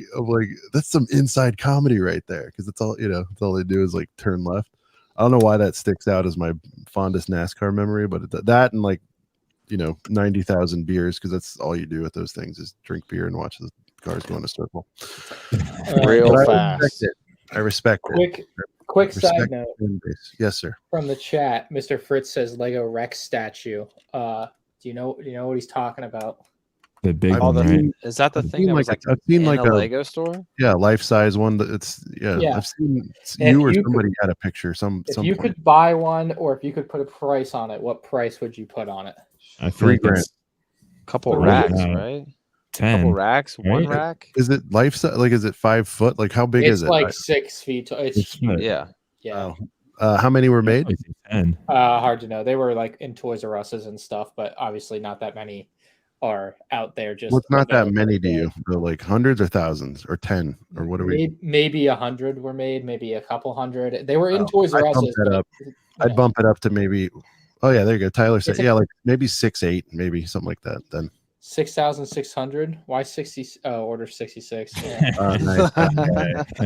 S1: that's some inside comedy right there, because it's all that's all they do is like turn left. I don't know why that sticks out as my fondest NASCAR memory, but that and like 90,000 beers, because that's all you do with those things is drink beer and watch the cars go in a circle.
S2: Real
S1: But
S2: fast.
S1: I respect it.
S4: Quick
S1: Respect
S4: side note
S1: fan base. Yes, sir.
S4: from the chat. Mr. Fritz says Lego Rex statue. Do you know what he's talking about?
S3: The big
S1: I've
S3: one, right?
S1: seen-
S2: Is that the
S1: I've
S2: thing
S1: seen
S2: that was
S1: like
S2: like
S1: I've seen
S2: in
S1: like
S2: a
S1: a
S2: Lego store?
S1: life size one that it's
S4: Yeah.
S1: I've seen
S4: And
S1: you or
S4: if you
S1: somebody had a picture.
S4: If
S1: some
S4: you
S1: point.
S4: could buy one, or if you could put a price on it, what price would you put on it?
S3: I feel like
S1: $3,000.
S3: that's
S2: Couple
S4: What is
S2: racks,
S3: it?
S2: right?
S3: 10.
S2: Couple racks, one
S3: right?
S2: rack.
S1: Is it life size? Like, is it 5 foot? Like, how big
S4: It's
S1: is it?
S4: like 6 feet. It's
S2: Yeah.
S4: yeah.
S1: How many were made?
S3: 10.
S4: Hard to know. They were like in Toys R Us's and stuff, but obviously not that many are out there. Just
S1: What's not that
S4: available
S1: many
S4: for
S1: to you? They're like hundreds or thousands or 10 or what are we?
S4: Maybe 100 were made, maybe a couple hundred. They were in
S1: Oh,
S4: Toys R
S1: I'd bump
S4: Us's.
S1: that
S4: but
S1: up.
S4: you
S1: I'd
S4: know,
S1: bump it up to maybe. Oh yeah, there you go. Tyler said,
S4: It's a-
S1: yeah, like maybe 6'8", maybe something like that. Then
S4: 6,600. Why 60? Order 66. Yeah.
S1: nice.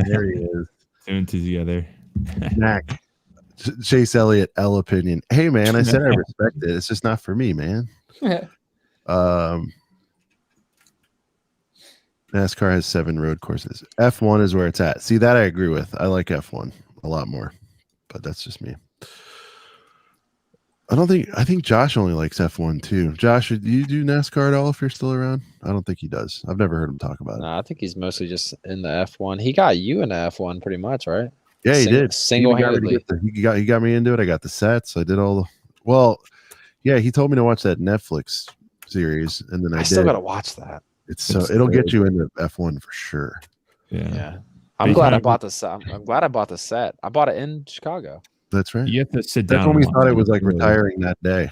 S1: There he is.
S3: Two and two together.
S1: Mac. Chase Elliott, L opinion. Hey man, I said I respect it. It's just not for me, man. NASCAR has 7 road courses. F1 is where it's at. See, that I agree with. I like F1 a lot more, but that's just me. I think Josh only likes F1 too. Josh, do you do NASCAR at all if you're still around? I don't think he does. I've never heard him talk about it.
S2: No, I think he's mostly just in the F1. He got you in the F1 pretty much, right?
S1: Yeah, he did.
S2: Single-handedly.
S1: He got me into it. I got the sets. I did all the yeah, he told me to watch that Netflix series, and then I
S2: still
S1: did.
S2: gotta watch that.
S1: It'll get you into F1 for sure.
S3: Yeah.
S2: Yeah. I'm glad I bought the set. I'm glad I bought the set. I bought it in Chicago.
S1: That's right.
S3: You have to sit down.
S1: That's when we
S3: and
S1: thought it
S3: watch
S1: was like
S3: really.
S1: retiring that day.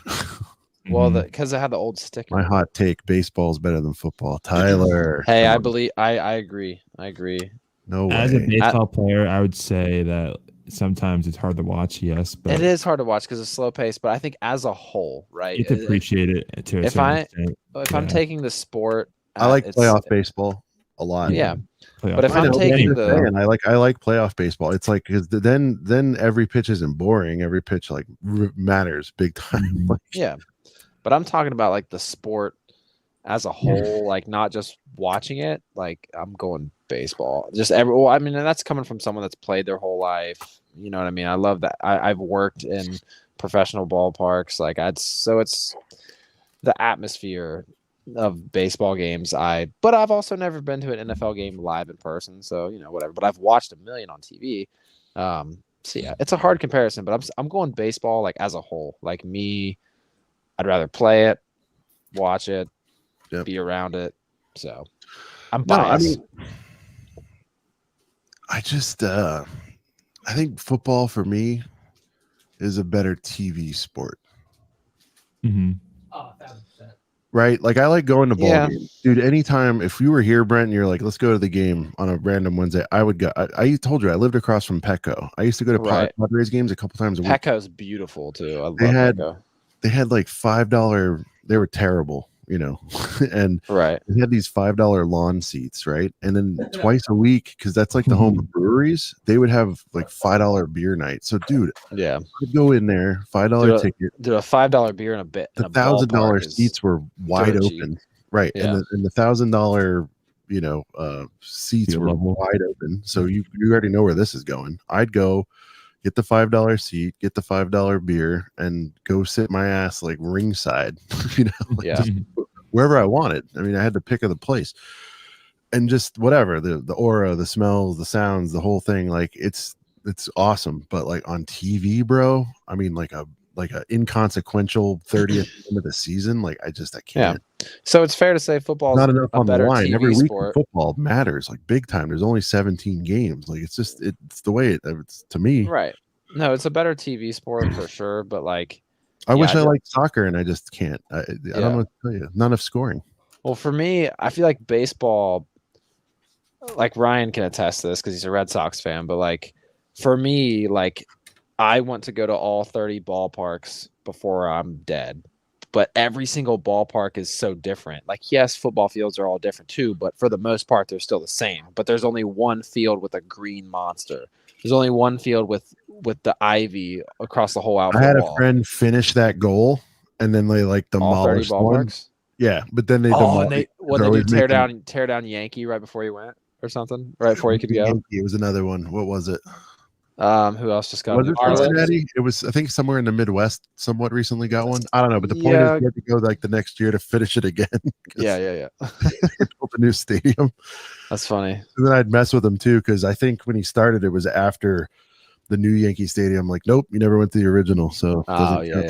S2: Well,
S3: Mhm.
S2: because it had the old sticker.
S1: My hot take: baseball's better than football. Tyler.
S2: Hey,
S1: come
S2: I
S1: on.
S2: believe I agree. I agree.
S1: No
S3: As a
S1: way.
S3: baseball player, I would say that sometimes it's hard to watch. Yes, but
S2: It is hard to watch because it's slow pace, but I think as a whole, right?
S3: you have to appreciate it to a
S2: if
S3: certain
S2: I-
S3: extent.
S2: If I'm
S3: Yeah.
S2: taking the sport,
S1: I like
S2: it's-
S1: playoff baseball a lot.
S2: Yeah,
S3: Playoff.
S2: but if
S1: I
S2: I'm
S1: know,
S2: taking
S1: just
S2: the-
S1: saying, I like playoff baseball. It's like because then every pitch isn't boring. Every pitch like matters big time.
S3: Mhm.
S1: Like,
S2: yeah, but I'm talking about like the sport as a whole, like not just watching it. Like I'm going baseball. Just well, I mean, and that's coming from someone that's played their whole life. You know what I mean? I love that. I've worked in professional ballparks. Like so it's the atmosphere of baseball games. But I've also never been to an NFL game live in person. So, whatever, but I've watched a million on TV. So yeah, it's a hard comparison, but I'm going baseball like as a whole. Like me, I'd rather play it, watch it, be around it. So I'm biased.
S1: I just I think football for me is a better TV sport.
S3: Mhm.
S4: Oh, 1,000%.
S1: Right? Like I like going to ball
S2: Yeah.
S1: games. Dude, anytime if you were here, Brent, and you're like, let's go to the game on a random Wednesday, I would go. I told you I lived across from Petco. I used to go to
S2: Right.
S1: Padres games a couple times a week.
S2: Petco's beautiful too. I love Petco.
S1: They had like $5. They were terrible, and
S2: Right.
S1: they had these $5 lawn seats, right? And then twice a week, because that's like the home of breweries, they would have like $5 beer night. So, dude,
S2: Yeah.
S1: I'd go in there, $5 ticket.
S2: Dude, a $5 beer in a bit.
S1: The $1,000 seats were wide
S2: dirt
S1: open, right?
S2: Yeah.
S1: And the $1,000 seats
S3: Field
S1: were
S3: level.
S1: wide open. So you already know where this is going. I'd go get the $5 seat, get the $5 beer, and go sit my ass like ringside, like
S2: Yeah.
S1: just wherever I wanted. I mean, I had to pick of the place, and just whatever the aura, the smells, the sounds, the whole thing. Like it's awesome. But like on TV, bro, I mean, like a like an inconsequential 30th game of the season. Like I can't.
S2: So it's fair to say football is
S1: Not enough
S2: a
S1: on the
S2: better
S1: line.
S2: TV
S1: Every week
S2: sport.
S1: football matters like big time. There's only 17 games. Like it's the way it's to me.
S2: Right. No, it's a better TV sport for sure. But like,
S1: I wish I liked soccer and I just can't. I don't know what to tell you. Not enough scoring.
S2: Well, for me, I feel like baseball, like Ryan can attest to this because he's a Red Sox fan, but like for me, like I want to go to all 30 ballparks before I'm dead. But every single ballpark is so different. Like, yes, football fields are all different too, but for the most part, they're still the same. But there's only one field with a green monster. There's only one field with the ivy across the whole outfield.
S1: I had a
S2: wall.
S1: friend finish that goal, and then they like demolished
S2: all 30
S1: one.
S2: ballparks.
S1: Yeah, but then they
S2: demolished. What they do? Tear down Yankee right before you went, or something, right before you could go.
S1: Yankee, it was another one. What was it?
S2: Who else just got?
S1: Was it Cincinnati? It was, I think, somewhere in the Midwest. Somewhat recently got one. I don't know, but the point is, you have to go like the next year to finish it again.
S2: Yeah.
S1: Built a new stadium.
S2: That's funny.
S1: And then I'd mess with him too because I think when he started, it was after the new Yankee Stadium. Like, nope, you never went to the original. So
S2: yeah.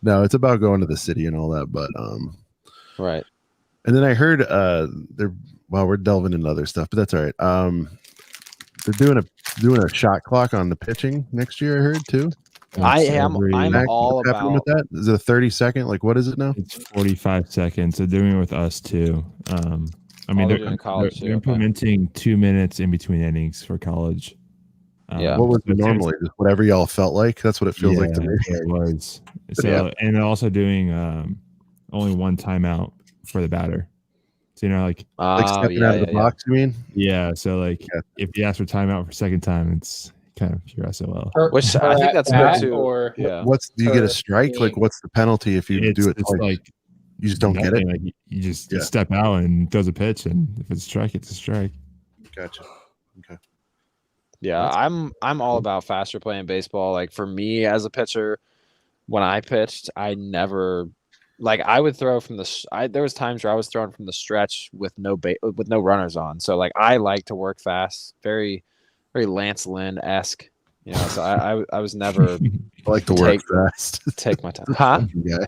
S1: No, it's about going to the city and all that. But
S2: right.
S1: And then I heard we're delving into other stuff, but that's all right. They're doing a shot clock on the pitching next year. I heard too.
S2: I'm all about
S1: with that. Is it a 30-second? Like, what is it now?
S3: It's 45 seconds. They're doing it with us too. I mean, they're implementing 2 minutes in between innings for college.
S1: What was it normally? Just whatever y'all felt like. That's what it feels like to me.
S3: It was. So, and they're also doing only one timeout for the batter. So like
S1: stepping out of the box. You mean?
S3: Yeah. So like, if you ask for timeout for second time, it's kind of your SOL.
S2: Which I think that's good too.
S4: Or
S1: do you get a strike? Like, what's the penalty if you do it?
S3: It's like
S1: you just don't get it.
S3: Like you just step out and throws a pitch, and if it's a strike, it's a strike.
S1: Gotcha. Okay.
S2: Yeah, I'm all about faster play in baseball. Like for me as a pitcher, when I pitched, I never I would throw from there was times where I was throwing from the stretch with no runners on. So like I like to work fast, very very Lance Lynn-esque. So I was never
S1: I like to work fast.
S2: Take my time. Huh?
S1: Yeah.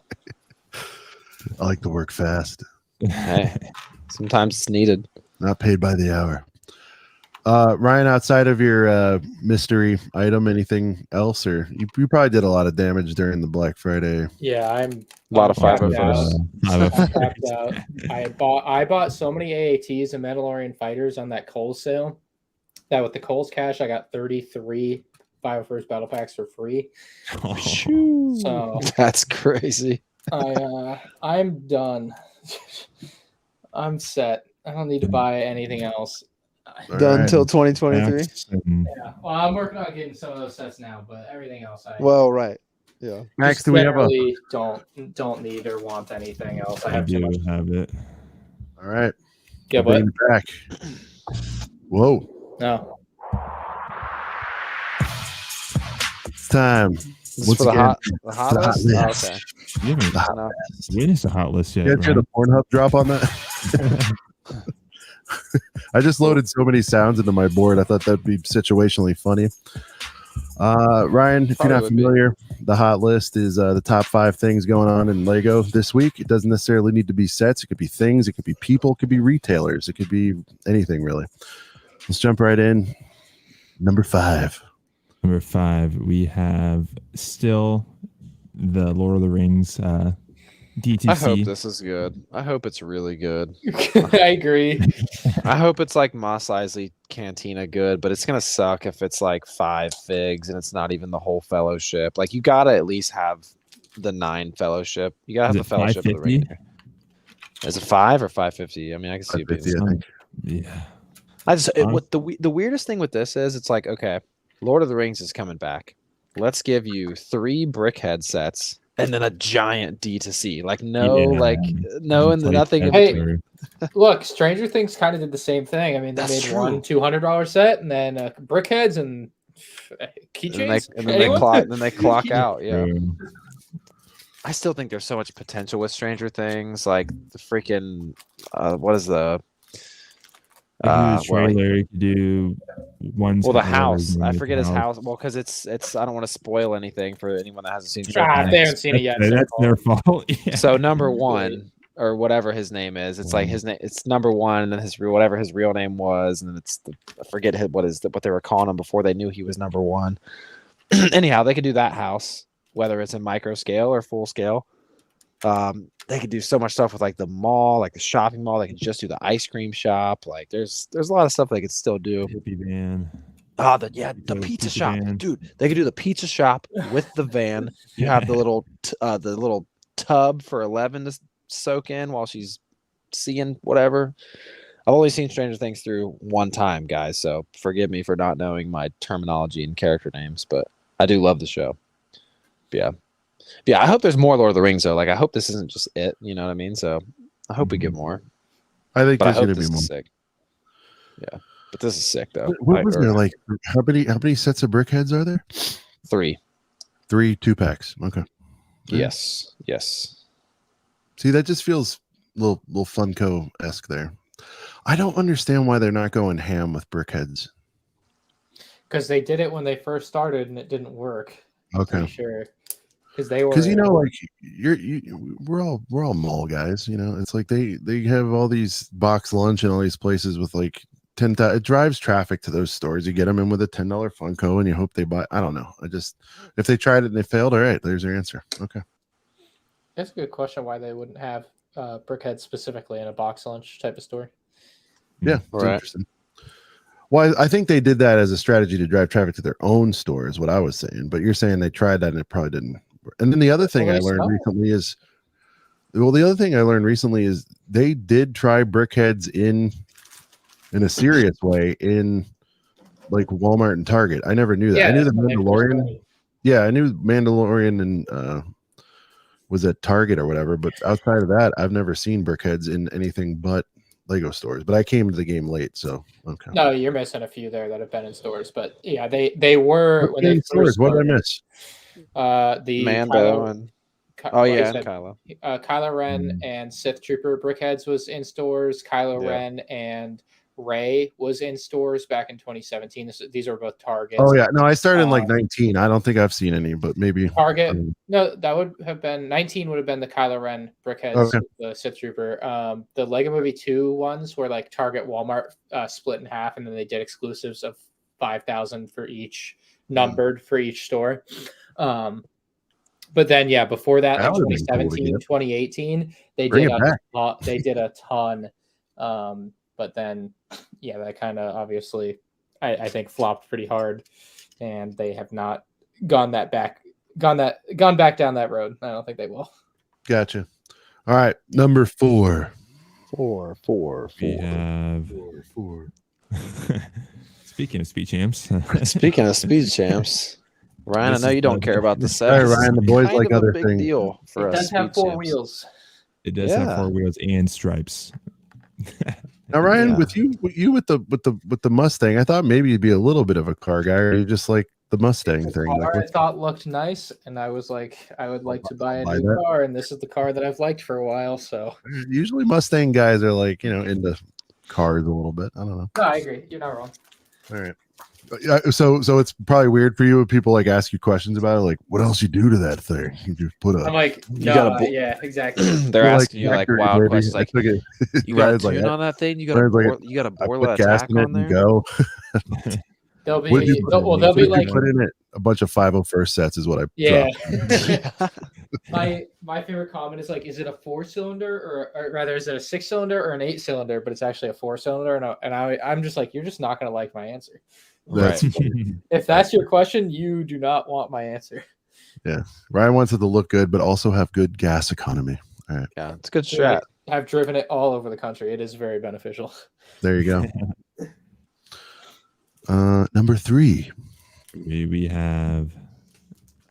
S1: I like to work fast.
S2: Hey, sometimes it's needed.
S1: Not paid by the hour. Ryan, outside of your mystery item, anything else, or you probably did a lot of damage during the Black Friday?
S4: Yeah, I'm
S2: a lot of 501st.
S4: I bought so many AATs and Mandalorian Fighters on that Kohl's sale that with the Kohl's cash, I got 33 501st battle packs for free.
S3: Oh,
S4: so
S2: that's crazy.
S4: I'm done. I'm set. I don't need to buy anything else.
S2: Done until 2023.
S4: Yeah. Well, I'm working on getting some of those sets now, but everything else
S2: right. Yeah.
S1: Max, do we have
S4: don't need or want anything else? I
S3: I
S4: have too
S3: do
S4: much.
S3: have it.
S1: All right.
S4: Yeah, but
S1: back. Whoa.
S4: No.
S1: It's time.
S2: What's for the hot list?
S1: list.
S2: Okay.
S3: You haven't witnessed a hot list yet.
S1: You guys hear the Pornhub drop on that? I just loaded so many sounds into my board. I thought that'd be situationally funny. Ryan, if you're not familiar, the hot list is the top 5 things going on in Lego this week. It doesn't necessarily need to be sets. It could be things. It could be people. It could be retailers. It could be anything, really. Let's jump right in. Number 5.
S3: Number 5, we have still the Lord of the Rings DTC.
S2: I hope this is good. I hope it's really good.
S4: I agree.
S2: I hope it's like Mos Eisley Cantina good, but it's gonna suck if it's like 5 figs and it's not even the whole fellowship. Like you gotta at least have the 9 fellowship. You gotta have the fellowship of the ring. Is it 5 or 550? I mean, I can see it being.
S3: Yeah.
S2: What the weirdest thing with this is, it's like, okay, Lord of the Rings is coming back. Let's give you 3 brickhead sets and then a giant D2C. Like nothing in between.
S4: Look, Stranger Things kind of did the same thing. I mean, they made one $200 set and then brickheads and keychains.
S2: And then they clock out. Yeah. I still think there's so much potential with Stranger Things. Like the freaking what is the
S3: You can do the
S2: Well,
S3: trailer. You can do one.
S2: well, the house. I forget his house. Well, because it's. I don't want to spoil anything for anyone that hasn't seen.
S4: If they haven't seen it yet,
S3: That's their fault. Yeah.
S2: So number one, or whatever his name is, it's like his name. It's number one, and then whatever his real name was, and then it's I forget what they were calling him before they knew he was number one. Anyhow, they could do that house, whether it's in micro scale or full scale. They could do so much stuff with like the mall, like the shopping mall. They could just do the ice cream shop. Like there's a lot of stuff they could still do.
S3: Hippie van.
S2: Oh, the pizza shop,
S3: van.
S2: dude. They could do the pizza shop with the van. You have the little tub for 11 to soak in while she's seeing whatever. I've only seen Stranger Things through one time, guys, so forgive me for not knowing my terminology and character names, but I do love the show. Yeah, I hope there's more Lord of the Rings though. Like I hope this isn't just it, you know what I mean? So I hope we get more.
S1: I think
S2: But
S1: there's
S2: I hope
S1: going to
S2: this
S1: be more.
S2: is sick. Yeah. But this is sick though.
S1: What was there like? How many sets of brickheads are there?
S2: 3.
S1: 3 2-packs. Okay.
S2: Yes.
S1: See, that just feels a little Funko-esque there. I don't understand why they're not going ham with brickheads.
S4: because they did it when they first started and it didn't work.
S1: Okay.
S4: Pretty sure. Because
S1: like we're all mall guys, it's like they have all these box lunch and all these places with like 10,000. It drives traffic to those stores. You get them in with a $10 Funko and you hope they buy. I don't know. If they tried it and they failed, all right, there's your answer. Okay.
S4: That's a good question why they wouldn't have brickheads specifically in a box lunch type of store.
S1: Yeah, it's
S2: Right.
S1: interesting. Well, I think they did that as a strategy to drive traffic to their own store is what I was saying, but you're saying they tried that and it probably didn't. And then the other thing I learned recently is they did try brickheads in a serious way in like Walmart and Target. I never knew that.
S4: Yeah,
S1: I knew the
S4: that's what they
S1: Mandalorian.
S4: first
S1: Yeah, I knew Mandalorian and was at Target or whatever, but outside of that, I've never seen brickheads in anything but Lego stores. But I came to the game late, so okay.
S4: No, you're missing a few there that have been in stores, but yeah, they were when they
S1: stores.
S4: first
S1: What did I
S4: started,
S1: miss?
S4: the
S2: Mando and and
S4: said,
S2: Kylo.
S4: Kylo Ren and Sith Trooper brickheads was in stores. Kylo Ren and Rey was in stores back in 2017. These are both Targets.
S1: Oh yeah, no, I started in like 19. I don't think I've seen any, but maybe
S4: Target. No, that would have been 19. Would have been the Kylo Ren brickheads, the Sith Trooper. The Lego Movie 2 ones were like Target, Walmart split in half, and then they did exclusives of 5,000 for each, numbered for each store. But then before that, like 2017, 2018, they did a ton. But then, that kind of obviously, I think flopped pretty hard, and they have not gone back down that road. I don't think they will.
S1: Gotcha. All right, number 4.
S3: We have 4. Speaking of speed champs.
S2: Speaking of speed champs, Ryan, I know you don't care about the set.
S1: Hey, Ryan, the boys like other
S2: big
S1: things.
S2: Deal for
S4: it
S2: us.
S4: does have 4 wheels.
S3: It does have 4 wheels and stripes.
S1: Now, Ryan, with you with the Mustang, I thought maybe you'd be a little bit of a car guy, or you just like the Mustang thing.
S4: I thought looked nice, and I was like, I would like to buy a new car, and this is the car that I've liked for a while. So
S1: usually Mustang guys are like into cars a little bit. I don't know.
S4: No, I agree. You're not wrong.
S1: All right. So it's probably weird for you when people like ask you questions about it, like what else you do to that thing? You just put a.
S4: I'm like, yeah, exactly.
S2: They're asking you like wild questions, like you got a tune on that thing? You got a Borla attack on there?
S1: Go.
S4: They'll be like
S1: put in it a bunch of 501st sets is what I
S4: dropped. My favorite comment is like, is it a 4-cylinder or rather is it a 6-cylinder or an 8-cylinder? But it's actually a 4-cylinder, and I'm just like, you're just not gonna like my answer.
S1: Right.
S4: If that's your question, you do not want my answer.
S1: Yeah, Ryan wants it to look good, but also have good gas economy. All right.
S2: Yeah, it's a good strat.
S4: I've driven it all over the country. It is very beneficial.
S1: There you go. Number 3.
S3: We have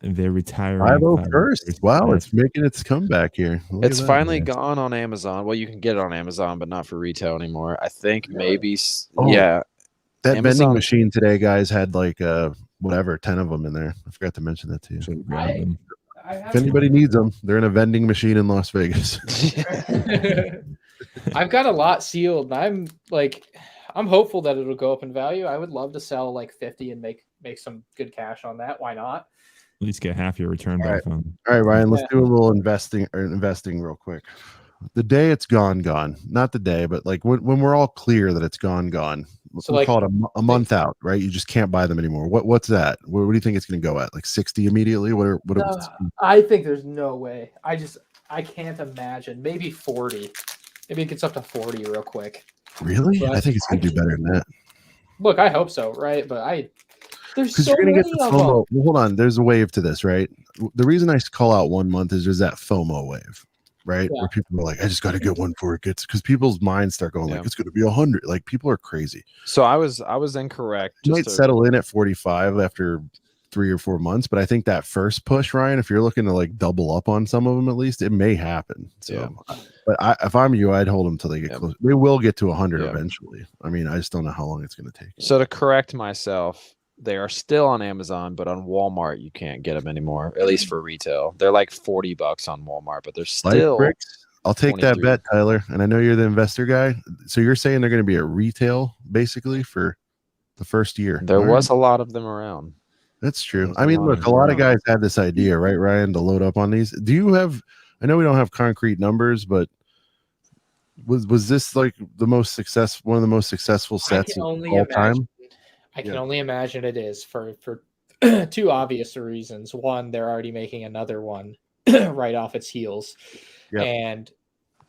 S3: the retiring
S1: 501st. Wow, it's making its comeback here.
S2: It's finally gone on Amazon. Well, you can get it on Amazon, but not for retail anymore. I think maybe.
S1: That
S2: Amazon
S1: vending machine today, guys, had like 10 of them in there. I forgot to mention that to you. If anybody needs them, they're in a vending machine in Las Vegas.
S4: I've got a lot sealed, and I'm like, I'm hopeful that it'll go up in value. I would love to sell like 50 and make some good cash on that. Why not?
S3: At least get half your return
S1: All
S3: back
S1: right.
S3: on.
S1: All right, Ryan, let's
S4: Yeah.
S1: do a little investing real quick. The day it's gone, not the day, but like when we're all clear that it's gone,
S4: So
S1: we'll
S4: like
S1: call it a month out, right? You just can't buy them anymore. What's that? What do you think it's going to go at? Like 60 immediately?
S4: I think there's no way. I can't imagine. Maybe 40. Maybe it gets up to 40 real quick.
S1: Really?
S4: But
S1: I think it's going to do better than that.
S4: Look, I hope so, right? But there's
S1: Because
S4: so
S1: you're going to
S4: many
S1: get the
S4: of them.
S1: FOMO. Well, hold on. There's a wave to this, right? The reason I call out 1 month is there's that FOMO wave, right?
S4: Yeah.
S1: Where people are like, I just got to get one before it gets, because people's minds start going like,
S2: Yeah.
S1: it's going to be 100. Like people are crazy.
S2: So I was incorrect.
S1: You might settle in at 45 after 3 or 4 months, but I think that first push, Ryan, if you're looking to like double up on some of them, at least it may happen. So, but if I'm you, I'd hold them till they get close. They will get to 100 eventually. I mean, I just don't know how long it's going to take.
S2: So to correct myself, they are still on Amazon, but on Walmart you can't get them anymore. At least for retail, they're like $40 on Walmart, but they're still.
S1: Bricks. I'll take
S2: 23.
S1: that bet, Tyler. And I know you're the investor guy. So you're saying they're going to be at retail basically for the first year.
S2: There was a lot of them around.
S1: That's true. I mean, look, a lot of guys had this idea, right, Ryan, to load up on these. Do you have? I know we don't have concrete numbers, but was this like the most successful, one of the most successful sets of all time?
S4: I can only imagine it is for two obvious reasons. One, they're already making another one right off its heels. Yep. And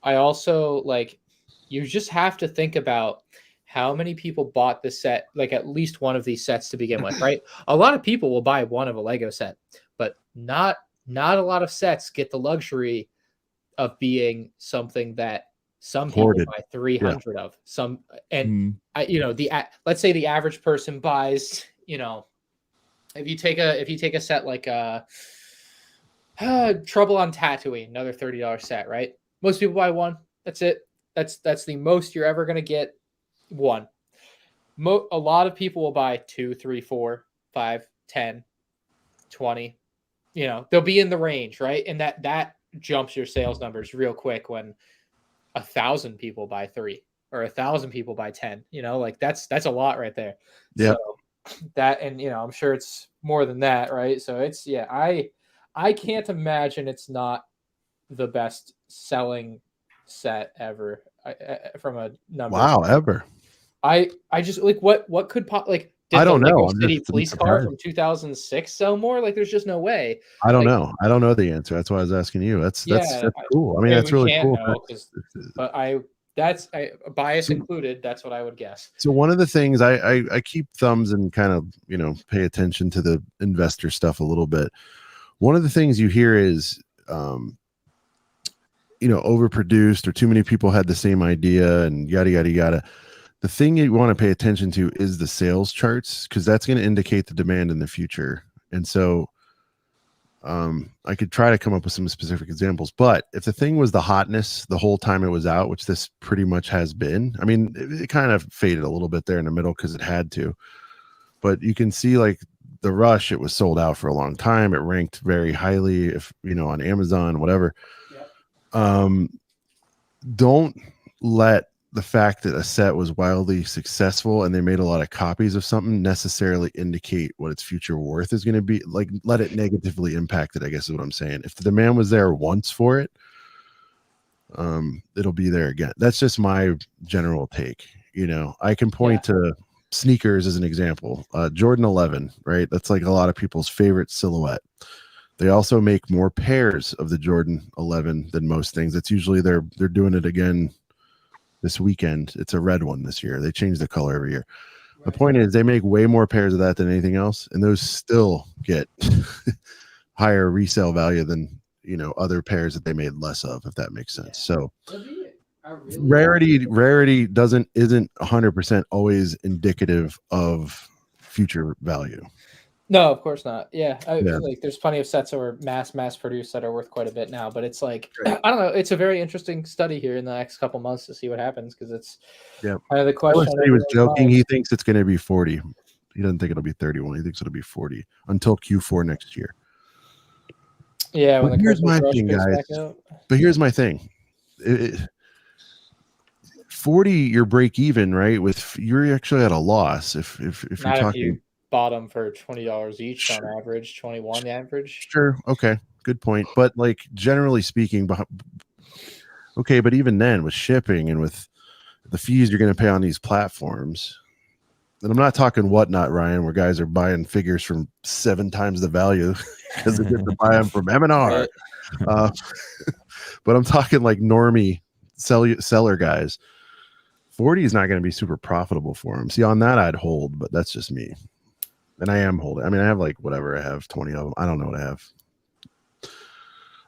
S4: I also like, you just have to think about how many people bought the set, like at least one of these sets to begin with, right? A lot of people will buy one of a Lego set, but not a lot of sets get the luxury of being something that some people buy 300 of. Some, and let's say the average person buys, if you take a set like Trouble on Tatooine, another $30 set, right? Most people buy one. That's it. That's the most you're ever gonna get. One. A lot of people will buy 2, 3, 4, 5, 10, 20. They'll be in the range, right? And that jumps your sales numbers real quick when 1,000 people buy 3 or 1,000 people buy 10. Like that's a lot right there.
S1: Yeah.
S4: So that, and I'm sure it's more than that, right? So it's I can't imagine it's not the best selling set ever from a number.
S1: Wow, ever.
S4: I just like what could pop like. Did
S1: I don't
S4: the Lego
S1: know.
S4: City police car from 2006 sell more? Like, there's just no way.
S1: I don't know. I don't know the answer. That's why I was asking you. That's cool. I mean, that's really cool.
S4: But bias included. That's what I would guess.
S1: So one of the things I keep thumbs and kind of pay attention to the investor stuff a little bit. One of the things you hear is overproduced, or too many people had the same idea, and yada yada yada. The thing you want to pay attention to is the sales charts, because that's going to indicate the demand in the future. And so I could try to come up with some specific examples, but if the thing was the hotness the whole time it was out, which this pretty much has been, I mean, it kind of faded a little bit there in the middle because it had to, but you can see like the Rush, it was sold out for a long time. It ranked very highly, if on Amazon, whatever. Yep. Don't let the fact that a set was wildly successful and they made a lot of copies of something necessarily indicate what its future worth is going to be. Like, let it negatively impact it, I guess is what I'm saying. If the demand was there once for it, it'll be there again. That's just my general take. I can point to sneakers as an example. Jordan 11, right? That's like a lot of people's favorite silhouette. They also make more pairs of the Jordan 11 than most things. It's usually they're doing it again this weekend. It's a red one this year. They change the color every year. Right. The point is they make way more pairs of that than anything else, and those still get higher resale value than other pairs that they made less of, if that makes sense. So rarity isn't 100% always indicative of future value.
S4: No, of course not. Yeah. Like there's plenty of sets that were mass produced that are worth quite a bit now, but it's like, I don't know. It's a very interesting study here in the next couple months to see what happens. Cause it's kind of the question.
S1: He was joking. He thinks it's going to be 40. He doesn't think it'll be 31. He thinks it'll be 40 until Q4 next year.
S4: Yeah. When
S1: here's my thing, guys. But here's my thing. 40, you're break even, right? You're actually at a loss if you're
S4: Not
S1: talking.
S4: if you bought them for $20 each on average, 21 average.
S1: Sure. Okay. Good point. But like generally speaking, okay, but even then with shipping and with the fees you're going to pay on these platforms, and I'm not talking Whatnot, Ryan, where guys are buying figures from 7 times the value because they get to buy them from M&R. But I'm talking like normie seller guys. 40 is not going to be super profitable for them. See, on that I'd hold, but that's just me. And I am holding. I mean, I have like whatever I have, 20 of them. I don't know what I have.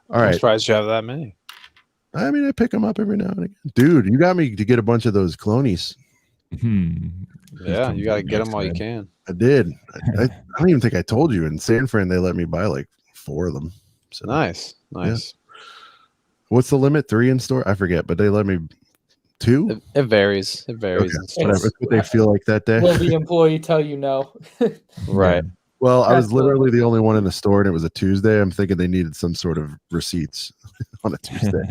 S1: All right.
S5: I'm surprised you have that many.
S1: I mean, I pick them up every now and again. Dude, you got me to get a bunch of those clonies.
S5: Yeah, you got to get them while you can.
S1: I did. I don't even think I told you. In San Fran, they let me buy like 4 of them. So
S5: Nice.
S1: Yeah. What's the limit? 3 in store? I forget, but they let me 2.
S5: It varies. It varies.
S1: Okay. Whatever. It's what they feel like that day.
S4: Will the employee tell you no?
S5: Right.
S1: Well, I was literally the only one in the store, and it was a Tuesday. I'm thinking they needed some sort of receipts on a Tuesday.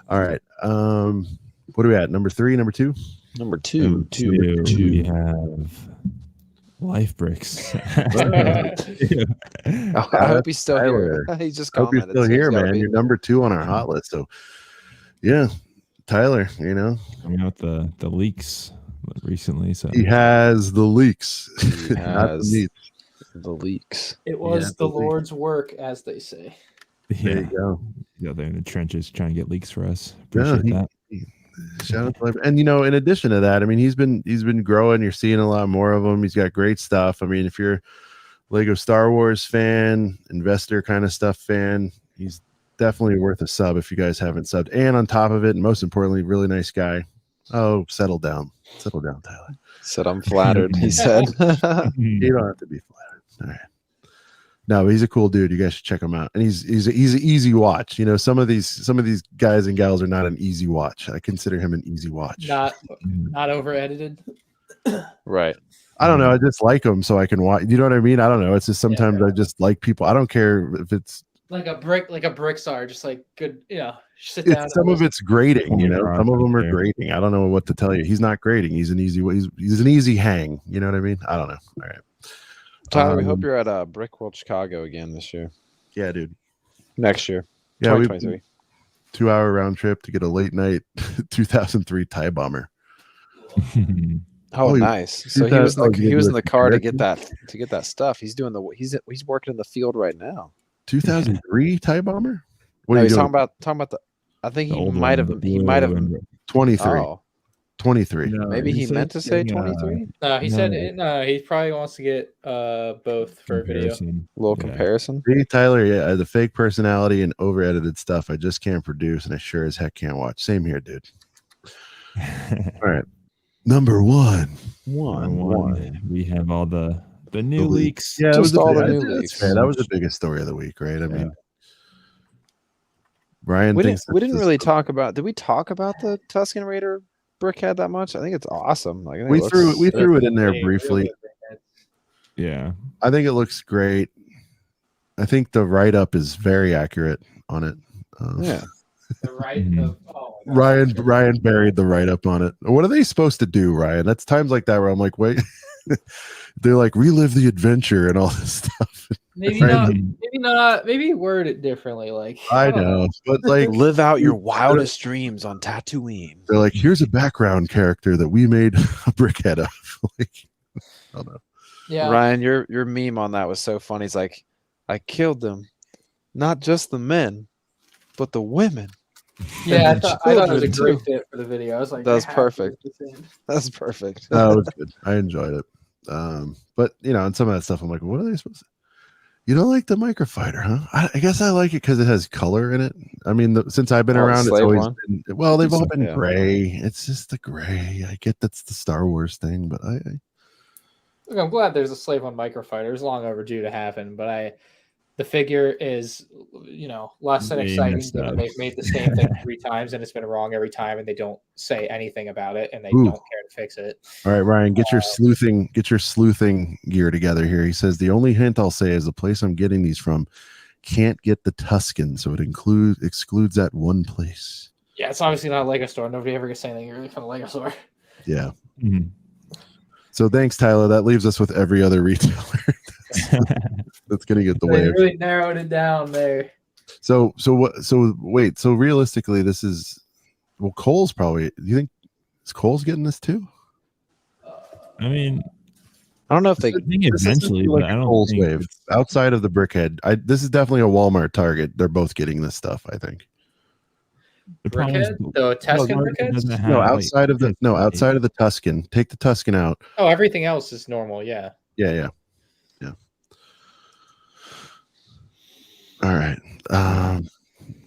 S1: All right. What are we at? Number 3, number 2?
S5: Number two.
S3: We have life bricks.
S5: I hope he's still here. He's just
S1: I hope you're
S5: commented.
S1: still
S5: so he's
S1: here,
S5: gotta
S1: man.
S5: be.
S1: You're number 2 on our hot list. So, yeah, Tyler, you know,
S3: Coming out the leaks recently. So
S1: he has the leaks.
S5: He
S1: Not the
S5: has
S1: meat.
S5: the leaks.
S4: It was
S1: Yeah,
S4: the
S1: believe.
S4: Lord's work, as they say.
S1: There you go.
S3: He's out there in the trenches trying to get leaks for us.
S1: Yeah,
S3: Appreciate that.
S1: Shout out to life. And you know, in addition to that, I mean, he's been growing. You're seeing a lot more of him. He's got great stuff. I mean, if you're Lego Star Wars fan, investor kind of stuff fan, he's definitely worth a sub if you guys haven't subbed. And on top of it, and most importantly, really nice guy. Oh, settle down, Tyler.
S5: Said I'm flattered. He said.
S1: You don't have to be flattered. All right. No, but he's a cool dude. You guys should check him out. And he's an easy watch. You know, some of these guys and gals are not an easy watch. I consider him an easy watch.
S4: Not over edited.
S5: Right.
S1: I don't know. I just like him so I can watch. You know what I mean? I don't know. It's just sometimes I just like people. I don't care if it's
S4: Like a brick star, just like good, sit down.
S1: some of it's grading, you know. Some of them are grading. I don't know what to tell you. He's not grading. He's an easy hang. You know what I mean? I don't know. All right.
S5: Tyler, we hope you're at Brick World Chicago again this year.
S1: Yeah, dude.
S5: Next year.
S1: Yeah,
S5: 2023.
S1: 2-hour round trip to get a late night 2003 TIE bomber.
S5: Oh, nice. So he was in the car to get that stuff. He's working in the field right now.
S1: 2003 TIE bomber? What
S5: No,
S1: are you
S5: he's
S1: doing?
S5: talking about the. I think he might have
S1: 23.
S5: Oh,
S1: 23.
S3: No,
S5: maybe he meant to say
S3: saying,
S5: 23.
S4: No, he said he probably wants to get both for a video.
S5: Little comparison.
S1: See, Tyler, yeah, the fake personality and over edited stuff I just can't produce, and I sure as heck can't watch. Same here, dude. All right. Number 1.
S3: One. We have all the new leaks.
S1: Yeah,
S5: Just all the new
S1: that's
S5: leaks.
S1: fair. That was the biggest story of the week, right? I mean, Brian
S5: We
S1: thinks
S5: didn't really talk about. Did we talk about the Tusken Raider brickhead that much? I think it's awesome. Like, I think
S1: we
S5: it looks
S1: threw it in there
S4: Hey,
S1: briefly.
S4: really.
S3: Yeah.
S1: I think it looks great. I think the write up is very accurate on it.
S5: Yeah.
S1: Ryan buried the write up on it. What are they supposed to do, Ryan? That's times like that where I'm like, wait, they're like relive the adventure and all this stuff.
S4: Maybe not. Maybe word it differently. Like
S1: I know, but like
S5: Live out your wildest dreams on Tatooine.
S1: they're like, here's a background character that we made a brickhead of. Like, I don't know.
S4: Yeah.
S5: Ryan, your meme on that was so funny. He's like, I killed them, not just the men, but the women.
S4: Yeah, I thought it was a
S5: Children,
S4: great
S5: too.
S4: fit for the video. I was like,
S5: That's
S4: they have to
S5: perfect.
S4: do the same.
S5: That's perfect.
S1: That was good. I enjoyed it. But you know, and some of that stuff, I'm like, what are they supposed to? You don't like the microfighter, huh? I guess I like it because it has color in it. I mean, since I've been around, it's
S5: slave
S1: always
S5: one?
S1: been, well, they've all been
S5: Yeah.
S1: gray. It's just the gray. I get that's the Star Wars thing, but
S4: Look, I'm glad there's a slave one microfighter. It's long overdue to happen, but the figure is, less than
S3: They
S4: exciting
S3: messed
S4: given
S3: up.
S4: they've made the same thing 3 times and it's been wrong every time, and they don't say anything about it and they
S1: Ooh.
S4: don't care to fix it.
S1: all right, Ryan, get your sleuthing gear together here. He says the only hint I'll say is the place I'm getting these from can't get the Tusken, so it excludes that one place.
S4: Yeah, it's obviously not a Lego store. Nobody ever gets anything really from a Lego store.
S1: Yeah.
S3: Mhm.
S1: So thanks, Tyler. That leaves us with every other retailer that's going to get the
S4: They
S1: wave.
S4: really narrowed it down there.
S1: So what? So wait. So realistically, this is Cole's probably. Do you think is Cole's getting this too?
S3: I mean,
S5: I don't know if they.
S3: I think
S1: This isn't
S3: eventually,
S1: like
S3: but I
S1: a
S3: don't
S1: Kohl's
S3: think
S1: wave
S3: it's-
S1: outside of the Brickhead. This is definitely a Walmart Target. They're both getting this stuff. I think.
S3: the problem is
S4: Brickhead? The Tuscan
S3: Walmart
S4: Brickheads?
S3: doesn't
S1: No,
S3: have,
S1: outside of the outside of the Tuscan. Take the Tuscan out.
S4: Oh, everything else is normal. Yeah.
S1: Yeah. All right.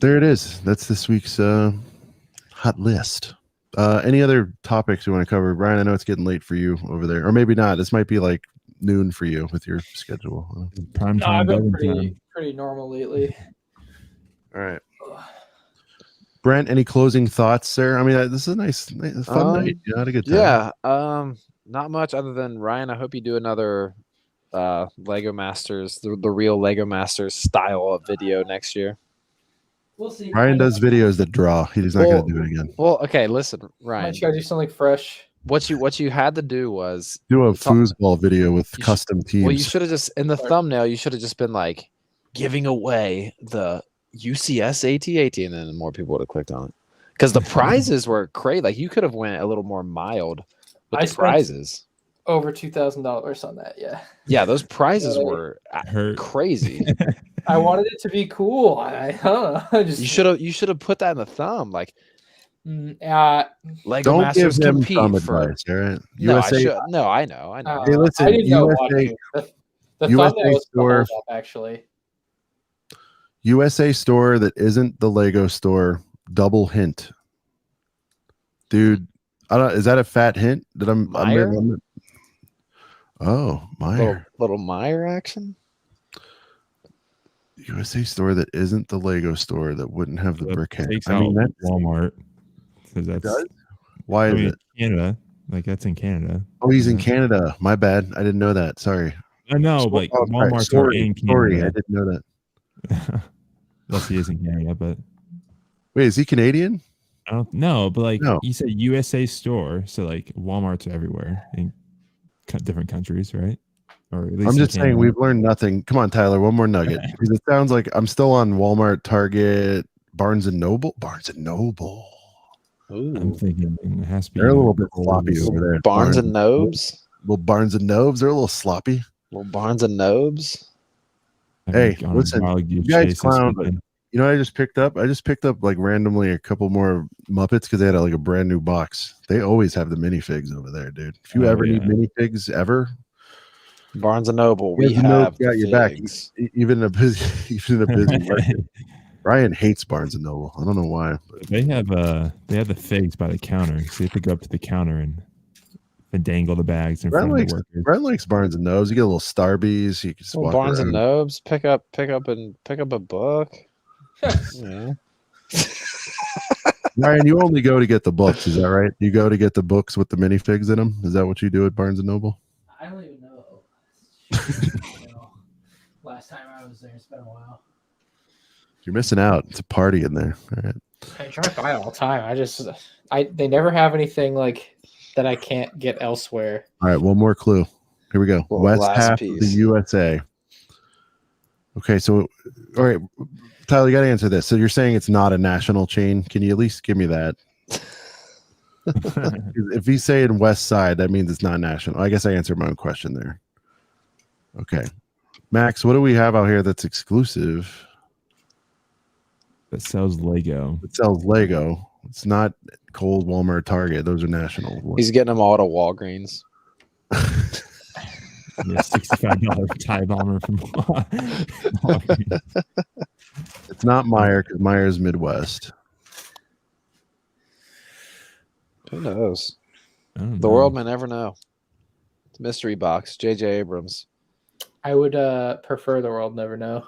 S1: There it is. That's this week's hot list. Any other topics you want to cover, Brian? I know it's getting late for you over there, or maybe not. This might be like noon for you with your schedule.
S3: prime
S4: No, I've
S3: time,
S4: been
S3: better time.
S4: pretty normal lately.
S1: All right. Brent, any closing thoughts, sir? I mean, this is a nice fun night. You had a good time.
S5: Yeah. Not much other than Ryan. I hope you do another Lego Masters, the real Lego Masters style of video next year.
S4: We'll see.
S1: Ryan does videos that draw. He's not going to do it again.
S5: Well, okay, listen,
S4: I
S5: Ryan.
S4: might try to do something fresh.
S5: What you had to do was
S1: Do a
S5: talk-
S1: foosball video with
S5: You
S1: custom teams.
S5: well, you should have just in the thumbnail. You should have just been like giving away the UCS AT-AT, and then more people would have clicked on it because the prizes were crazy. Like you could have went a little more mild with
S4: I
S5: the
S4: spent-
S5: Prizes.
S4: Over $2,000 on that. Yeah.
S5: Yeah, those prizes
S4: Really?
S5: were
S3: Hurt.
S5: crazy.
S4: I wanted it to be cool. I don't know. I just
S5: You should have put that in the thumb, like Lego
S1: Don't
S5: Masters
S1: give him
S5: compete
S1: thumb
S5: for.
S1: advice, all right?
S5: No,
S1: USA,
S5: I should. No, I know. I know.
S1: Hey, listen,
S4: I didn't know
S1: USA
S4: what the
S1: USA
S4: thumbnail was the
S1: store-
S4: hold up, actually.
S1: USA store that isn't the Lego store. Double hint, dude. I don't. Is that a fat hint? That
S5: Meyer?
S1: Oh, Meyer.
S5: Little Meyer action.
S1: USA store that isn't the Lego store that wouldn't have the
S3: That
S1: brickhead.
S3: takes
S1: I mean,
S3: out
S1: that's
S3: Walmart because that's
S1: does? Why
S3: I
S1: is
S3: mean,
S1: it?
S3: Canada. Like that's in Canada.
S1: Oh, he's in
S3: Yeah.
S1: Canada. My bad. I didn't know that. Sorry.
S3: I know, but
S1: Oh, sorry.
S3: Walmart are
S1: Sorry.
S3: in
S1: Sorry, I
S3: Canada.
S1: didn't know that.
S3: Yes, he is in Canada, but
S1: Wait, is he Canadian?
S3: I don't know. But like
S1: No.
S3: you said, USA store, so like Walmart's everywhere in different countries, right? Or at least
S1: I'm
S3: in
S1: just saying
S3: Canada.
S1: we've learned nothing. Come on, Tyler, one more nugget. Because it sounds like I'm still on Walmart, Target, Barnes and Noble. Barnes and Noble.
S3: I'm thinking it has to be.
S1: They're a little bit sloppy over there.
S5: Barnes and Nobes.
S1: Little Barnes and Nobes. They're a little sloppy.
S5: Little Barnes and Nobes.
S1: Hey, listen, you guys clown, but you know what I just picked up? I just picked up like randomly a couple more Muppets because they had like a brand new box. They always have the minifigs over there, dude. If you
S3: Oh,
S1: ever need
S3: yeah.
S1: minifigs ever,
S5: Barnes and Noble. We
S1: Barnes and Noble
S5: have
S1: got
S5: the
S1: your back.
S5: figs.
S1: Even a busy, even a busy market. Ryan hates Barnes and Noble. I don't know why. But
S3: They have the figs by the counter, so you have to go up to the counter and dangle the bags in
S1: Brian
S3: front of
S1: likes,
S3: the workers.
S1: Brian likes Barnes and Nobles. You get a little Starbies. You can just
S5: Well,
S1: walk
S5: Barnes and
S1: around.
S5: Nobes. Pick up a book. Yeah.
S1: Ryan, you only go to get the books. Is that right? You go to get the books with the minifigs in them. Is that what you do at Barnes and Noble?
S4: I don't even know. Last time I was there, it's been a while.
S1: You're missing out. It's a party in there. All right.
S4: I drive by all the time. They never have anything like that I can't get elsewhere.
S1: All right. One more clue. Here we go.
S5: Well,
S1: West
S5: last
S1: half of the
S5: piece.
S1: USA. Okay. So, all right. Tyler, you got to answer this. So you're saying it's not a national chain. Can you at least give me that? If you say in West Side, that means it's not national. I guess I answered my own question there. Okay. Max, what do we have out here that's exclusive?
S3: That sells Lego.
S1: It sells Lego. It's not Kohl's, Walmart, Target. Those are national.
S5: He's getting them all to Walgreens.
S3: Yeah, $65 tie bomber from Walgreens.
S1: It's not Meyer because Meyer's Midwest.
S5: Who knows?
S3: I don't
S5: The
S3: know.
S5: world may never know. It's a mystery box. J.J. Abrams.
S4: I would prefer the world never know.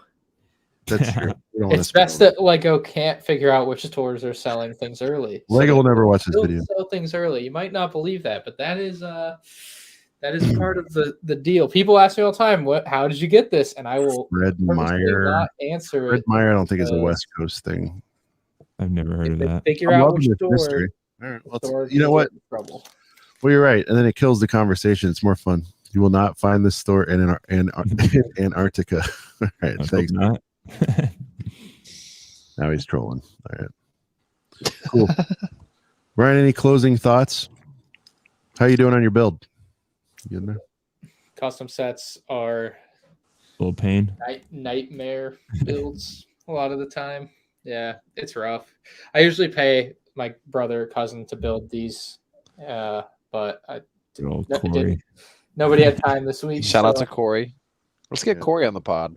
S1: That's true. We don't wanna
S4: It's best
S1: spoil it.
S4: that Lego can't figure out which stores are selling things early. So
S1: Lego
S4: they
S1: will never watch this
S4: still
S1: video.
S4: sell things early. You might not believe that, but that is part of the deal. People ask me all the time, how did you get this? And I will
S1: Fred
S4: purposely
S1: Meyer.
S4: not answer
S1: Fred
S4: it.
S1: Meyer, I don't think is a
S4: because-
S1: West Coast thing.
S3: I've never heard of that.
S4: Figure
S1: I'm
S4: out
S1: loving
S4: which
S1: this
S4: door.
S1: mystery. All right. Well,
S4: Doors
S1: you know
S4: will
S1: what?
S4: get in trouble.
S1: Well, you're right, and then it kills the conversation. It's more fun. You will not find this store in Antarctica. All right,
S3: I hope
S1: thanks.
S3: not.
S1: Now he's trolling. All right, cool. Ryan, any closing thoughts? How you doing on your build? You in there?
S4: Custom sets are
S3: Little pain.
S4: nightmare builds a lot of the time. Yeah, it's rough. I usually pay my brother or cousin to build these, but
S3: Good old
S4: no-
S3: Corey.
S4: nobody had time this week.
S5: Shout out
S4: so-
S5: to Corey. Let's get
S1: Yeah.
S5: Corey on the pod.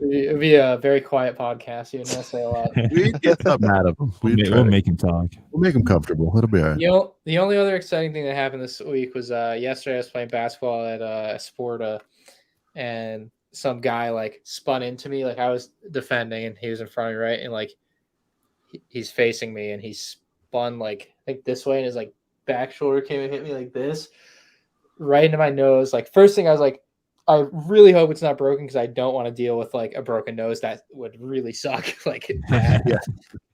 S4: It'd be a very quiet podcast. You wouldn't say a lot.
S1: We get something out of him.
S3: We'll make him talk.
S1: We'll make him comfortable. It'll be all right.
S4: The only other exciting thing that happened this week was yesterday I was playing basketball at Sporta, and some guy like spun into me, like I was defending and he was in front of me, right, and like he's facing me and he spun like this way, and his like back shoulder came and hit me like this right into my nose. Like first thing I was like, I really hope it's not broken because I don't want to deal with like a broken nose. That would really suck. Like bad.
S1: Yeah.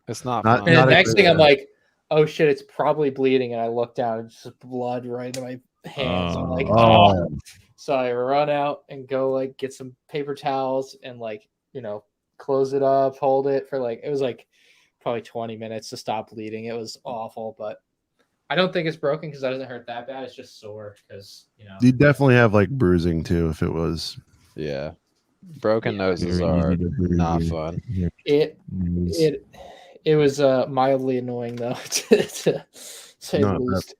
S5: It's not
S1: Not-
S5: fun.
S4: And
S1: not
S4: the
S1: a
S4: next
S1: good-
S4: thing I'm like, oh shit, it's probably bleeding. And I look down and just blood right into my hands. I'm like,
S1: Oh.
S4: So I run out and go like get some paper towels and like, close it up, hold it for like, it was like probably 20 minutes to stop bleeding. It was awful, but I don't think it's broken because that doesn't hurt that bad. It's just sore because,
S1: You definitely have like bruising too if it was.
S5: Yeah. Broken noses
S3: Very
S5: are
S3: easy to bruise
S5: not
S3: your-
S5: fun.
S3: your
S4: it
S3: nose.
S4: it was mildly annoying though to say
S1: No,
S4: the least.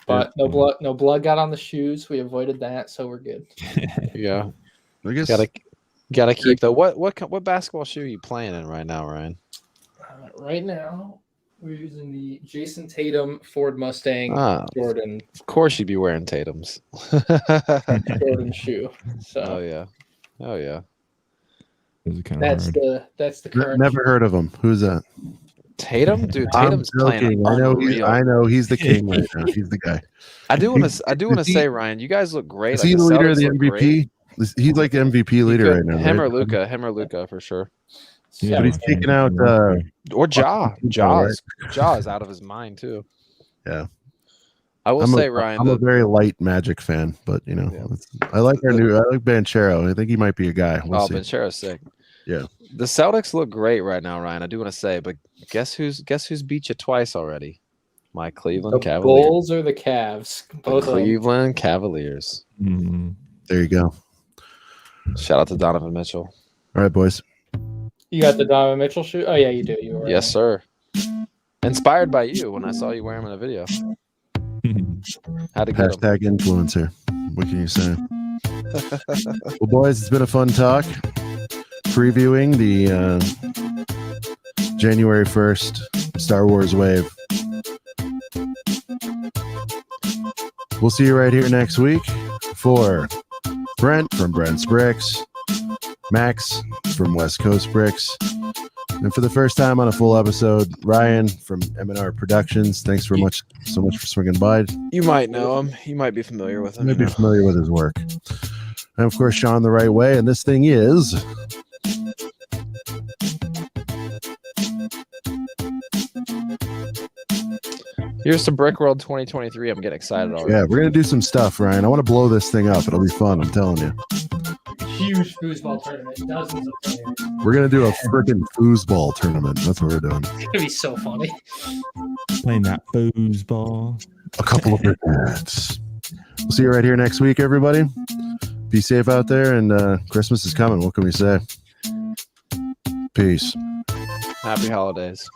S4: But no blood got on the shoes. We avoided that, so we're good.
S5: Yeah.
S1: I guess.
S5: Gotta keep the what basketball shoe are you playing in right now, Ryan?
S4: Right now, we're using the Jason Tatum Ford Mustang
S5: Ah,
S4: Jordan
S5: of course you'd be wearing Tatum's.
S4: Jordan shoe. So
S5: Oh yeah. Oh yeah.
S3: Those are kind of hard.
S4: that's the current.
S1: Never heard of him. Who's that?
S5: Tatum, dude.
S1: I'm
S5: Tatum's playing
S1: joking.
S5: unreal.
S1: I know he's the king right now. He's the guy.
S5: I do want to
S1: Is he-
S5: say, Ryan, you guys look great.
S1: Is he the leader of the
S5: Celtics look great.
S1: MVP? He's like the MVP leader right now.
S5: Him
S1: right?
S5: or Luca for sure.
S3: Yeah,
S1: But he's taking out.
S5: Or Ja.
S1: Right.
S5: Ja is out of his mind too.
S1: Yeah.
S5: I will say, Ryan,
S1: I'm a very light Magic fan, but
S5: Yeah.
S1: I like I like Banchero. I think he might be a guy. We'll see.
S5: Benchera's sick.
S1: Yeah.
S5: The Celtics look great right now, Ryan. I do want to say, but guess who's beat you twice already? My Cleveland
S4: The
S5: Cavaliers.
S4: Bulls or the Cavs?
S5: The
S4: Both of them.
S5: Cleveland Cavaliers.
S3: Mhm.
S1: There you go.
S5: Shout out to Donovan Mitchell.
S1: All right, boys.
S4: You got the Donovan Mitchell shoe? Oh yeah, you do. You were
S5: Yes, sir. Inspired by you when I saw you wear them in a video. Had to get them.
S1: Hashtag influencer. What can you say? Well, boys, it's been a fun talk. Previewing the January 1st Star Wars wave. We'll see you right here next week for Brent from Brent's Bricks, Max from West Coast Bricks, and for the first time on a full episode, Ryan from MNR Productions. Thanks so much for swinging by.
S5: You might know him. You might be familiar with
S1: You
S5: him.
S1: may be familiar with his work. And of course, Sean the Right Way, and this thing is...
S5: Here's to Brick World 2023. I'm getting excited already.
S1: Yeah, we're gonna do some stuff, Ryan. I want to blow this thing up. It'll be fun. I'm telling you.
S4: huge foosball tournament. Dozens of players.
S1: We're gonna do a freaking foosball tournament. That's what we're doing.
S4: It's gonna be so funny.
S3: Playing that foosball.
S1: A couple of minutes. We'll see you right here next week, everybody. Be safe out there, and Christmas is coming. What can we say? Peace.
S5: Happy holidays.